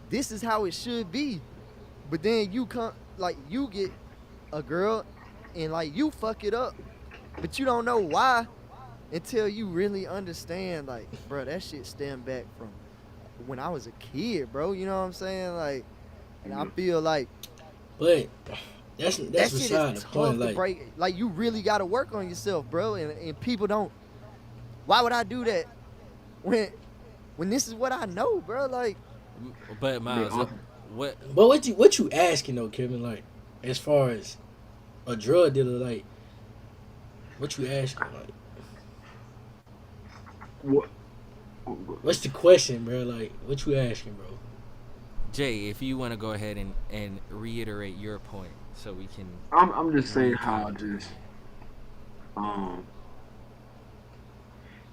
this is how it should be, but then you come like you get a girl and like you fuck it up, but you don't know why until you really understand, like, bro, that shit stem back from when I was a kid, bro. You know what I'm saying? Like, and I feel like
But that's
that shit
beside
is
the
tough
point.
to
Like,
break. Like, you really got to work on yourself, bro. And people don't. Why would I do that when this is what I know, bro? Like,
But Miles,
But,
what?
but what you asking though, Kevin? Like, as far as a drug dealer, like, what you asking? Like,
what?
what's the question, bro? Like, what you asking, bro?
Jay, if you want to go ahead and reiterate your point, so we can.
I'm just saying
Really
how
kind.
just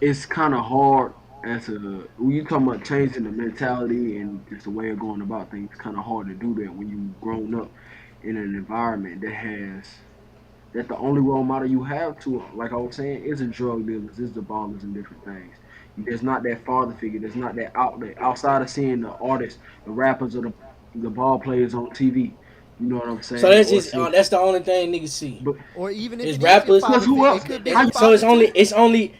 it's kind of hard as a when you talking about changing the mentality and just the way of going about things. It's kind of hard to do that when you've grown up in an environment that the only role model you have to, like I was saying, isn't drug dealers, is the ballers and different things. There's not that father figure. There's not that outlet outside of seeing the artists, the rappers, or the ball players on TV. You know what I'm saying?
So that's
Or
just
see,
that's the only thing niggas see.
but
or even if
It's
it is your
rappers.
father
Cause who
figure,
else?
it could be
How
your
you-
So
father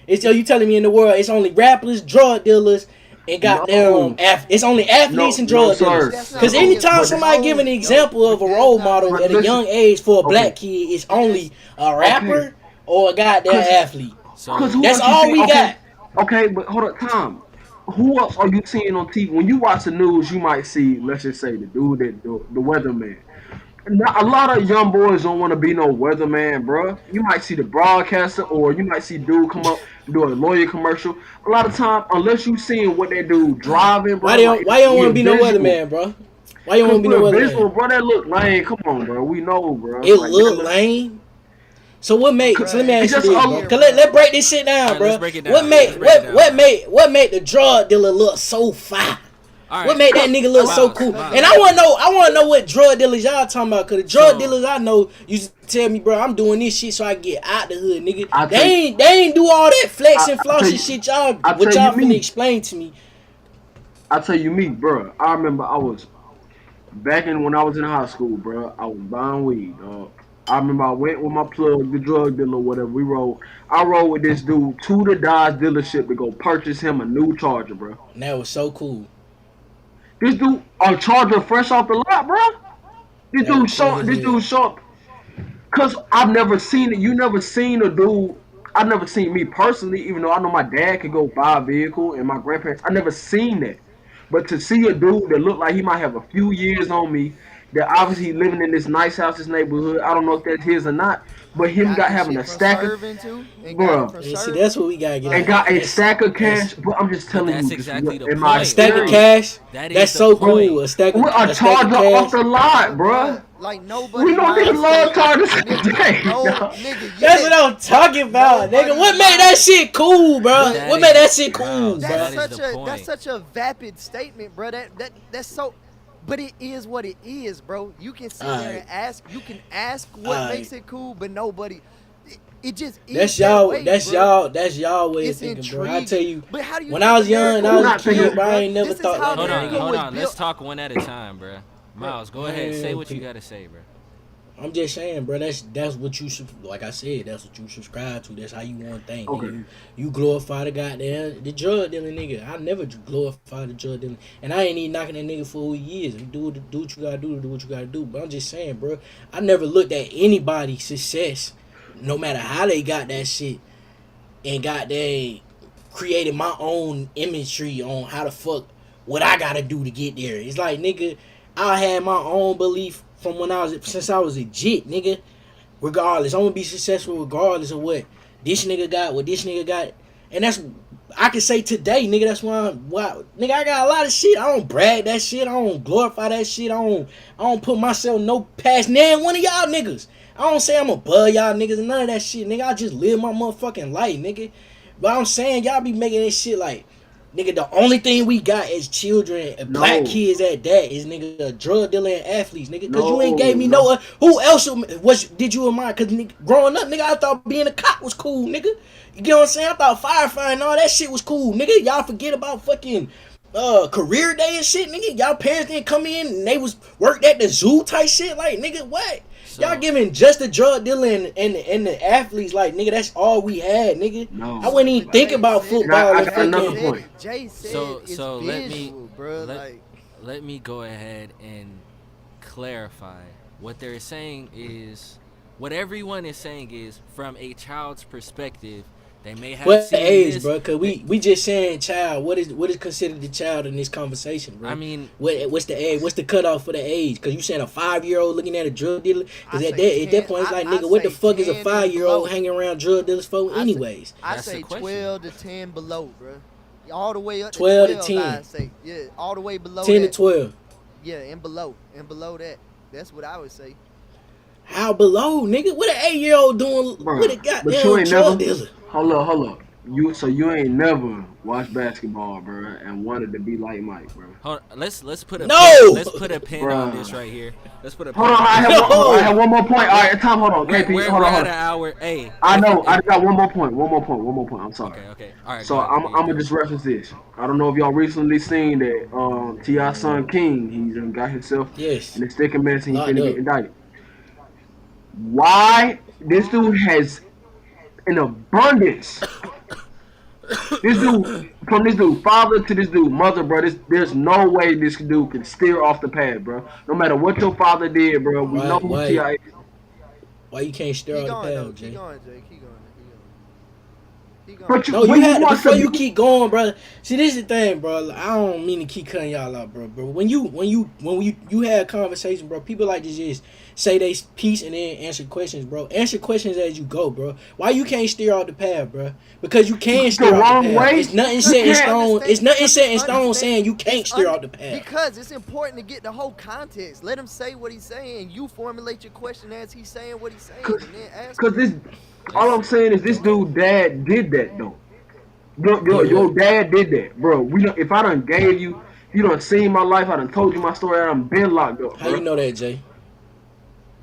it's so you telling me in the world it's only rappers, drug dealers, and goddamn
No.
it's only athletes and drug
sir.
dealers.
That's not
Because
how
anytime
But-
somebody give an example of a
But
role
that's not-
model
But
at a
listen,
young age for a
okay.
black kid, it's only a rapper
Okay.
or a goddamn
'Cause-
athlete.
So
Cause who
That's
else you
all
see?
we
Okay,
got.
okay, but hold up, Tom. Who else are you seeing on TV? When you watch the news, you might see, let's just say, the dude that the weatherman. Now, a lot of young boys don't want to be no weatherman, bro. You might see the broadcaster, or you might see dude come up and do a lawyer commercial. A lot of time, unless you seeing what they do driving, bro, like
Why you don't want to
we're
be no
visual.
weatherman, bro? Why you don't
Cause
want to be no
we're visual,
weatherman?
bro. That look lame. Come on, bro. We know, bro.
It
Like that
look lame. So what make?
Bruh,
So let me
it's
ask you
just
this,
a-
bro.
here,
Cause
bruh.
let's break this shit down,
Alright,
bro.
let's break it down.
What make
Let's break it down.
what make the drug dealer look so fire?
all right,
What made that nigga look so
Miles,
cool?
Miles.
And I wanna know what drug dealers y'all talking about. Cause the drug
So-
dealers I know used to tell me, bro, I'm doing this shit so I get out the hood, nigga.
I
They
tell you-
ain't do all that flex and
I
floss
tell
and
you-
shit y'all
I
what
tell
y'all
you
finna
me.
explain to me.
I tell you, me, bro. I remember I was back in when I was in high school, bro. I was buying weed, dog. I remember I went with my plug, the drug dealer, whatever. We rode. I rode with this dude to the Dodge dealership to go purchase him a new Charger, bro.
And that was so cool.
This dude, a Charger fresh off the lot, bro. This
That was
dude
cool
short.
as
This
hell.
dude short. Cause I've never seen it. You never seen a dude. I never seen me personally, even though I know my dad could go buy a vehicle and my grandparents. I never seen that. But to see a dude that looked like he might have a few years on me, that obviously living in this nice house, this neighborhood. I don't know if that's his or not. But him got
his
having
shit
a
from
stack of,
serving too, and got it
bruh,
from
And see,
serving.
that's what we gotta get
Like,
and
at.
got a
That's-
stack of
that's-
cash. But I'm just telling
that's
you, just
exactly the
in my
A
point.
stack of
experience,
cash.
That is
That's
the
so
point.
cool. A stack
with
of
a
stack of
Charger
cash.
off the lot, bruh.
Like nobody.
We know niggas love Chargers today,
No,
dog.
nigga.
That's what I'm talking about,
Nobody
nigga. What made that shit cool, bro?
That
What
is-
made that shit cool,
Miles,
bro?
that
That's
is
such
the
a
point.
that's such a vapid statement, bro. That's so. But it is what it is, bro. You can sit there and ask. You can ask what
Alright.
makes it cool, but nobody. It just is
That's
that
y'all.
way,
That's
bro.
y'all. That's y'all way of
It's
thinking, bro. I tell
intriguing.
you,
But how do you
when I
think
was young and
America
I
I'm
was
was
a
not
kid,
thinking.
built,
bro, I
bro?
ain't never
This is
thought
how
like
Hold
that,
on,
America
nigga.
hold
was
on. Let's
built.
talk one at a time, bruh.
Bro,
Miles, go ahead. Say
man,
what you gotta say, bruh.
I'm just saying, bro. That's what you should. Like I said, that's what you subscribe to. That's how you want to think, nigga.
Okay.
You glorify the goddamn the drug dealing nigga. I never glorify the drug dealing, and I ain't even knocking that nigga for who he is. You do what you gotta do to do what you gotta do. But I'm just saying, bro. I never looked at anybody's success, no matter how they got that shit, and got they created my own imagery on how the fuck what I gotta do to get there. It's like, nigga, I had my own belief from when I was since I was a jit, nigga. Regardless, I'm gonna be successful regardless of what this nigga got, what this nigga got, and that's I can say today, nigga. That's why nigga, I got a lot of shit. I don't brag that shit. I don't glorify that shit. I don't put myself no past nan one of y'all niggas. I don't say I'm above y'all niggas and none of that shit, nigga. I just live my motherfucking life, nigga. But I'm saying y'all be making this shit like, nigga, the only thing we got as children, black
No,
kids at that, is nigga drug dealer and athletes, nigga. Cause you ain't gave
no,
me
no,
no who else was did you admire? Cause nigga, growing up, nigga, I thought being a cop was cool, nigga. You get what I'm saying? I thought firefighting and all that shit was cool, nigga. Y'all forget about fucking career day and shit, nigga. Y'all parents didn't come in and they was worked at the zoo type shit, like, nigga, what? Y'all
So,
giving just the drug dealer and the athletes, like, nigga, that's all we had, nigga. I
no.
wouldn't
So,
even
but
think
Jay
about
said
And
it.
football
I
and
got
Jay
another
fucking.
point.
said it. Jay said
so,
it's
so let me
visual, bro.
let
Like,
let me go ahead and clarify. What they're saying is, what everyone is saying is, from a child's perspective, they may have
What
seen
age,
this.
bro? Cause we just saying child. What is considered the child in this conversation,
I
bro?
mean,
What's the age? What's the cutoff for the age? Cause you saying a 5-year-old looking at a drug dealer?
I
Cause
say
at that
10.
point it's like,
I
nigga, what the
say
fuck is a
10 and
5-year-old
below.
hanging around drug dealers for,
I say
anyways?
I
that's the
say
question.
12 to 10 below, bro. All the way up to
12 to
12, I
10,
say. Yeah, all the way below
10 to
that.
12.
Yeah, and below that. That's what I would say.
How below, nigga? What an 8-year-old doing with
Bro,
a
but you
goddamn
ain't
drug
never.
dealer?
Hold up. You ain't never watched basketball, bro, and wanted to be like Mike, bro.
Hold, let's put a pin.
No,
Let's put a pin on this
Bro.
right here. Let's put a
Hold
pin
on,
on this right
I
here.
no.
have one more point. All
We're
right, Tom, hold on.
we're
KP,
we're, we're
hold
at
on.
an hour. Hey,
I
if
know.
if
I got one more point. One more point. I'm sorry.
okay, okay, all right, go
So
ahead,
I'm
do your
gonna
thing.
just reference this. I don't know if y'all recently seen that T.I. son King, he done got himself
Yes,
in a sticking mess and he
locked
finna get
up.
indicted. Why this dude has an abundance. This dude, from this dude father to this dude mother, bro. There's no way this dude can steer off the path, bro. No matter what your father did, bro. We know
Why
who
why
Ti is.
why you can't stir
Keep
out the
going though.
path,
Keep
Jay?
going, Jay. Keep going. Keep going. Keep going.
But
No, you
when you
had to
want to
before
be,
you keep going, brother. See, this is the thing, bro. I don't mean to keep cutting y'all out, bro. But when you had a conversation, bro, people like to just say they piece and then answer questions, bro. Answer questions as you go, bro. Why you can't steer off the path, bro? Because you can
the
steer off the
wrong
path.
way,
It's nothing
you
set
Because
in
it's
can't.
stone. It's
understand.
nothing
Because
set
it's
in stone
understand.
saying you can't steer off the path.
Because it's important to get the whole context. Let him say what he's saying. You formulate your question as he's saying what he's saying,
Cause,
and then ask
cause
him.
this, all
Let's
I'm saying is this dude dad did that though.
Did what?
Your dad did that, bro. If I done gave you, if you done seen my life, I done told you my story, I done been locked up,
How you
bro.
know that, Jay?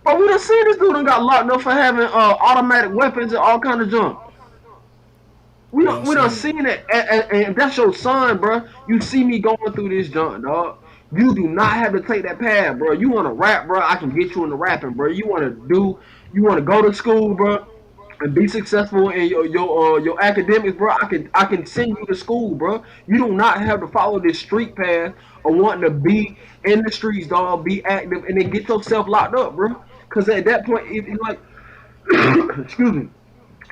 But we done seen this dude done got locked up for having automatic weapons and all kind of junk.
But I'm
We done
saying,
seen it, and that's your son, bro. You see me going through this junk, dog. You do not have to take that path, bro. You want to rap, bro? I can get you into rapping, bro. You want to go to school, bro, and be successful in your academics, bro. I can send you to school, bro. You do not have to follow this street path or wanting to be in the streets, dog. Be active, and then get yourself locked up, bro. Because at that point, it like, excuse me.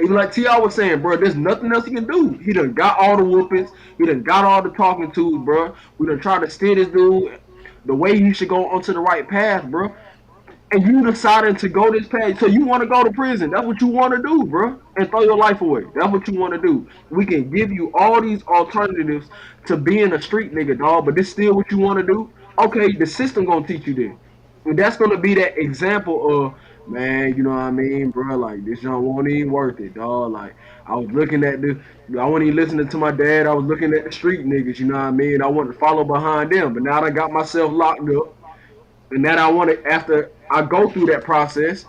Even like T.I. was saying, bro, there's nothing else he can do. He done got all the whoopings. He done got all the talking to, bro. We done tried to steer this dude the way he should go onto the right path, bro. And you decided to go this path. So you want to go to prison. That's what you want to do, bro. And throw your life away. That's what you want to do. We can give you all these alternatives to being a street nigga, dog. But this still what you want to do? Okay, the system gonna teach you this. And that's gonna be that example of, man, you know what I mean, bro? Like this joint won't even worth it, dog. Like I was looking at the, I wasn't even listening to my dad. I was looking at the street niggas, you know what I mean? I wanted to follow behind them, but now I got myself locked up, and then I want to, after I go through that process,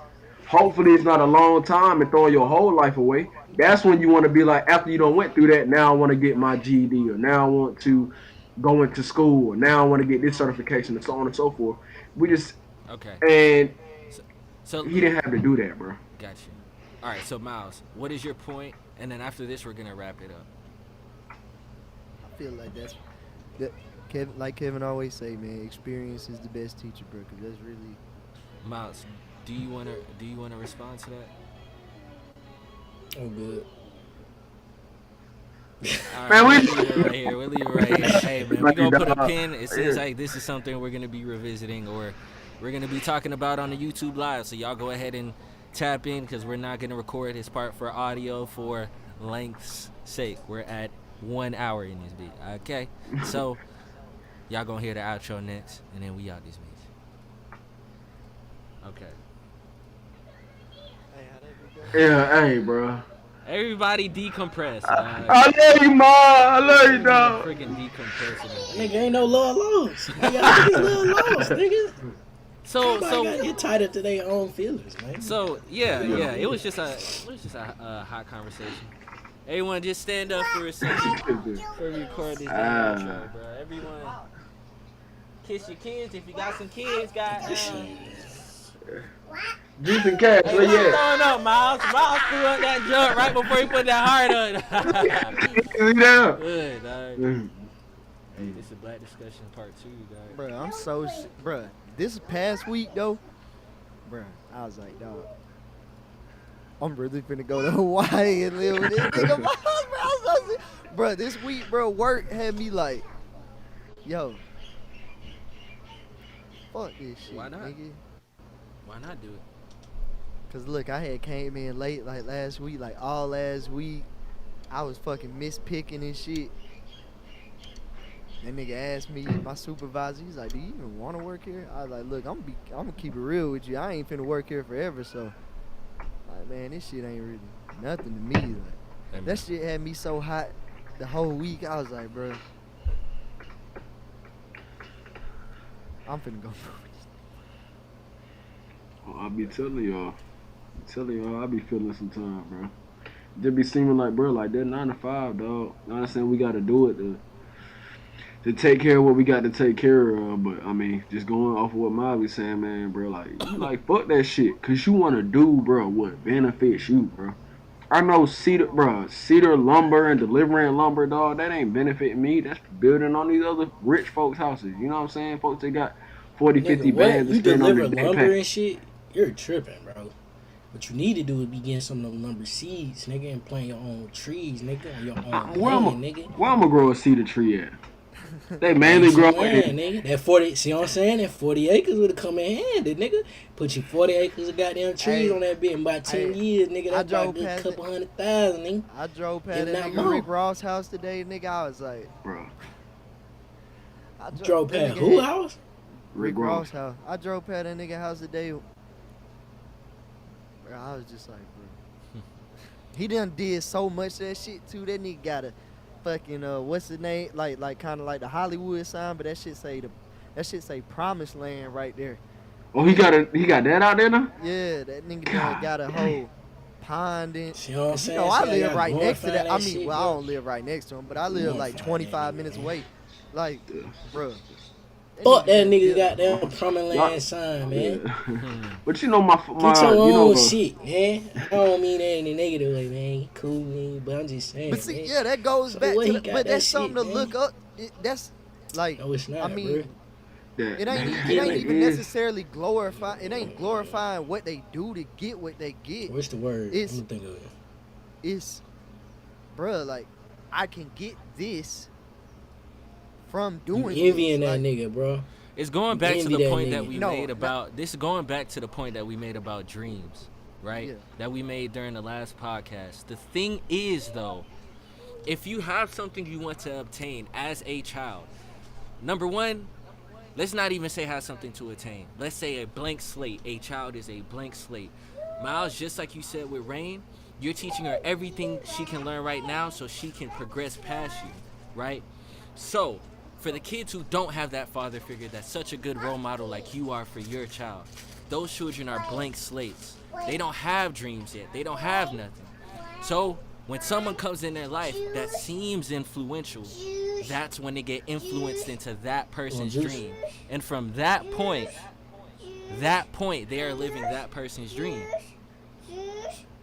Hopefully, it's not a long time and throwing your whole life away. That's when you want to be like, after you don't went through that, now I want to get my GED, or now I want to go into school, or now I want to get this certification, and so on and so forth. We just
Okay.
and
So, so
he didn't have to do that, bro.
gotcha. All right. So Miles, what is your point? And then after this, we're gonna wrap it up.
I feel like that. Kevin, like Kevin always say, man, experience is the best teacher, bro. Cause that's really
Miles, do you wanna respond to that?
I'm good.
All
Man,
right,
we-
we'll leave it right here. We'll leave it right here. Hey, man, we're going to put a pin. It seems like this is something we're going to be revisiting or we're going to be talking about on the YouTube Live. So y'all go ahead and tap in because we're not going to record this part for audio for length's sake. We're at 1 hour in this beat. Okay? So y'all going to hear the outro next, and then we out this bitch. Okay.
Hey, how that be going?
Yeah, hey, bro.
Everybody decompress.
I love you, ma. I love you, dog.
Freaking decompressing.
Nigga ain't no love lost. Nigga, y'all niggas love lost, nigga.
So
Gotta get tied up to their own feelings, man.
So yeah, it was just a hot conversation. Everyone, just stand up for a second before we record this outro, bro. Everyone, kiss your kids if you got some kids.
Juice and cash,
Hey,
where
what's
you at?
going on, Miles? Miles threw up that jump right before he put that heart on.
Sit down.
Good, dog. Hey, this is Black Discussion Part 2, dog.
Bro, I'm so bro. This past week though, bro, I was like, dog, I'm really finna go to Hawaii and live with this nigga. Bro, this week, bro, work had me like, yo, fuck this shit,
Why not?
nigga.
Why not do it?
Cause look, I had came in late like last week, like all last week. I was fucking mispicking and shit. That nigga asked me, my supervisor, he's like, do you even want to work here? I was like, look, I'm gonna keep it real with you. I ain't finna work here forever, so like, man, this shit ain't really nothing to me. Like,
Amen.
that shit had me so hot the whole week. I was like, bro, I'm finna go.
I be telling y'all, I be feeling sometimes, bro. Just be seeming like, bro, like that 9 to 5, dog. I understand we got to do it to take care of what we got to take care of, but I mean, just going off of what Miles be saying, man, bro, like, you like, fuck that shit, cause you want to do, bro, what benefits you, bro. I know cedar lumber and delivering lumber, dog, that ain't benefiting me. That's building on these other rich folks' houses. You know what I'm saying? Folks, they got 40, 50
Nigga, what?
bands
You
to spend on
deliver
their
lumber
backpack.
and shit? You're tripping, bro. What you need to do is be getting some of them lumber seeds, nigga, and planting your own trees, nigga, on your own land, nigga.
Where I'm gonna grow a cedar tree at? They mainly grow
land, nigga. That 40, see what I'm saying? That 40 acres would have come in handy, nigga. Put you 40 acres of goddamn trees
Hey,
on that bit in about 10 years, nigga.
I
That's
drove
about a good
past
couple $100,000, nigga.
I drove past
If
that
not
nigga
more.
Rick Ross' house today, nigga. I was like,
bro.
I
Drove
that
past
nigga
who
had-
house?
Rick Ross' house. I drove past that nigga house today. Bro, I was just like, bro. He done did so much of that shit too. That nigga got a fucking what's the name? Like kind of like the Hollywood sign, but that shit say Promised Land right there.
Oh, he got that out there now?
Yeah, that nigga done got a whole pond in.
See what I'm
You
saying?
know, I
See how
live
y'all
right next to
glorify
that. I
that
mean,
shit,
well, I
bro?
don't live right next to him, but I live like
Glorify
25
that
minutes
nigga,
away. Like, bro.
Fuck that nigga
yeah.
goddamn prominent land sign, man.
Yeah. But you know my
Get your
you know
own
the,
shit, man. I don't mean that in a negative way, man. He cool, man, but I'm just saying,
But see,
man.
yeah, that goes
So
back
where
to
he
the,
got
but
that
that's something
shit,
to
man?
look up. That's like,
No, it's not,
I mean,
that,
it ain't
that
even
is-
necessarily glorify. It ain't glorifying what they do to get what they get.
What's the word?
It's-
I'm gonna think of it.
It's, bruh, like, I can get this from
You
doing
envying
this.
that
Like,
nigga, bro.
It's going
You
back to
envy
the
that
point that
nigga.
we
No,
made
no.
about this. Is going back to the point that we made about dreams, right?
Yeah.
That we made during the last podcast. The thing is, though, if you have something you want to obtain as a child, number one, let's not even say have something to attain. Let's say a blank slate. A child is a blank slate. Miles, just like you said with Rain, you're teaching her everything she can learn right now so she can progress past you, right? So, for the kids who don't have that father figure that's such a good role model like you are for your child, those children are blank slates. They don't have dreams yet. They don't have nothing. So when someone comes in their life that seems influential, that's when they get influenced into that person's dream. And from that point, they are living that person's dream.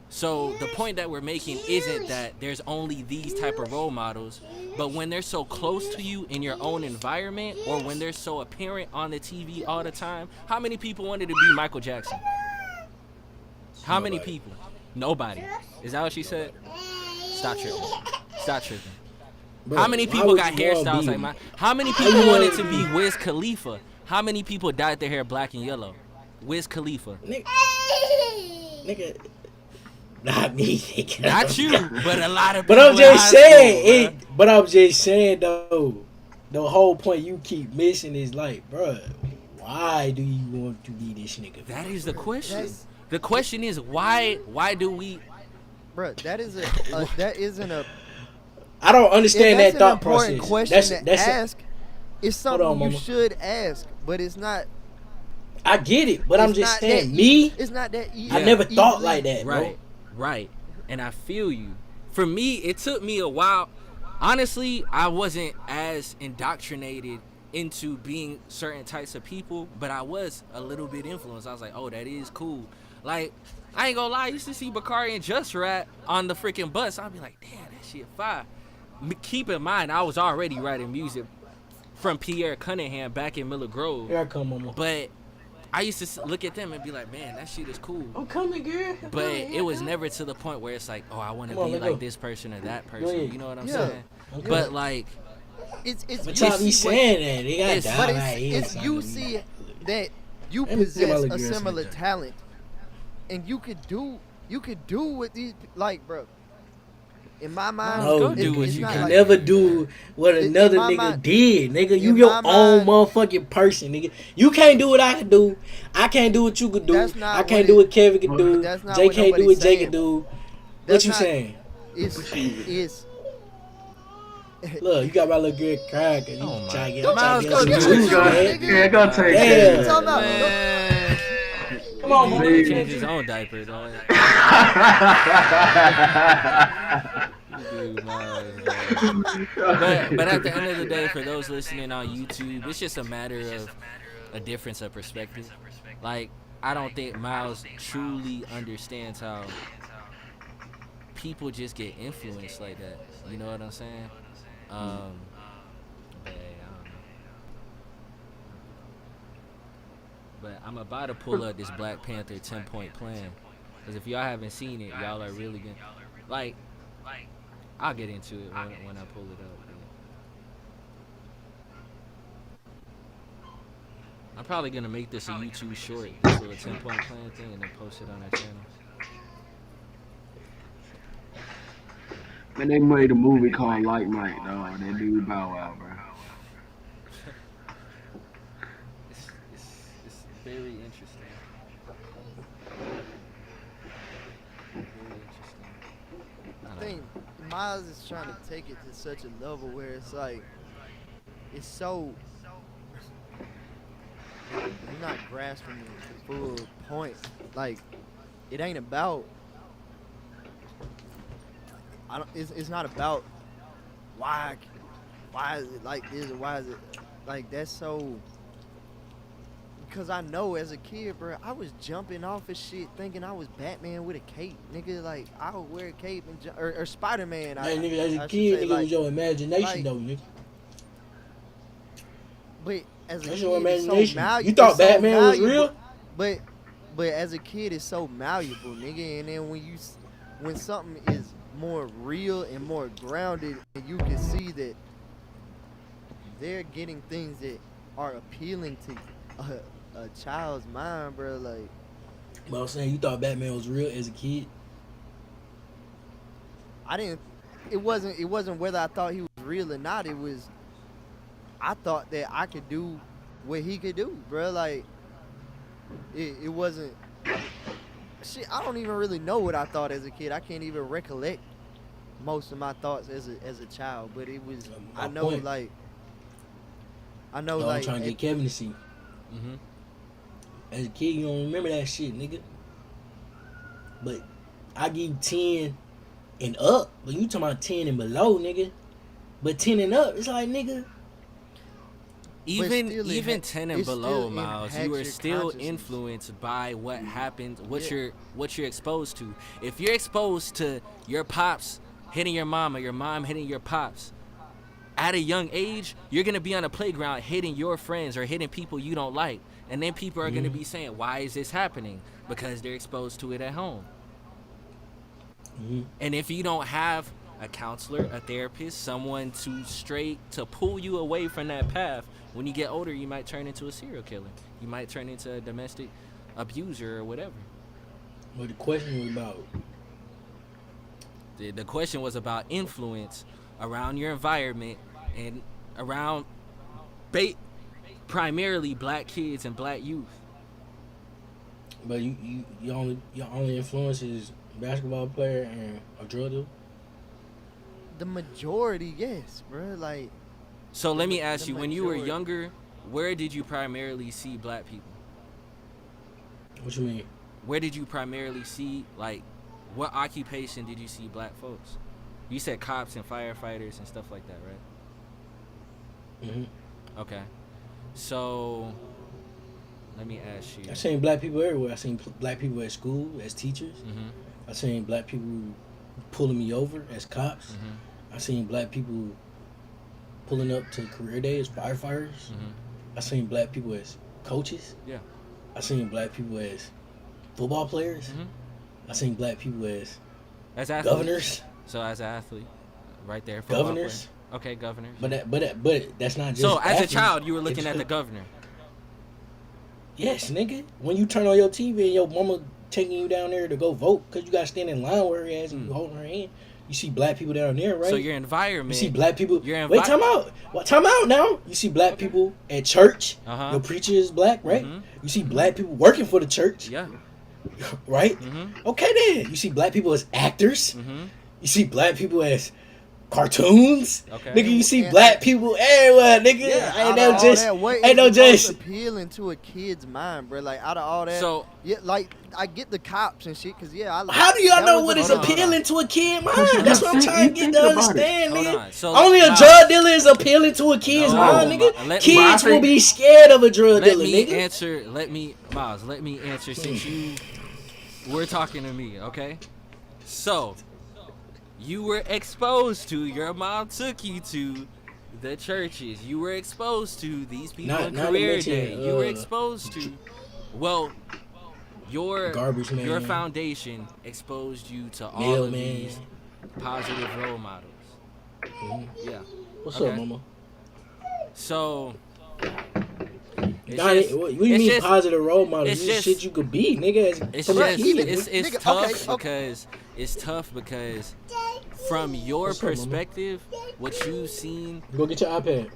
So the point that we're making isn't that there's only these type of role models, but when they're so close to you in your own environment, or when they're so apparent on the TV all the time. How many people wanted to be Michael Jackson? How many people? Nobody. Is that what she said? Stop tripping.
Bro,
How many people got hairstyles like mine? How many people wanted to be Wiz Khalifa? How many people dyed their hair black and yellow? Wiz Khalifa.
Nigga. Not me, nigga.
Not you, but a lot of people.
But I'm just saying But I'm just saying though, the whole point you keep missing is like, bro, why do you want to be this nigga?
That is the question. The question is why do we?
Bro, that isn't a.
I don't understand that thought
process. That's an important question to ask. It's something you should ask, but it's not.
I get it, but I'm just saying, me.
It's not that easy.
I never thought like that, bro.
Right. And I feel you. For me, it took me a while. Honestly, I wasn't as indoctrinated into being certain types of people, but I was a little bit influenced. I was like, oh, that is cool. Like, I ain't gonna lie, I used to see Bakari and Just Rap on the freaking bus. I'd be like, damn, that shit fire. Keep in mind, I was already writing music from Pierre Cunningham back in Miller Grove.
Here I come, mama.
But I used to look at them and be like, man, that shit is cool.
I'm coming, girl.
But it was never to the point where it's like, oh, I want to be like this person or that person. You know what I'm saying? Okay. But like,
it's
but y'all be saying that. They got
it's you see that you possess a similar talent, and you could do what these, like, bro. In my mind,
no, you can never do what another nigga did, nigga. You your own motherfucking person, nigga. You can't do what I can do. I can't do what you could do. I can't do what Kevin can do. Jay can't do what Jay can do. What you saying?
It's
look, you got my little girl crying because you trying to get
go take it.
Come on,
man. He changed his own diaper, dog. But at the end of the day, for those listening on YouTube, it's just a matter of a difference of perspective. Like, I don't think Miles truly understands how people just get influenced like that. You know what I'm saying? But I don't know. But I'm about to pull up this Black Panther 10-point plan, because if y'all haven't seen it, y'all are really gonna like. I'll get into it when I pull it up. I'm probably gonna make this a YouTube short, this little 10-point plan thing, and then post it on our channel.
Man, they made a movie called Like Mike, dog. That dude Bow Wow, bro.
It's very interesting.
I think Miles is trying to take it to such a level where it's like, it's so, you're not grasping the full point. Like, it ain't about, it's not about why is it like this, or why is it like, that's so, because I know as a kid, bro, I was jumping off of shit thinking I was Batman with a cape, nigga. Like, I would wear a cape and or Spider-Man.
Hey, nigga, as a kid, nigga, was your imagination, though, nigga.
But as a
That's
kid,
your imagination.
it's so malleable.
You thought Batman was real?
But as a kid, it's so malleable, nigga. And then when something is more real and more grounded, and you can see that they're getting things that are appealing to a child's mind, bro. Like,
But I'm saying, you thought Batman was real as a kid?
I didn't. It wasn't whether I thought he was real or not. It was, I thought that I could do what he could do, bro. Like, it wasn't. Shit, I don't even really know what I thought as a kid. I can't even recollect most of my thoughts as a child. But it was. I know, like. I know, like.
I'm trying to get Kevin to see.
Mm-hmm.
As a kid, you don't remember that shit, nigga. but I give you 10 and up. But you talking about 10 and below, nigga. But 10 and up, it's like, nigga.
Even 10 and
it
below,
still
Miles,
impacts
you are
your
still
consciousness.
influenced by what happens, what
Yeah.
you're exposed to. If you're exposed to your pops hitting your mom or your mom hitting your pops at a young age, you're gonna be on a playground hitting your friends or hitting people you don't like, and then people are gonna be saying, "Why is this happening?" Because they're exposed to it at home. And if you don't have a counselor, a therapist, someone to pull you away from that path, when you get older, you might turn into a serial killer. You might turn into a domestic abuser or whatever.
But the question was about
The question was about influence around your environment and around primarily black kids and black youth.
but your only influence is basketball player and a drug dealer.
The majority, yes, bro. Like,
So let me ask
the
you, when you were
majority.
younger, where did you primarily see black people?
What you mean?
Where did you primarily see, like, what occupation did you see black folks? You said cops and firefighters and stuff like that, right? Okay. So, let me ask you.
I seen black people everywhere. I seen black people at school as teachers. I seen black people pulling me over as cops. I seen black people pulling up to career day as firefighters. I seen black people as coaches.
Yeah.
I seen black people as football players. I seen black people as
As athletes.
governors.
So as an athlete, right there. football
Governors.
player. Okay, governors.
But that's not just.
So as a
athletes.
child, you were looking
It's-
at the governor.
Yes, nigga. When you turn on your TV and your mama taking you down there to go vote because you got to stand in line with her ass and you holding her hand, you see black people down there, right?
So your environment.
You see black people.
Your
Wait, time out. What? Time out now. You see black people at church.
Uh-huh.
Your preacher is black, right?
Mhm.
You see black people working for the church,
Yeah.
right?
Mhm.
Okay, then. You see black people as actors.
Mhm.
You see black people as cartoons.
Okay.
Nigga, you see
And-
black people everywhere, nigga.
out
Ain't
of
no
all
just.
that, what
Ain't
is
no
the most
just.
appealing to a kid's mind, bro? Like, out of all that,
So
yeah, like I get the cops and shit, cause yeah, I.
How do y'all
that
know
was
what
a-
is
Hold on, hold
appealing
on.
to a kid mind? That's what I'm trying to get to
Think about it.
understand,
Hold
nigga.
on. So
Only a
Miles,
drug dealer is appealing to a kid's
No,
mind, nigga.
let me-
Kids
But I
will
think-
be scared of a drug
let
dealer,
me
nigga.
answer. Miles, let me answer since you were talking to me, okay? So, you were exposed to, your mom took you to the churches. You were exposed to these people
Not-
in
not to
career
mention,
day. You were exposed to, well, your
Garbage man.
your foundation exposed you to all
Nail
of
man.
these positive role models. Yeah.
What's
Okay.
up, mama?
So, it's
Nah,
just-
what do you
it's
mean
just-
positive role model?
it's
It's
just-
shit you could be, nigga.
It's
From a
just
kid,
it's
nigga.
Nigga,
tough
okay.
because from your
What's up, mama?
perspective, what you've seen,
Go get your iPad.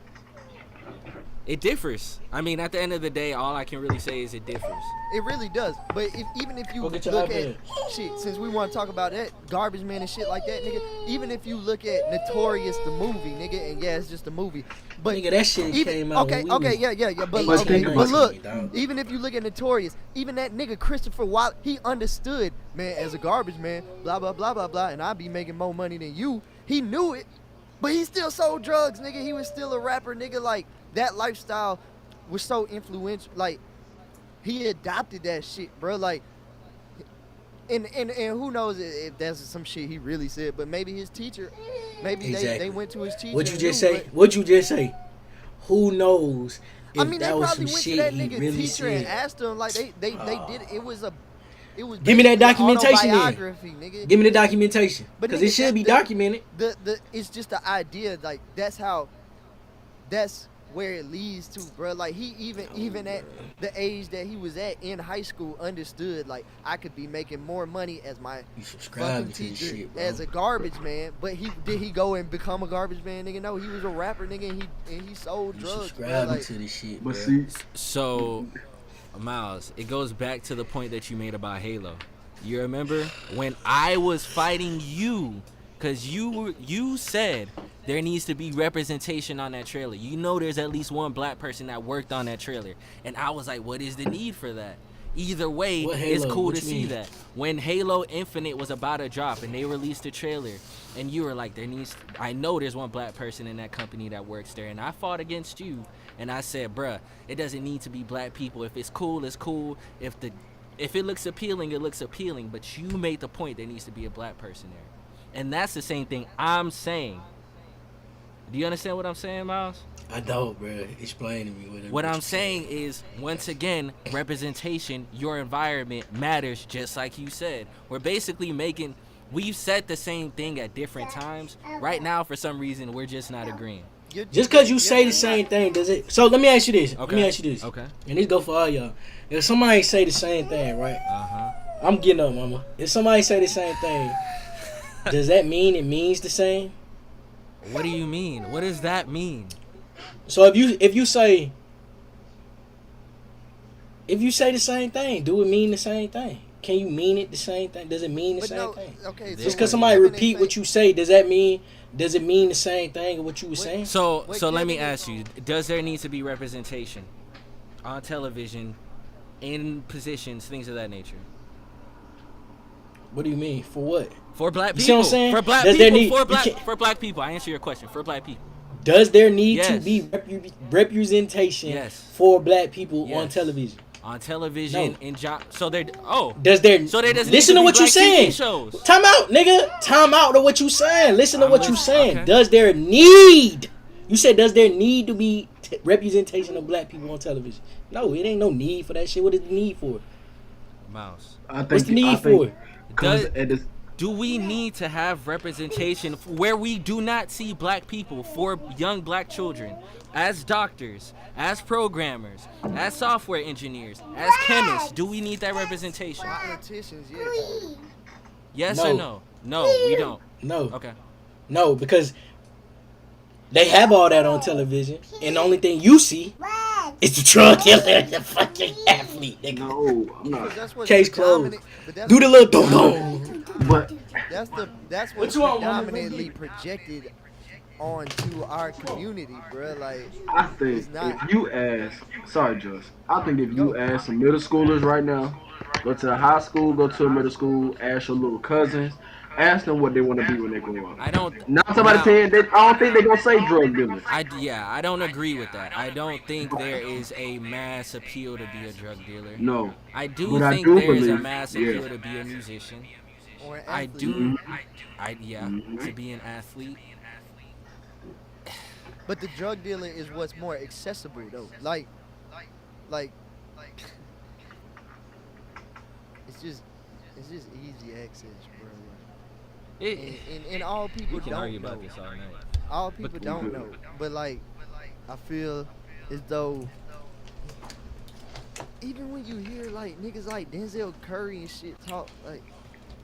it differs. I mean, at the end of the day, all I can really say is it differs.
It really does. But even if you
Go get your
look
iPad.
at shit, since we want to talk about that garbage man and shit like that, nigga. Even if you look at Notorious the movie, nigga, and yeah, it's just a movie. But
Nigga, that shit
even,
came out.
okay,
when we
okay,
was
yeah. But
18,
okay,
think
but
about
look,
it, dog.
even if you look at Notorious, even that nigga Christopher Wallace, he understood, man, as a garbage man, blah blah blah blah blah, and I be making more money than you. He knew it, but he still sold drugs, nigga. He was still a rapper, nigga. Like that lifestyle was so influential. Like he adopted that shit, bro. Like. And who knows if that's some shit he really said, but maybe his teacher, maybe
Exactly.
they went to his teacher.
What you
and
just
knew,
say?
but-
What you just say? Who knows if
I mean, they
that was
probably
some
went to
shit
that
he
nigga
really
teacher and
said?
asked him like they did it was
Give me that
basically
documentation then.
autobiography, nigga.
Give me the documentation,
But
because
nigga,
it should be
that-
documented.
the it's just the idea, like that's where it leads to, bro. Like he even at the age that he was at in high school understood like I could be making more money as my
You subscribe
fucking
to this
teacher
shit, bro.
as a garbage man. But did he go and become a garbage man, nigga? No, he was a rapper, nigga, and he sold
You
drugs, bro.
subscribing
Like,
to this shit,
But
bro.
see,
So, Miles, it goes back to the point that you made about Halo. You remember when I was fighting you, because you said there needs to be representation on that trailer. You know there's at least one black person that worked on that trailer. And I was like, what is the need for that? either way,
What
it's
Halo?
cool
What
to
you
see
mean?
that. When Halo Infinite was about to drop and they released a trailer, and you were like, I know there's one black person in that company that works there, and I fought against you, and I said, bruh, it doesn't need to be black people. If it's cool, it's cool. If it looks appealing, it looks appealing. But you made the point there needs to be a black person there, and that's the same thing I'm saying. Do you understand what I'm saying, Miles?
I don't, bro. Explain to me
What I'm saying is, once again, representation, your environment matters, just like you said. We've said the same thing at different times. Right now, for some reason, we're just not agreeing.
Just because you say the same thing, does it? So let me ask you this.
Okay.
And this go for all y'all. If somebody say the same thing, right? I'm getting up, mama. If somebody say the same thing, does that mean it means the same?
What do you mean? What does that mean?
So if you say the same thing, do it mean the same thing? Can you mean it the same thing? Does it mean the same thing?
Okay.
Just because somebody repeat what you say, does it mean the same thing of what you were saying?
So let me ask you: does there need to be representation on television, in positions, things of that nature?
What do you mean? For what?
For black people.
You see what I'm saying?
For black
Does
people.
there need-
For black people. I answer your question. For black people.
Does there need
Yes.
to be representation
Yes.
for black people on
Yes.
television?
On television,
No.
in job. So there. Oh.
Does there?
So there doesn't
listen
need
to
to
what
be
you
black
saying.
TV shows.
Time out, nigga. Time out to what you saying. Listen to
I'm
what you
listening.
saying.
Okay.
Does there need? You said does there need to be representation of black people on television? No, it ain't no need for that shit. What is the need for?
Mouse.
What's the need for?
Do we need to have representation where we do not see black people, for young black children, as doctors, as programmers, as software engineers, as chemists? Do we need that representation?
Politicians, yes.
Yes
No.
or no? No, we don't.
No.
Okay.
No, because they have all that on television, and the only thing you see is the drug dealer and the fucking athlete, nigga.
No, I'm not.
Because that's what's
Case closed.
predominant- but that's
Do the
what's
little
predominant-
dum
But
That's
What
what's
you want, mama?
predominantly projected onto our community, bro. Like,
I think
it's not.
if you ask, sorry, Just, I think if you ask some middle schoolers right now, go to the high school, go to a middle school, ask your little cousins, ask them what they want to be when they grow up.
I don't.
Not somebody
now,
saying that. I don't think they're gonna say drug dealers.
I don't agree with that. I don't think there is a mass appeal to be a drug dealer.
No,
I do
But I
think
do
there is a
believe-
mass
yeah.
appeal to be a musician.
Or an
I
athlete.
do.
Mhm.
To be an athlete.
But the drug dealer is what's more accessible, though. Like, it's just easy access, bro. And all people
We can
don't
argue
know.
about this all night.
All people don't know. But like, I feel as though even when you hear like niggas like Denzel Curry and shit talk, like,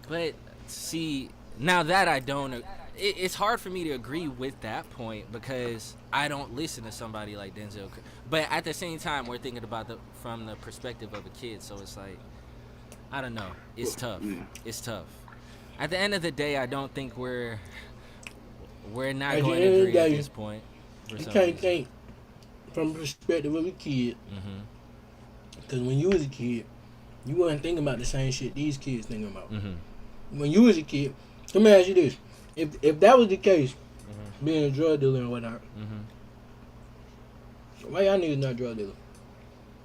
But see, now that I don't, it's hard for me to agree with that point because I don't listen to somebody like Denzel. But at the same time, we're thinking about from the perspective of a kid, so it's like, I don't know. It's tough. It's tough. At the end of the day, I don't think we're not
At the
going
end
to
of the
agree at
day,
this point. for
You
some
can't
reason.
think from the perspective of a kid.
Mhm.
Because when you was a kid, you wasn't thinking about the same shit these kids thinking about.
Mhm.
When you was a kid, let me ask you this: if that was the case, being a drug dealer and whatnot,
Mhm.
why y'all niggas not drug dealer?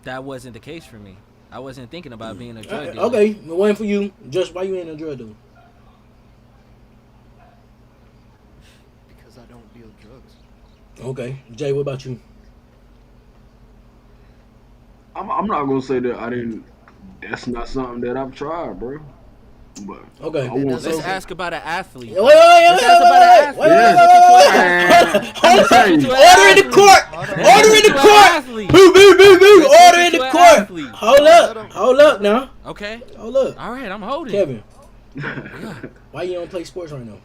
That wasn't the case for me. I wasn't thinking about being a drug dealer.
Okay, it wasn't for you. Just why you ain't a drug dealer?
because I don't deal drugs.
Okay, Jay, what about you?
I'm not gonna say that I didn't. That's not something that I've tried, bro. But
Okay.
I want
Let's
to.
ask about an athlete.
Wait, Order in the court. Order in the court. Boo, boo, boo, boo. Order in the court. Hold up now.
Okay.
Hold up.
All right, I'm holding.
Kevin,
Yeah.
why you don't play sports right now?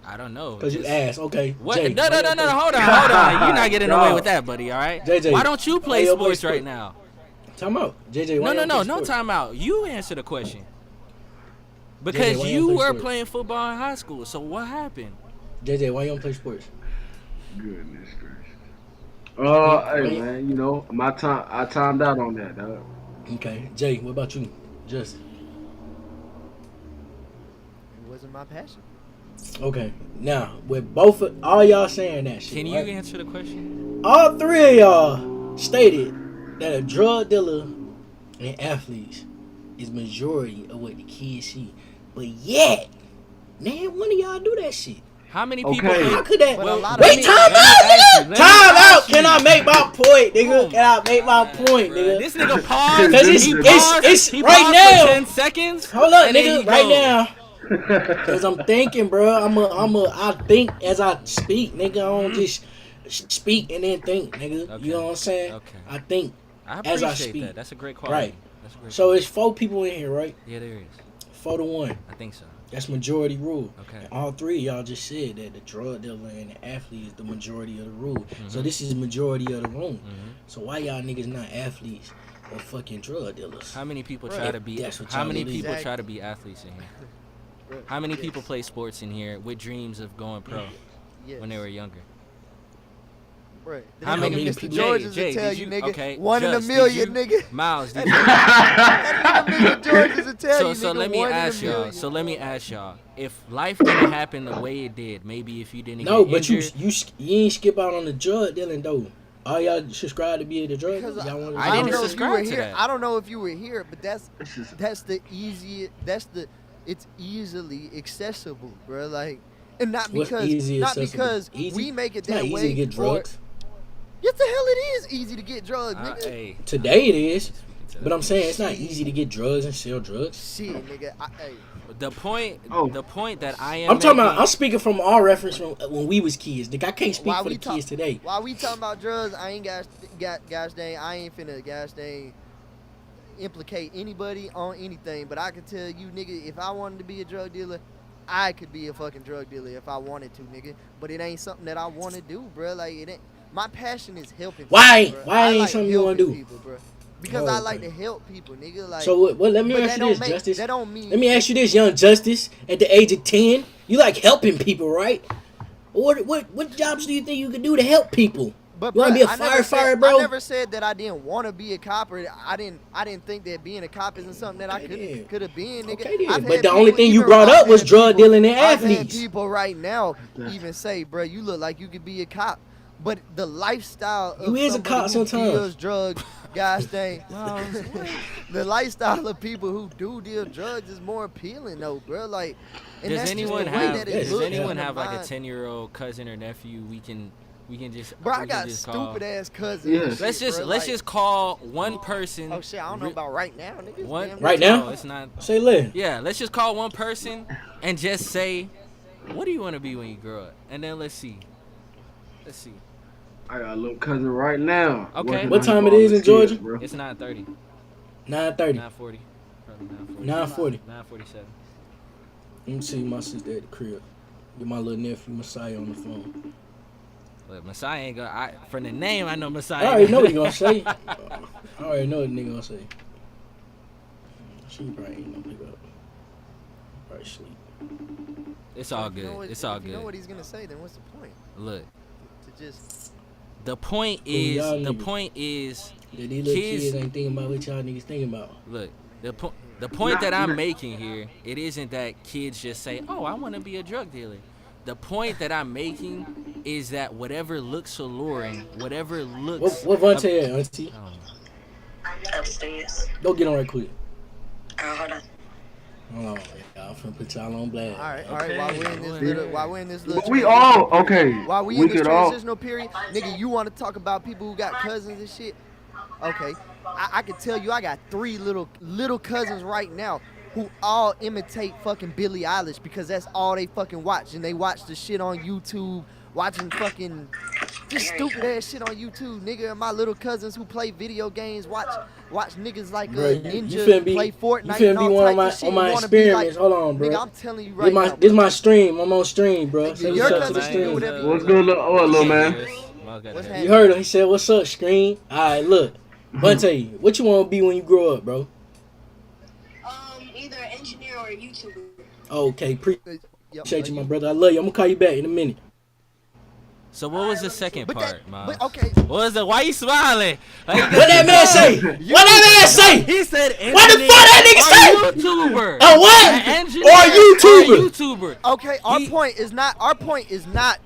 I don't know.
Because you
Just-
asked. Okay.
What?
Jay,
No,
why
no,
you
no,
don't
no,
play-
hold on. You're not getting away with that, buddy, all right?
JJ,
Why don't you
why
play
you don't play
sports right
sports?
now?
Time out. JJ, why
No,
you
no,
don't
no,
play
no
sports?
time out. You answer the question.
JJ,
Because
why you
you
don't play
were
sports?
playing football in high school, so what happened?
JJ, why you don't play sports?
Goodness gracious. Hey man, you know my time. I timed out on that, dog.
Okay, Jay, what about you? Just
It wasn't my passion.
okay. Now, with both of all y'all saying that shit,
Can you
right?
answer the question?
All three of y'all stated that a drug dealer and athletes is majority of what the kids see, but yet, man, one of y'all do that shit.
How many people?
Okay.
How could that?
But a lot of
Wait,
people-
time
let me
out,
ask you,
nigga.
let me
Time
ask
out. Can
you.
I make my point, nigga?
Oh
Can I make my point,
Bruh,
nigga?
this nigga paused.
Because
He paused.
it's
He
right
paused
now.
for 10 seconds.
Hold up,
and then he
nigga. Right
goes.
now. Cause I'm thinking, bro. I think as I speak, nigga. I don't just speak and then think, nigga.
Okay.
You know what I'm saying?
Okay.
I think
I
as I
appreciate
speak.
that. That's a great quality.
Right.
That's a great
So it's 4 people in here, right?
yeah, there is.
4 to 1.
I think so.
That's majority rule.
Okay.
And all 3 of y'all just said that the drug dealer and the athlete is the majority of the rule. So
Mhm.
this is the majority of the room.
Mhm.
So why y'all niggas not athletes or fucking drug dealers?
How many people
Right.
try to be?
That's what
How
y'all
many
believe.
people try to be athletes in here?
Bruh,
How many
yes.
people play sports in here with dreams of going pro
Yes.
when they were younger?
Right.
How
many
Mr.
people-
Georges
Jay,
will tell
did
you,
you-
nigga.
okay,
1 in a
Just, did
million,
you-
nigga.
Miles, did you?
That nigga Mr. Georges will tell you,
So
nigga.
let me
1 in a
ask y'all.
million.
So let me ask y'all. If life didn't happen the way it did, maybe if you didn't
No,
get
but you
injured,
you ain't skip out on the drug dealing though. All y'all subscribe to be the drug
Because
dealer. Y'all want
I
I
didn't
don't know if you
subscribe
were
to
here.
that.
I don't know if you were here, but
This is
that's the easiest. It's easily accessible, bro. Like, and not
What's
because
easy accessible?
because
Easy?
we make it
It's not
that
easy
way.
to get
or-
drugs.
Yes, the hell it is easy to get drugs, nigga.
hey,
Today it is,
speaking to
but
that.
I'm saying it's not
Shit.
easy to get drugs and sell drugs.
Shit, nigga. Hey,
The point,
Oh.
the point that I am
I'm talking
making,
about. I'm speaking from our reference from when we was kids. Nigga, I can't speak
While
for
we
the
talk-
kids today.
while we talking about drugs, I ain't gosh dang, I ain't finna gosh dang implicate anybody on anything. But I can tell you, nigga, if I wanted to be a drug dealer, I could be a fucking drug dealer if I wanted to, nigga. But it ain't something that I want to do, bro. Like it ain't. My passion is helping.
Why
people,
ain't-
bruh.
why
I
ain't
like
something you wanna
helping
do?
people, bro. Because
Oh,
I like
okay.
to help people, nigga. Like,
So what? Let me
but
ask
that
you
don't
this,
make
Justice.
that don't mean.
Let me ask you this, young Justice. At the age of 10, you like helping people, right? What jobs do you think you could do to help people?
But
You wanna
bruh,
be a
I never
firefighter,
said,
bro?
I never said that I didn't want to be a cop or I didn't think that being a cop isn't something that
Okay, then.
I could have been, nigga.
Okay, then.
I've
But
had
the only
people
thing you
even-
brought
I've
up was
had
drug
people-
dealing and
I've had
athletes.
people right now even say, bruh, you look like you could be a cop. But the lifestyle of
You is a
somebody
cop
who
sometimes.
deals drugs, gosh dang, the lifestyle of people who do deal drugs is more appealing though, bro. Like, and
does
that's
anyone
just the way
have?
that it
yes,
Does
looks
anyone
in the
have like a
mind.
10-year-old cousin or nephew? We can just.
Bro, I
we can
got
just call.
stupid ass cousins.
Yes.
and
Let's
shit,
just
bro.
let's
Like,
just call one person.
Oh shit, I don't know about right now, nigga.
one
Damn,
Right
no,
now?
it's not.
Say less.
Yeah, let's just call one person and just say, what do you want to be when you grow up? And then let's see. Let's see.
I got a little cousin right now.
Okay.
working
What
on
time
his
it is in
skills,
Georgia?
bro.
It's 9:30,
9:30.
9:40, probably 9:40.
9:40.
9:47.
Let me see my sister at the crib. Get my little nephew Messiah on the phone.
Look, Messiah ain't gonna. From the name, I know Messiah.
I already know what he gonna say. I already know what the nigga gonna say. She probably ain't gonna pick up. Probably sleep.
It's all
if you
good.
know what-
It's all
if you know
good.
what he's gonna say, then what's the point?
Look,
To just
the point
y'all
is, the
niggas.
point is,
Yeah, these little
Kids-
kids ain't thinking about what y'all niggas thinking about.
look, the point that I'm making here, it isn't that kids just say, "Oh, I want to be a drug dealer." The point that I'm making is that whatever looks alluring, whatever looks.
What Vontae at, auntie?
I don't know.
Upstairs.
Go get on right quick.
Hold on.
Hold on, y'all. I'm finna put y'all on blast.
all right.
Okay.
While we're in this
Okay.
little, while we're in this little,
But we
transitional
all
period-
okay.
While we
We
in this
could all.
transitional period, nigga, you want to talk about people who got cousins and shit? Okay, I can tell you, I got 3 little cousins right now who all imitate fucking Billie Eilish because that's all they fucking watch, and they watch the shit on YouTube, watching fucking just stupid ass shit on YouTube, nigga. And my little cousins who play video games watch niggas like
Bro,
Ninja
you finna be,
play Fortnite
you finna
and
be
all
one of
type
my
of shit.
on my
and wanna be
experiments.
like,
Hold on, bro.
nigga, I'm telling you right now.
This
bro.
my stream. I'm on stream, bro.
Hey,
Say
your
what's up to
cousin
the
can do
stream.
whatever you
What's good,
want.
little man?
Miles got
What's
it.
happening?
You heard him. He said, "What's up, screen?" All right, look. Vontae, what you want to be when you grow up, bro?
Either an engineer or a YouTuber.
Okay,
Yep,
appreciate you, my brother. I love you. I'm gonna call you back in a minute.
So what was the second
But
part, Miles?
but okay.
What was the? Why you smiling?
What that man say? What that man say?
He said,
What the fuck that nigga say?
YouTuber.
A what?
An engineer
Or a YouTuber?
YouTuber.
Okay, our point is not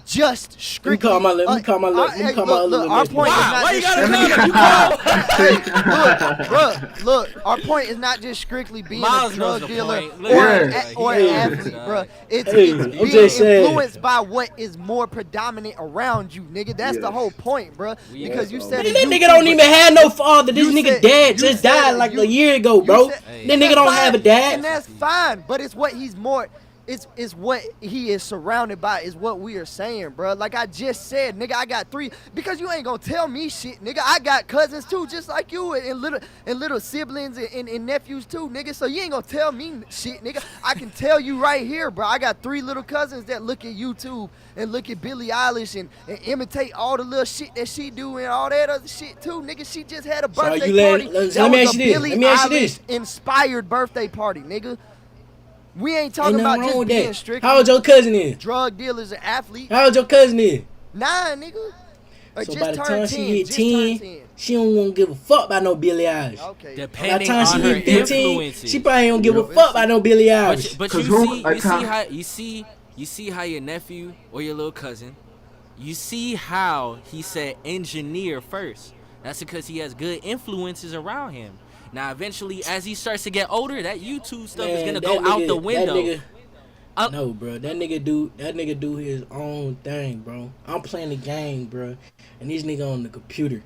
just
Let me
strictly.
call my little
Look, our point is not
Why you
just
gotta
strictly-
come?
Look, our point is not just strictly being
Miles
a
knows
drug
the
dealer
point.
or,
Yeah.
or an athlete, bro. It's
I'm
being
just saying.
influenced by what is more predominant around you, nigga. That's the
Yes.
whole point, bro. Because you said
Man,
a
that nigga
YouTuber-
don't even have no father. This
You
nigga
said-
dad
you
just
said
died
a
like
you-
a year ago, bro.
said-
That nigga don't have a
and
dad.
that's fine. But it's what he's more. It's what he is surrounded by is what we are saying, bro. Like I just said, nigga, I got 3 because you ain't gonna tell me shit, nigga. I got cousins too, just like you, and little siblings and nephews too, nigga. So you ain't gonna tell me shit, nigga. I can tell you right here, bro. I got 3 little cousins that look at YouTube and look at Billie Eilish and imitate all the little shit that she do and all that other shit too, nigga. She just had a
So
birthday
you
party.
let
That
me
was
ask
a
you this.
Billie
Let me ask you
Eilish
this.
inspired birthday party, nigga. We ain't
Ain't
talking
nothing
about
wrong
just
with
being
that.
strict.
How old your cousin is?
Drug dealers and athletes.
How old your cousin is?
9, nigga. Or
So
just
by the
turned
time
10.
she hit
just turned
10, she don't want to give a fuck about no Billie Eilish.
Okay.
By the
Depending
time
on
she
her
hit 15,
influences.
she probably don't give a
Yeah.
fuck about no Billie Eilish.
But
'Cause
you
who-
see,
like
you see
how-
how you see how your nephew or your little cousin, you see how he said engineer first. That's because he has good influences around him. Now, eventually, as he starts to get older, that YouTube stuff is
Man,
gonna
that
go out
nigga-
the
that
window.
nigga-
Uh,
No, bro, that nigga do his own thing, bro. I'm playing the game, bro, and these nigga on the computer,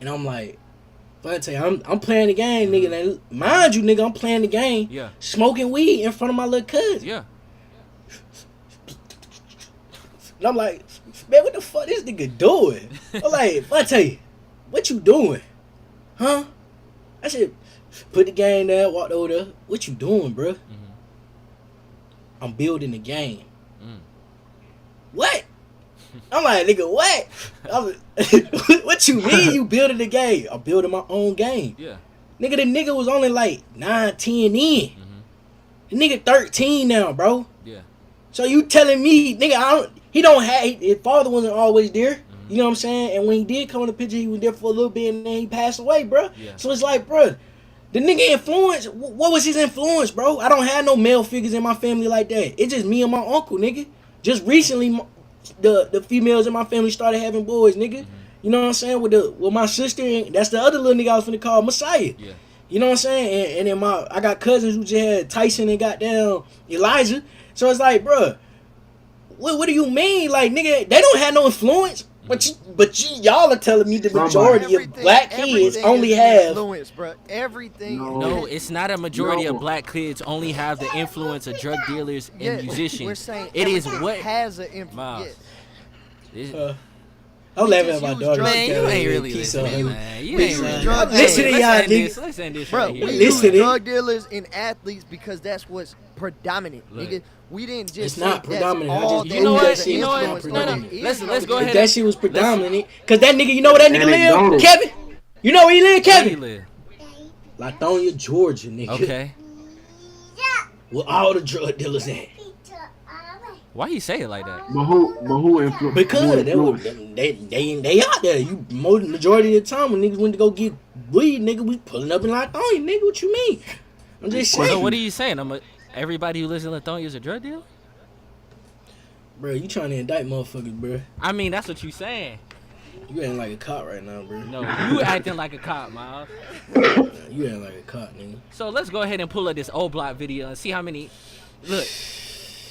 and I'm like, but I tell you, I'm playing the game, nigga. Now, mind you, nigga, I'm playing the game,
Yeah.
smoking weed in front of my little cousin,
Yeah.
and I'm like, man, what the fuck this nigga doing? I'm like, but I tell you, what you doing, huh? I said, put the game there, walked over there. What you doing, bro? I'm building the game.
Mm.
What? I'm like, nigga, what? What you mean you building the game? I'm building my own game.
Yeah.
Nigga, the nigga was only like 9, 10 in. The nigga 13 now, bro.
Yeah.
So you telling me, nigga, he don't have, his father wasn't always there. You know what I'm saying? And when he did come in the picture, he was there for a little bit and then he passed away, bro.
Yeah.
So it's like, bro, the nigga influence, what was his influence, bro? I don't have no male figures in my family like that. It's just me and my uncle, nigga. Just recently, the females in my family started having boys, nigga. You know what I'm saying? With my sister, and that's the other little nigga I was finna call Messiah.
Yeah.
You know what I'm saying? And then I got cousins who just had Tyson and goddamn Elijah. So it's like, bro, what do you mean? Like, nigga, they don't have no influence. But y'all are telling me the majority of black kids only have.
influence, bro. Everything.
No, it's not a majority
No.
of black kids only have the influence of drug dealers and
Yes,
musicians.
We're saying
It is
everything
what
has an
Miles.
influence.
It's-
I'm laughing at
just
my
use
daughter.
drug
Man, you
dealers.
ain't really
Peace
listening,
out.
man. You
We
ain't
use
really
drug
listening.
Listen to
Let's
y'all,
end this.
nigga.
Let's end this
Bro,
right
we
here.
Listen,
use
nigga.
drug dealers and athletes because that's what's predominant,
Look.
nigga. We didn't just
It's
say
not
that's
predominant. I
all
just
that
You know
That
what?
shit
You
is
know
not
what? No, no.
predominant.
Let's go
If
ahead.
that shit was predominant, cause that nigga, you know where that nigga live,
Anecdotal.
Kevin? You know where he live,
Where you
Kevin?
live?
Lithonia, Georgia, nigga.
Okay.
Where all the drug dealers at?
Why you say it like that?
But who influenced?
Because they out there. You majority of the time when niggas went to go get weed, nigga, we pulling up in Lithonia, nigga. What you mean? I'm just
So
saying,
what are you saying? Everybody who lives in Lithonia is a drug dealer?
bro. You trying to indict motherfuckers, bro?
I mean, that's what you saying.
You acting like a cop right now, bro.
No, you acting like a cop, Miles.
You acting like a cop, nigga.
So let's go ahead and pull up this old block video and see how many. Look,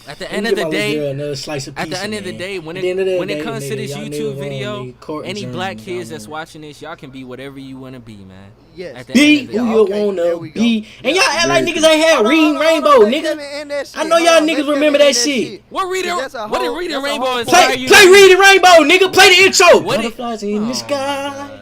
at the
Let
end
me
of
get
the
my little girl
day,
another slice of
at the
pizza,
end of the
man.
day, when
At the end of the
it
day,
comes to
nigga,
this
y'all
YouTube
niggas
video,
on me, court
any
adjourned,
black
y'all
kids that's
know.
watching this, y'all can be whatever you want to be, man.
Yes.
At the
Be
end of
who
the day.
you
Okay, there
wanna
we go.
be. And y'all act like
Yeah.
niggas ain't had Reading Rainbow, nigga. I know y'all niggas remember that shit.
What reading?
That's a
What did
whole-
reading
that's a
Rainbow
whole
inspire
Play
you?
Reading Rainbow, nigga. Play the intro.
What it-
Butterflies in
Oh,
the
my
sky.
God, man.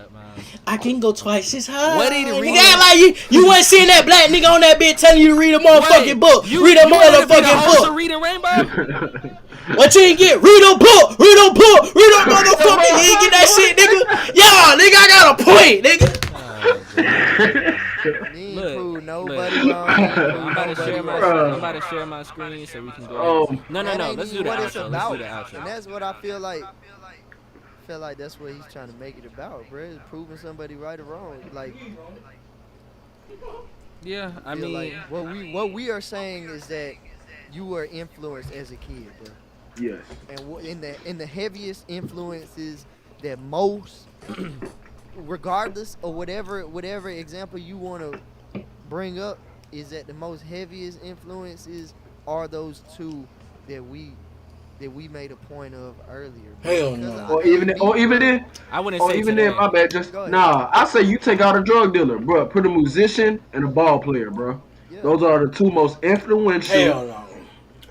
I can go twice as high.
What did
nigga
Reading-
act like you wasn't seeing that black nigga on that bitch telling you to read a motherfucking
Wait,
book.
You,
Read a
you wanted to be the
motherfucking
host of
book.
Reading Rainbow?
What you ain't get? Read a book. Read a book. Read a motherfucking. You ain't get that shit, nigga. Yeah, nigga, I got a point, nigga.
Oh,
ain't
Look,
prove nobody
look.
wrong. You ain't prove
I'm about to
nobody
share my
right.
I'm about to share my screen so we can go
Oh,
ahead. No, no,
That
no.
ain't
Let's do
even
the
what it's
outro. Let's do
about.
the
And
outro.
that's what I feel like. Feel like that's what he's trying to make it about, bro. Is proving somebody right or wrong. Like,
Yeah, I
feel like
mean,
what we are saying is that you were influenced as a kid, bro.
yes.
And in the heaviest influences that most, regardless of whatever example you want to bring up, is that the most heaviest influences are those two that we made a point of earlier, bro.
Hell
Because
no.
Or
hey,
even
me, bro.
then,
I wouldn't
or
say
even then,
today.
my bad. Just
Go ahead.
nah. I say you take out a drug dealer, bro. Put a musician and a ball player, bro.
Yeah.
Those are the two most influential.
Hell no.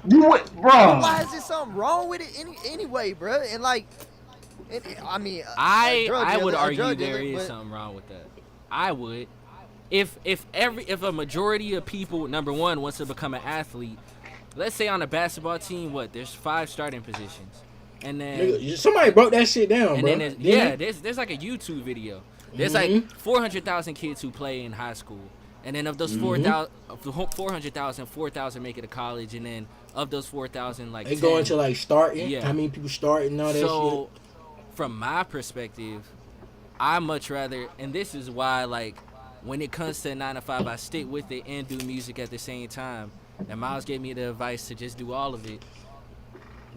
You what,
But
bro?
why is there something wrong with it anyway, bro? And like, I mean, a drug
I would
dealer,
argue there is
but
something wrong with that. I would. If a majority of people, number one, wants to become an athlete, let's say on a basketball team, there's 5 starting positions, and then
Nigga, somebody broke that shit down,
and
bro.
then there's like a YouTube video. There's like
Mhm.
400,000 kids who play in high school, and then of those 4,000, of the 400,000, 4,000 make it to college, and then of those 4,000, like
They
10,
go into like starting.
Yeah.
How many people starting and all that
so, from my perspective, I much rather, and this is why, like, when it comes to 9 to 5, I stick with it and do music at the same time. And Miles gave me the advice to just do all of it.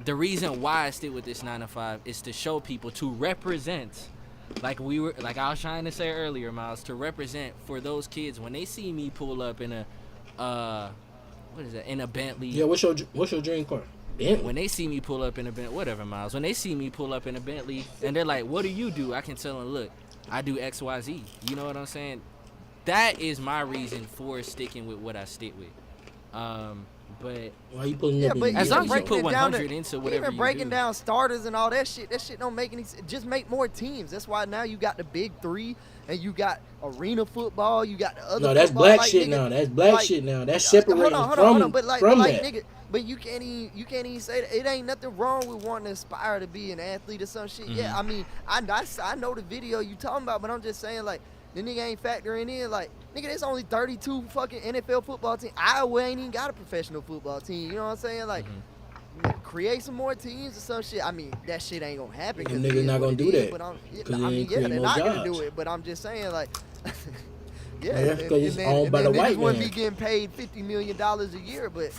The reason why I stick with this 9 to 5 is to show people, to represent, like I was trying to say earlier, Miles, to represent for those kids when they see me pull up in a, in a Bentley.
shit. Yeah, what's your dream car? Bentley.
When they see me pull up in a Bentley, whatever, Miles. When they see me pull up in a Bentley, and they're like, "What do you do?" I can tell them, "Look, I do X, Y, Z." You know what I'm saying? That is my reason for sticking with what I stick with. But
Why you putting
yeah,
up in
but
the
as
year,
long as you
though?
put
breaking it down
100 into whatever
even
you
breaking
do.
down starters and all that shit don't make any sense. Just make more teams. That's why now you got the big 3 and you got arena football. You got the other.
No, that's
football.
black
Like,
shit
nigga,
now. That's black
like,
shit now. That's separating
hold
from
on. But like
that.
nigga, but you can't even say that. It ain't nothing wrong with wanting to aspire to be an athlete or some shit.
Mhm.
Yeah, I mean, I know the video you talking about, but I'm just saying, like, the nigga ain't factoring in, like, nigga, there's only 32 fucking NFL football teams. Iowa ain't even got a professional football team. You know what I'm saying? Like, create some more teams or some shit. I mean, that shit ain't gonna happen.
Them
'Cause it
niggas
is
not
what
gonna
it
do
is,
that.
But
'Cause
I
they
mean,
ain't
yeah,
create
they're
more
not gonna do
jobs.
it. But I'm just saying, like,
Yeah,
yeah,
because it's owned by the
niggas
white
wouldn't
man.
be getting paid $50 million a year, but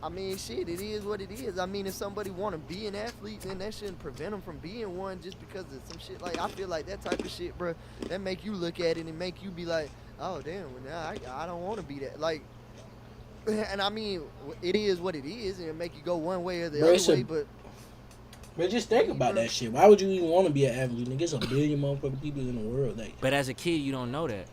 I mean, shit, it is what it is. I mean, if somebody want to be an athlete, then that shouldn't prevent them from being one just because of some shit. Like, I feel like that type of shit, bro, that make you look at it and make you be like, oh, damn, well, now I don't want to be that. Like, and I mean, it is what it is, and it make you go one way or the
Bro,
other way, but
But just think about that shit. Why would you even want to be an athlete? Nigga, there's a billion motherfucking people in the world. Like,
But as a kid, you don't know that.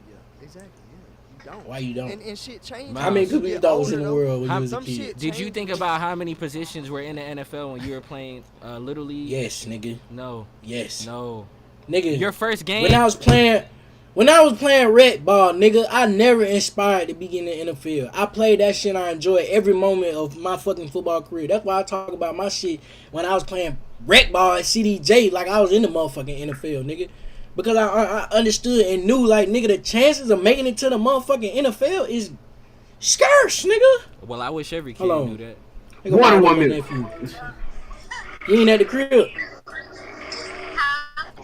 yeah, exactly, yeah, you don't.
why you don't?
And shit changes.
How
How many
Miles,
people
You
you
get
thought was in
older,
the
though.
world when
How-
you was a
Some
kid?
shit
Did you
change
think
when
about how many positions were in the NFL when you were playing Little League?
Yes, nigga.
No.
Yes.
No.
Nigga.
Your first game.
When I was playing rec ball, nigga, I never inspired to be getting in the NFL. I played that shit. I enjoyed every moment of my fucking football career. That's why I talk about my shit when I was playing rec ball at CDJ, like I was in the motherfucking NFL, nigga. Because I understood and knew, like, nigga, the chances of making it to the motherfucking NFL is scarce, nigga.
Well, I wish every kid
Hold on.
knew that.
Nigga,
One
why
in
my
1 minute.
nephew? You ain't at the crib.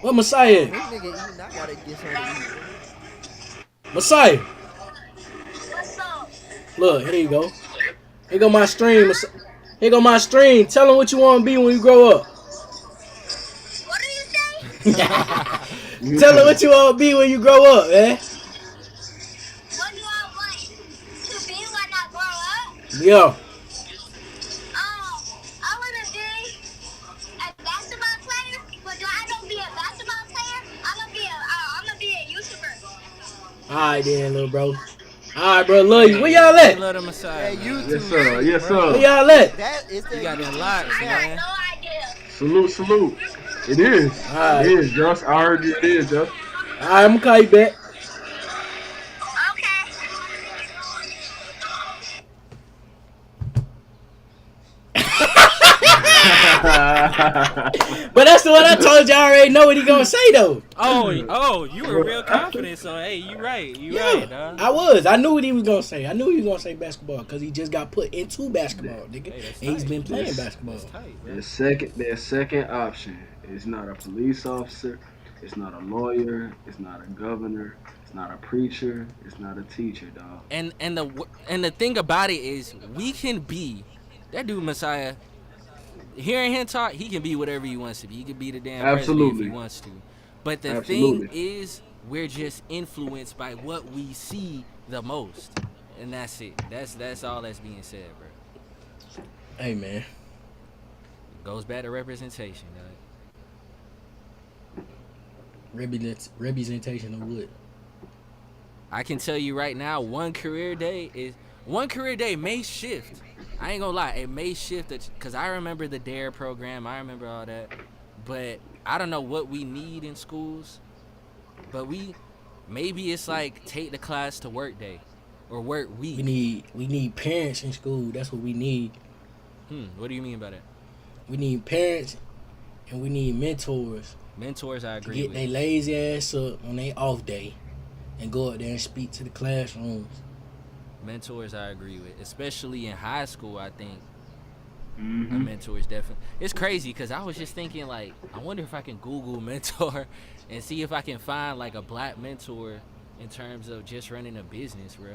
What Messiah?
this nigga eating, I gotta get something to eat.
Messiah.
What's up?
Look, here you go. Here go my stream. Here go my stream. Tell them what you want to be when you grow up.
What do you say?
Tell them what you want to be when you grow up, man.
What do I want to be when I grow up?
Yeah.
I want to be a basketball player, but I don't be a basketball player. I'm gonna be a YouTuber.
All right, then, little bro. All right, bro. Love you. Where y'all
We
at?
love the Messiah.
Hey,
man.
YouTube.
Yes, sir. Yes,
bro.
Where
sir.
y'all at?
That is
You got
that
them locks,
I
man.
got no idea.
Salute. It is.
Alright.
It is, Josh. I heard you. It is, Josh.
All right, I'm going to call you back.
Okay.
But that's the one I told you. I already know what he gonna say though.
Oh, you were real confident. So hey, you right, right, dog.
I was. I knew what he was gonna say. I knew he was gonna say basketball because he just got put into basketball, nigga.
Hey, that's
and he's
tight.
been playing basketball.
That's tight, bro.
Their second option is not a police officer. It's not a lawyer. It's not a governor. It's not a preacher. It's not a teacher, dog.
And the thing about it is, we can be that dude Messiah. Hearing him talk, he can be whatever he wants to be. He can be the damn president if he wants to. But the thing is, we're just influenced by what we see the most, and that's it. That's all that's being said, bro.
Hey man,
Goes back to representation, dog.
Representation of what?
I can tell you right now, one career day may shift. I ain't gonna lie, it may shift because I remember the DARE program, I remember all that, but I don't know what we need in schools. But maybe it's like take the class to work day or work week.
We need parents in school. That's what we need.
What do you mean by that?
We need parents and we need mentors.
Mentors, I agree.
To get their lazy ass up on their off day and go up there and speak to the classrooms.
Mentors, I agree with, especially in high school. I think a
Mm-hmm.
mentor is definitely. It's crazy because I was just thinking, like, I wonder if I can Google mentor and see if I can find like a black mentor in terms of just running a business, bro.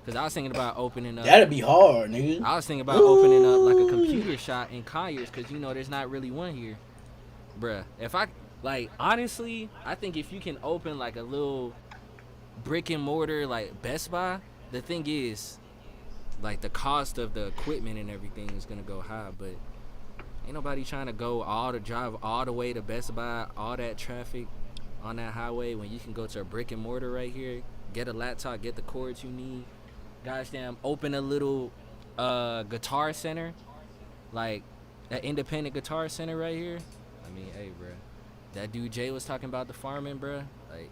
Because I was thinking about opening up.
That'd be hard, nigga.
I was thinking about opening up like a computer shop in Conyers because there's not really one here, bruh. If I honestly, I think if you can open like a little brick and mortar like Best Buy. The thing is, like, the cost of the equipment and everything is gonna go high, but ain't nobody trying to drive all the way to Best Buy, all that traffic on that highway when you can go to a brick and mortar right here, get a laptop, get the cords you need. Gosh damn, open a little guitar center, like an independent guitar center right here. I mean, hey, bro, that dude Jay was talking about the farming, bro, like.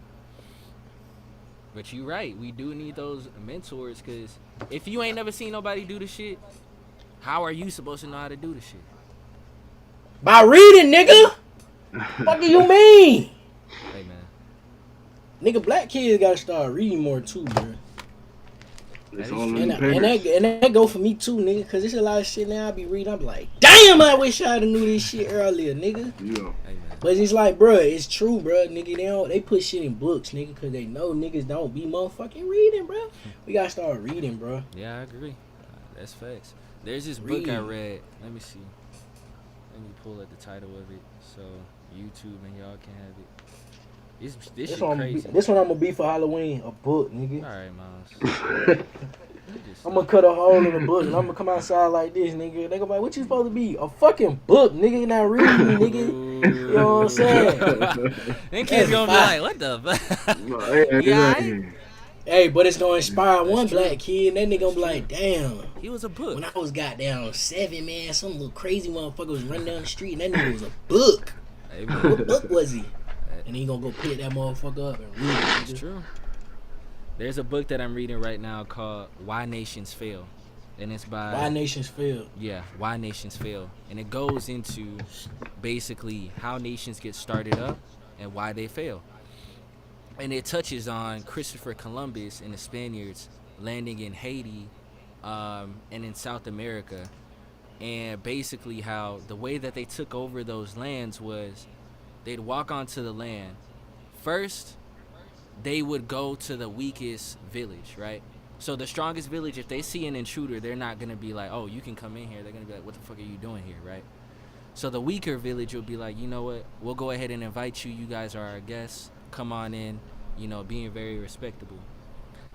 But you right, we do need those mentors, because if you ain't never seen nobody do the shit, how are you supposed to know how to do the shit?
By reading, nigga. What do you mean?
Hey, man.
Nigga, black kids gotta start reading more too, bro.
It's all in
And
the parents.
that go for me too, nigga, because there's a lot of shit now I be reading. I'm like, damn, I wish I would have knew this shit earlier, nigga.
Yeah.
Hey, man.
But it's like, bro, it's true, bro, nigga. They put shit in books, nigga, because they know niggas don't be motherfucking reading, bro. We gotta start reading, bro.
Yeah, I agree. That's facts. There's this book I
Read.
read. Let me see. Let me pull up the title of it so YouTube and y'all can have it. This shit crazy.
This one I'm gonna be for Halloween, a book, nigga.
All right, Miles.
I'm gonna cut a hole in the book and I'm gonna come outside like this, nigga. They gonna be like, what you supposed to be? A fucking book, nigga. Not reading, nigga. You know what I'm saying?
Then kids gonna be like, what the fuck? Yeah,
Hey, but it's gonna inspire
That's
one
true.
black kid. That nigga gonna be like, damn.
He was a book.
When I was goddamn 7, man, some little crazy motherfucker was running down the street and that nigga was a book.
Hey,
What book was he? And he gonna go pick that motherfucker up and read it.
It's
nigga.
true. There's a book that I'm reading right now called Why Nations Fail. And it's by
Why Nations Fail.
Yeah, Why Nations Fail. And it goes into basically how nations get started up and why they fail. And it touches on Christopher Columbus and the Spaniards landing in Haiti and in South America. And basically how the way that they took over those lands was they'd walk onto the land. First, they would go to the weakest village, right? So the strongest village, if they see an intruder, they're not going to be like, oh, you can come in here. They're going to be like, what the fuck are you doing here, right? So the weaker village will be like, you know what? We'll go ahead and invite you. You guys are our guests. Come on in, being very respectable.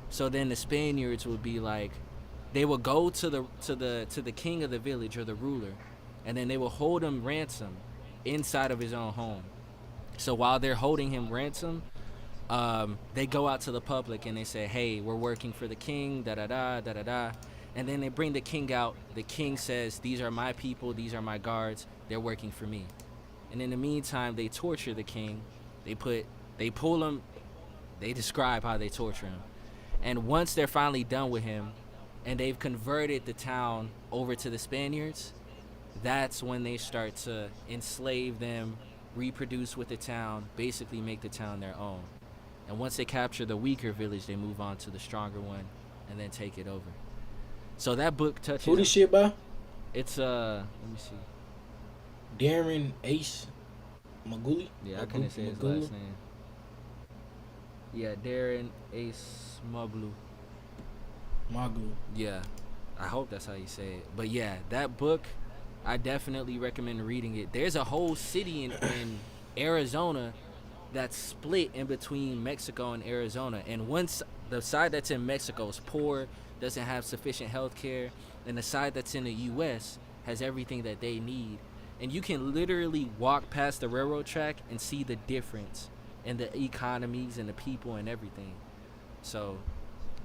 So then the Spaniards would be like, they would go to the king of the village or the ruler, and then they will hold him ransom inside of his own home. So while they're holding him ransom, they go out to the public and they say, hey, we're working for the king, da-da-da, da-da-da. And then they bring the king out. The king says, these are my people, these are my guards, they're working for me. And in the meantime, they torture the king. They pull him, they describe how they torture him. And once they're finally done with him, and they've converted the town over to the Spaniards, that's when they start to enslave them, reproduce with the town, basically make the town their own. And once they capture the weaker village, they move on to the stronger one and then take it over. So that book touches.
Who this shit by?
It's let me see.
Darren Ace Maguli.
Yeah, I couldn't say his last name. Yeah, Darren Ace Maglu. Yeah, I hope that's how you say it. But yeah, that book, I definitely recommend reading it. There's a whole city in Arizona that's split in between Mexico and Arizona. And once the side that's in Mexico is poor, doesn't have sufficient health care, and the side that's in the U.S. has everything that they need. And you can literally walk past the railroad track and see the difference in the economies and the people and everything. So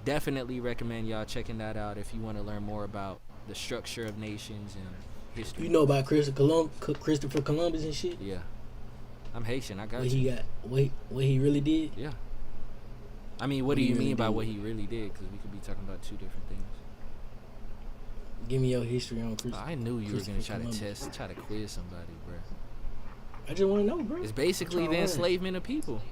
definitely recommend y'all checking that out if you want to learn more about the structure of nations and history.
You know about Christopher Columbus and shit?
Yeah. I'm Haitian. I got
what
you.
What he really did?
Yeah. I mean, what do you mean by what he really did? Because we could be talking about two different things.
Give me your history on Christopher.
I knew you were going to try to quiz somebody, bro.
I just want to know, bro.
It's basically the enslavement of people.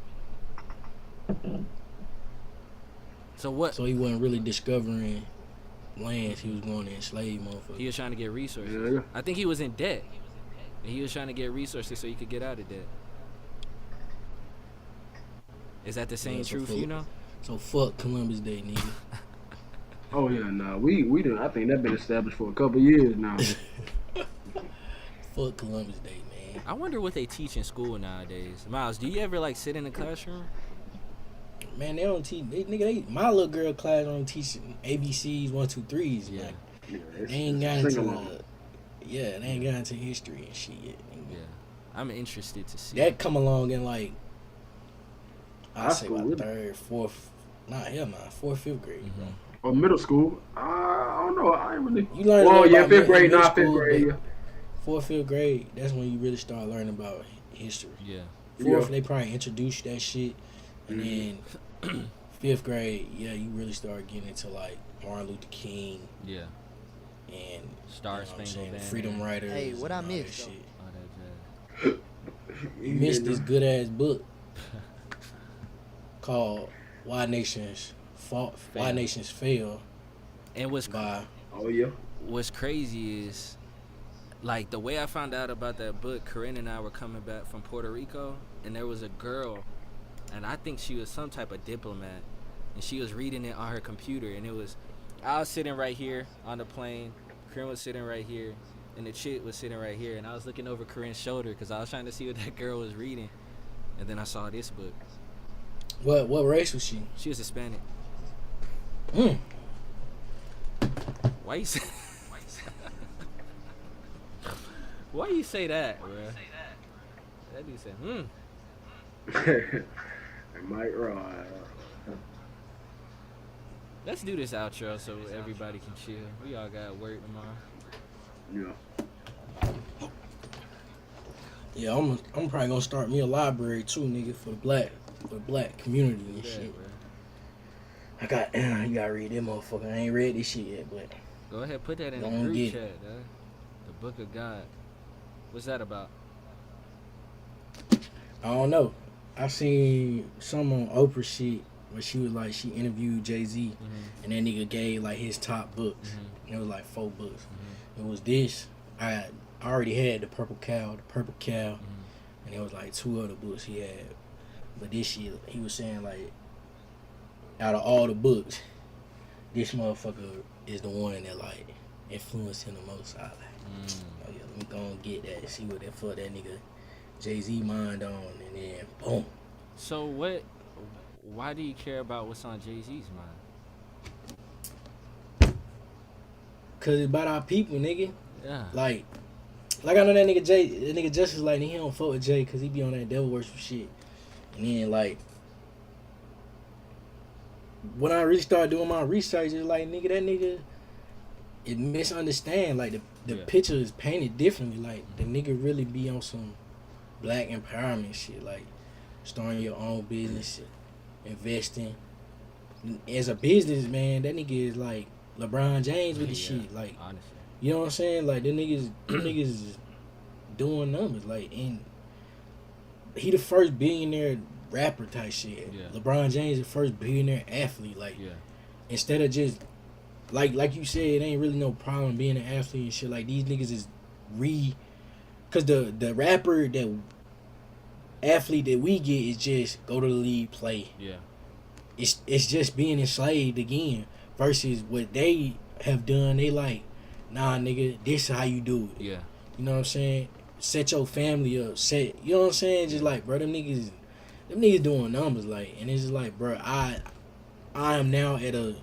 So what?
So he wasn't really discovering lands. He was going to enslave motherfuckers.
He was trying to get resources.
Yeah.
I think he was in debt. And he was trying to get resources so he could get out of debt. Is that the same truth, you know?
So fuck Columbus Day, nigga.
Oh yeah, nah. We done. I think that been established for a couple years now.
Fuck Columbus Day, man.
I wonder what they teach in school nowadays. Miles, do you ever like sit in the classroom?
Man, they don't teach. My little girl class don't teach ABCs, 1, 2, 3s.
Yeah.
Like,
Yeah,
they ain't got into they ain't got into history and shit yet.
Yeah. I'm interested to see.
That come along in like I say
school,
about
really?
3rd, 4th, 4th, 5th grade, bro.
Or middle school. I don't know. I ain't really.
You learn.
Oh yeah,
about
5th grade,
middle
not 5th
school,
grade.
but
Yeah.
4th, 5th grade. That's when you really start learning about history.
Yeah.
4th,
Yeah.
they probably introduce you that shit, and then 5th grade, you really start getting into like Martin Luther King
Yeah.
and
Star Spangled Banner.
Freedom Riders.
Hey, what I
and all that
missed, though?
shit.
All that jazz.
You missed this good ass book called Why Nations Fail
And
by
Oh yeah.
what's crazy is, like, the way I found out about that book, Corinne and I were coming back from Puerto Rico, and there was a girl, and I think she was some type of diplomat, and she was reading it on her computer, and I was sitting right here on the plane, Corinne was sitting right here, and the chick was sitting right here, and I was looking over Corinne's shoulder because I was trying to see what that girl was reading, and then I saw this book.
what race was she?
She was Hispanic.
Mm.
Why you say Why you say that, bro? That dude said,
Mike Rod.
Let's do this outro so everybody can chill. We all got work tomorrow.
Yeah.
Yeah, I'm probably gonna start me a library too, nigga, for the black community and
Yeah,
shit.
bro.
I got you gotta read that motherfucker. I ain't read this shit yet, but
Go ahead, put that in the
Don't
group
get
chat, dog. The Book of God. What's that about?
I don't know. I seen some on Oprah shit where she was like she interviewed Jay-Z and that nigga gave like his top books. And it was like 4 books. It was this. I already had the Purple Cow, and there was like 2 other books he had. But this shit, he was saying like out of all the books, this motherfucker is the one that like influenced him the most. I like, oh yeah, let me go and get that and see what the fuck that nigga Jay-Z mind on, and then boom.
So why do you care about what's on Jay-Z's mind?
Cause it's about our people, nigga.
Yeah.
Like I know that nigga Jay, that nigga Justice like he don't fuck with Jay cause he be on that devil worship shit. And then like when I really started doing my research, it's like nigga, that nigga it misunderstand. Like the picture is painted differently. Like the nigga really be on some black empowerment shit, like starting your own business, investing. As a businessman, that nigga is like LeBron James with the shit. Like
honestly.
You know what I'm saying? Like them niggas is doing numbers. Like, and he the first billionaire rapper type shit.
Yeah.
LeBron James the first billionaire athlete. Like,
Yeah.
instead of just like you said, it ain't really no problem being an athlete and shit. Like these niggas is cause the rapper that athlete that we get is just go to the league, play.
Yeah.
It's just being enslaved again versus what they have done. They like, nah, nigga, this is how you do it.
Yeah.
You know what I'm saying? Set your family up. You know what I'm saying? Just like, bro, them niggas doing numbers, like, and it's just like, bro, I am now at a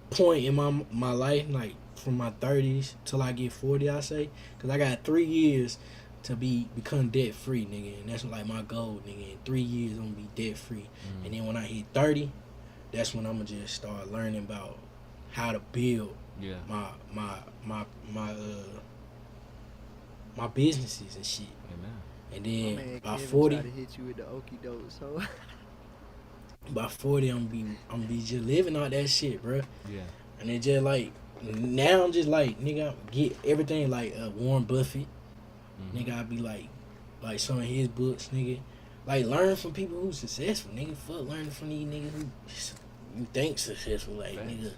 point in my life, like from my 30s till I get 40, I say, because I got 3 years to become debt free, nigga, and that's like my goal, nigga. In 3 years, I'm gonna be debt free, and then when I hit 30, that's when I'm gonna just start learning about how to build my businesses and shit.
Amen.
And
My
then
man
by
Kevin
40,
tried to hit you with the okie doke, so
by 40, I'm gonna be just living all that shit, bro.
Yeah.
And it just like now I'm just like, nigga, get everything like Warren Buffett. Nigga, I be like some of his books, nigga. Like learn from people who's successful, nigga. Fuck learning from these niggas who you think successful, like
Facts.
nigga.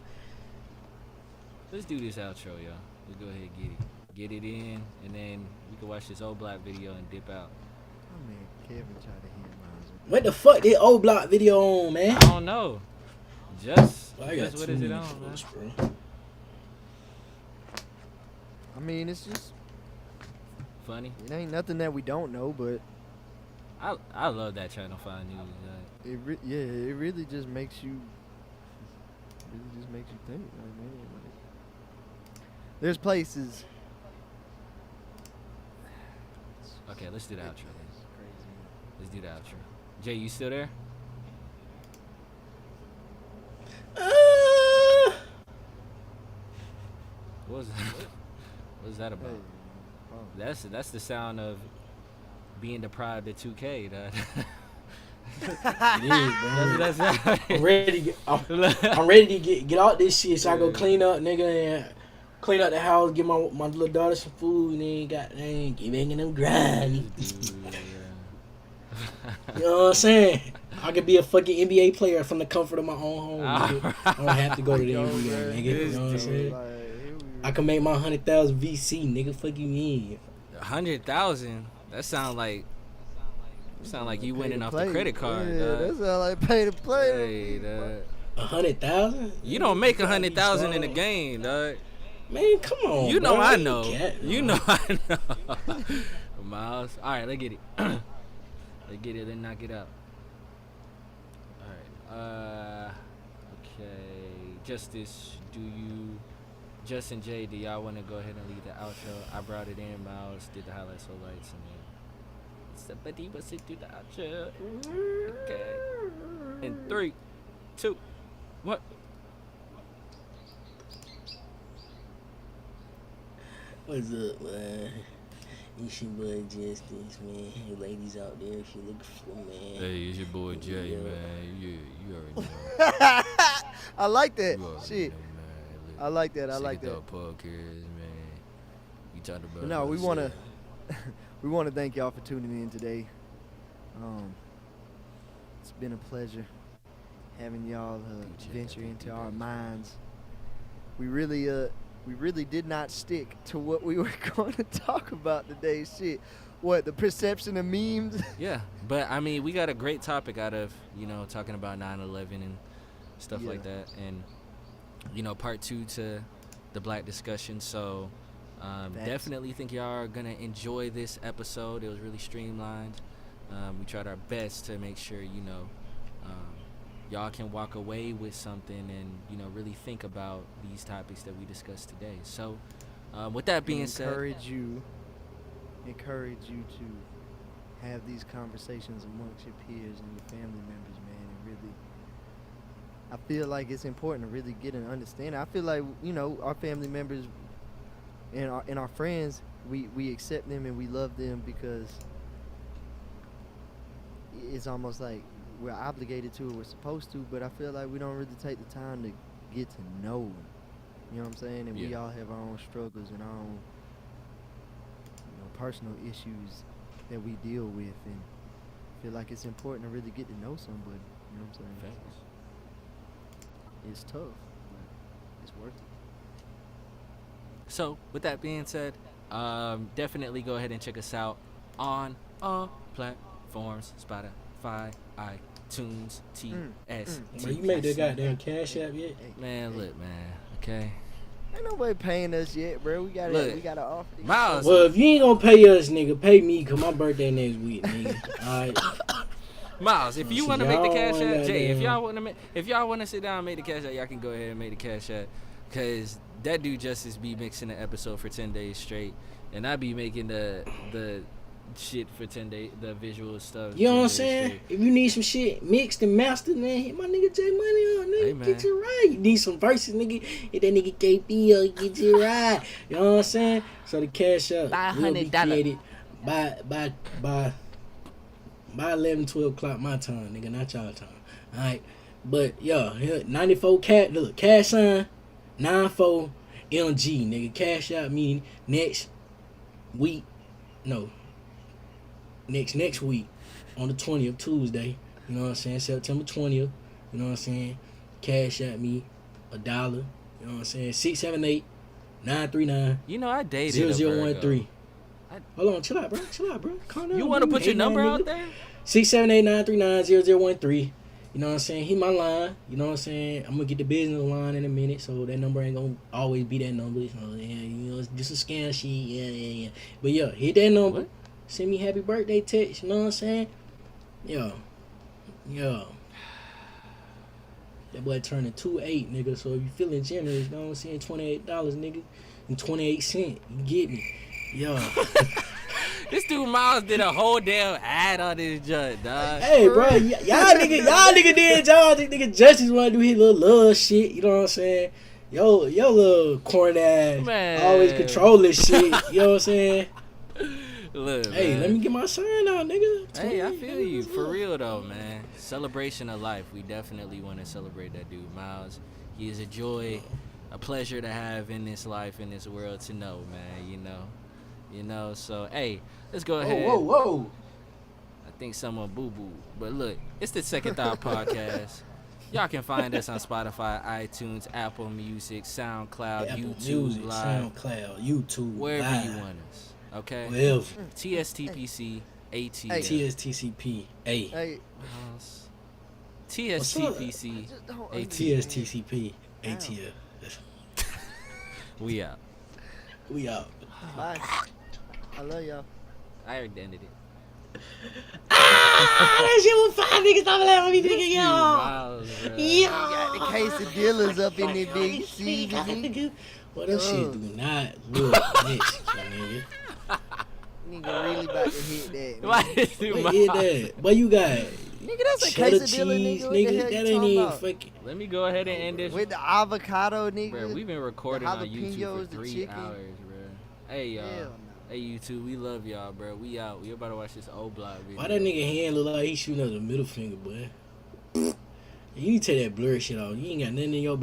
Let's do this outro, y'all. Let's go ahead and get it in, and then we can watch this old black video and dip out.
my man Kevin tried to hit mine.
What the fuck that old block video on, man?
I don't know. Just
I got
what
too
is it
many
on, man?
posts, bro.
I mean, it's just
Funny.
it ain't nothing that we don't know, but
I love that Channel 5 news. Like,
it really just makes you think. Like, man, like, there's places.
okay, let's do the outro.
It's crazy, man.
Let's do the outro. Jay, you still there? What was that? What was that about?
Hey, oh.
That's the sound of being deprived of 2K.
It is, bro.
That's
I'm ready to get out this shit so I go clean up, nigga, and clean up the house, give my little daughter some food, and then get back in them grind. You know what I'm saying? I could be a fucking NBA player from the comfort of my own home, nigga. I don't have to go to the NBA, nigga. You know what I'm saying?
Like,
I can make my 100,000 VC, nigga. Fuck you mean?
100,000. That sound like you winning off the credit card.
Yeah,
dog.
that sound like pay to play.
Hey, dog.
100,000?
You don't make 100,000 in a game, dog.
Man, come on.
You know
bro.
I know.
Cat,
You know I know. Miles. All right, let's get it. Let's get it and knock it out. All right. Okay. Justin J, do y'all want to go ahead and lead the outro? I brought it in. Miles did the highlights, lowlights, and then somebody wants to do the outro. Okay. In 3, 2, 1.
What's up, man? It's your boy Justice, man. Hey, ladies out there, if you're looking for man.
Hey, it's your boy Jay, man. You already know.
I like that
You already
shit.
know, man. Look,
I like that. I like
Sick
that.
of the podcast, man. You talked about
No, we
us,
wanna we wanna thank y'all for tuning in today. It's been a pleasure having y'all venture into our minds. We really did not stick to what we were going to talk about today. Shit, what, the perception of memes?
Yeah, but I mean, we got a great topic out of, talking about 9/11 and stuff like that, and part 2 to the black discussion. So definitely think y'all are gonna enjoy this episode. It was really streamlined. We tried our best to make sure y'all can walk away with something and really think about these topics that we discussed today. So with that being said,
encourage you to have these conversations amongst your peers and your family members, man. And really, I feel like it's important to really get an understanding. I feel like our family members and our friends, we accept them and we love them because it's almost like we're obligated to, or we're supposed to, but I feel like we don't really take the time to get to know them. You know what I'm saying? And we
Yeah.
all have our own struggles and our own, personal issues that we deal with, and I feel like it's important to really get to know somebody. You know what I'm saying?
Facts.
It's tough, but it's worth it.
So, with that being said, definitely go ahead and check us out on all platforms: Spotify, iTunes, TSTPC.
Bro, you made that goddamn Cash App yet?
Man, look, man. Okay.
Ain't nobody paying us yet, bro. We gotta offer these.
Miles.
Well, if you ain't gonna pay us, nigga, pay me, cause my birthday next week, nigga. Alright.
Miles, if you
See,
want to make the
y'all
Cash
wanna
App, Jay,
goddamn-
if y'all want to sit down and make the Cash App, y'all can go ahead and make the Cash App, cause that dude Justice be mixing the episode for 10 days straight, and I be making the shit for 10 days, the visual stuff.
You know
10
what I'm
days
saying?
straight.
If you need some shit mixed and mastered, man, hit my nigga J Money on, nigga.
Hey, man.
Get you right. You need some verses, nigga. Hit that nigga KP on, get you right. You know what I'm saying? So the Cash App will be
$100.
created by 11, 12 o'clock my time, nigga, not y'all time. Alright. But yeah, 94 look, cash sign 94 MG, nigga. Cash out me next week. No. Next week on the 20th, Tuesday. You know what I'm saying? September 20th. You know what I'm saying? Cash at me $1. You know what I'm saying? 678-939-0013.
You know, I dated a Virgo.
Hold on, chill out, bro. Calm down.
You want to
bro.
put your number out
nigga.
there?
678-939-0013. You know what I'm saying? Hit my line. You know what I'm saying? I'm gonna get the business line in a minute, so that number ain't gonna always be that number. So, yeah, you know, it's just a scam shit. Yeah. But yeah, hit that number.
What?
Send me happy birthday text. You know what I'm saying? Yeah. That boy turning 2-8, nigga. So if you feeling generous, you know what I'm saying? $28, nigga, and 28 cents. You get me? Yeah.
This dude Miles did a whole damn ad on this junk, dog.
Hey, bro, y'all nigga did y'all. This nigga Justice want to do his little love shit. You know what I'm saying? Yo, little corn ass
Man.
always controlling shit. You know what I'm saying?
Look,
Hey,
man.
let me get my sign out, nigga.
Hey, I
28,
feel
nigga,
you.
what's
For
up?
real, though, man. Celebration of life. We definitely want to celebrate that dude, Miles. He is a joy, a pleasure to have in this life, in this world, to know, man, you know. So, hey, let's go ahead.
Whoa.
I think someone boo-boo. But look, it's the Second Thought Podcast. Y'all can find us on Spotify, iTunes, Apple Music, SoundCloud,
Apple
YouTube,
Music,
Live,
SoundCloud, YouTube,
wherever
Live,
you want us. Okay?
wherever.
TSTPC, ATL.
TSTCP, A.
Hey,
TSTPC,
just don't
ATL.
TSTCP, ATL.
We out.
We out.
Bye. I love y'all.
I already ended it.
That shit was 5 niggas. Stop laughing at me, nigga.
Dude,
Yo.
Miles, bro.
Yo.
Got the quesadillas up in there, big C.
Well, that shit do not look rich, nigga.
Nigga really about to hit that. Man.
Why is it
Wait,
Miles?
hit that. What you got?
Nigga, that's a
Cheddar
quesadilla,
cheese,
nigga. What the hell
nigga.
you
That ain't
talking
even
about?
fucking.
Let me go ahead and end this.
With the avocado, nigga.
Bro, we've been recording on YouTube
jalapenos,
for
the
3
chicken.
hours, bro. Hey, y'all.
Hell no.
Hey, YouTube, we love y'all, bro. We out. We about to watch this old block video.
Why that nigga hand look like he shooting at the middle finger, boy? You need to take that blur shit off. You ain't got nothing in your back.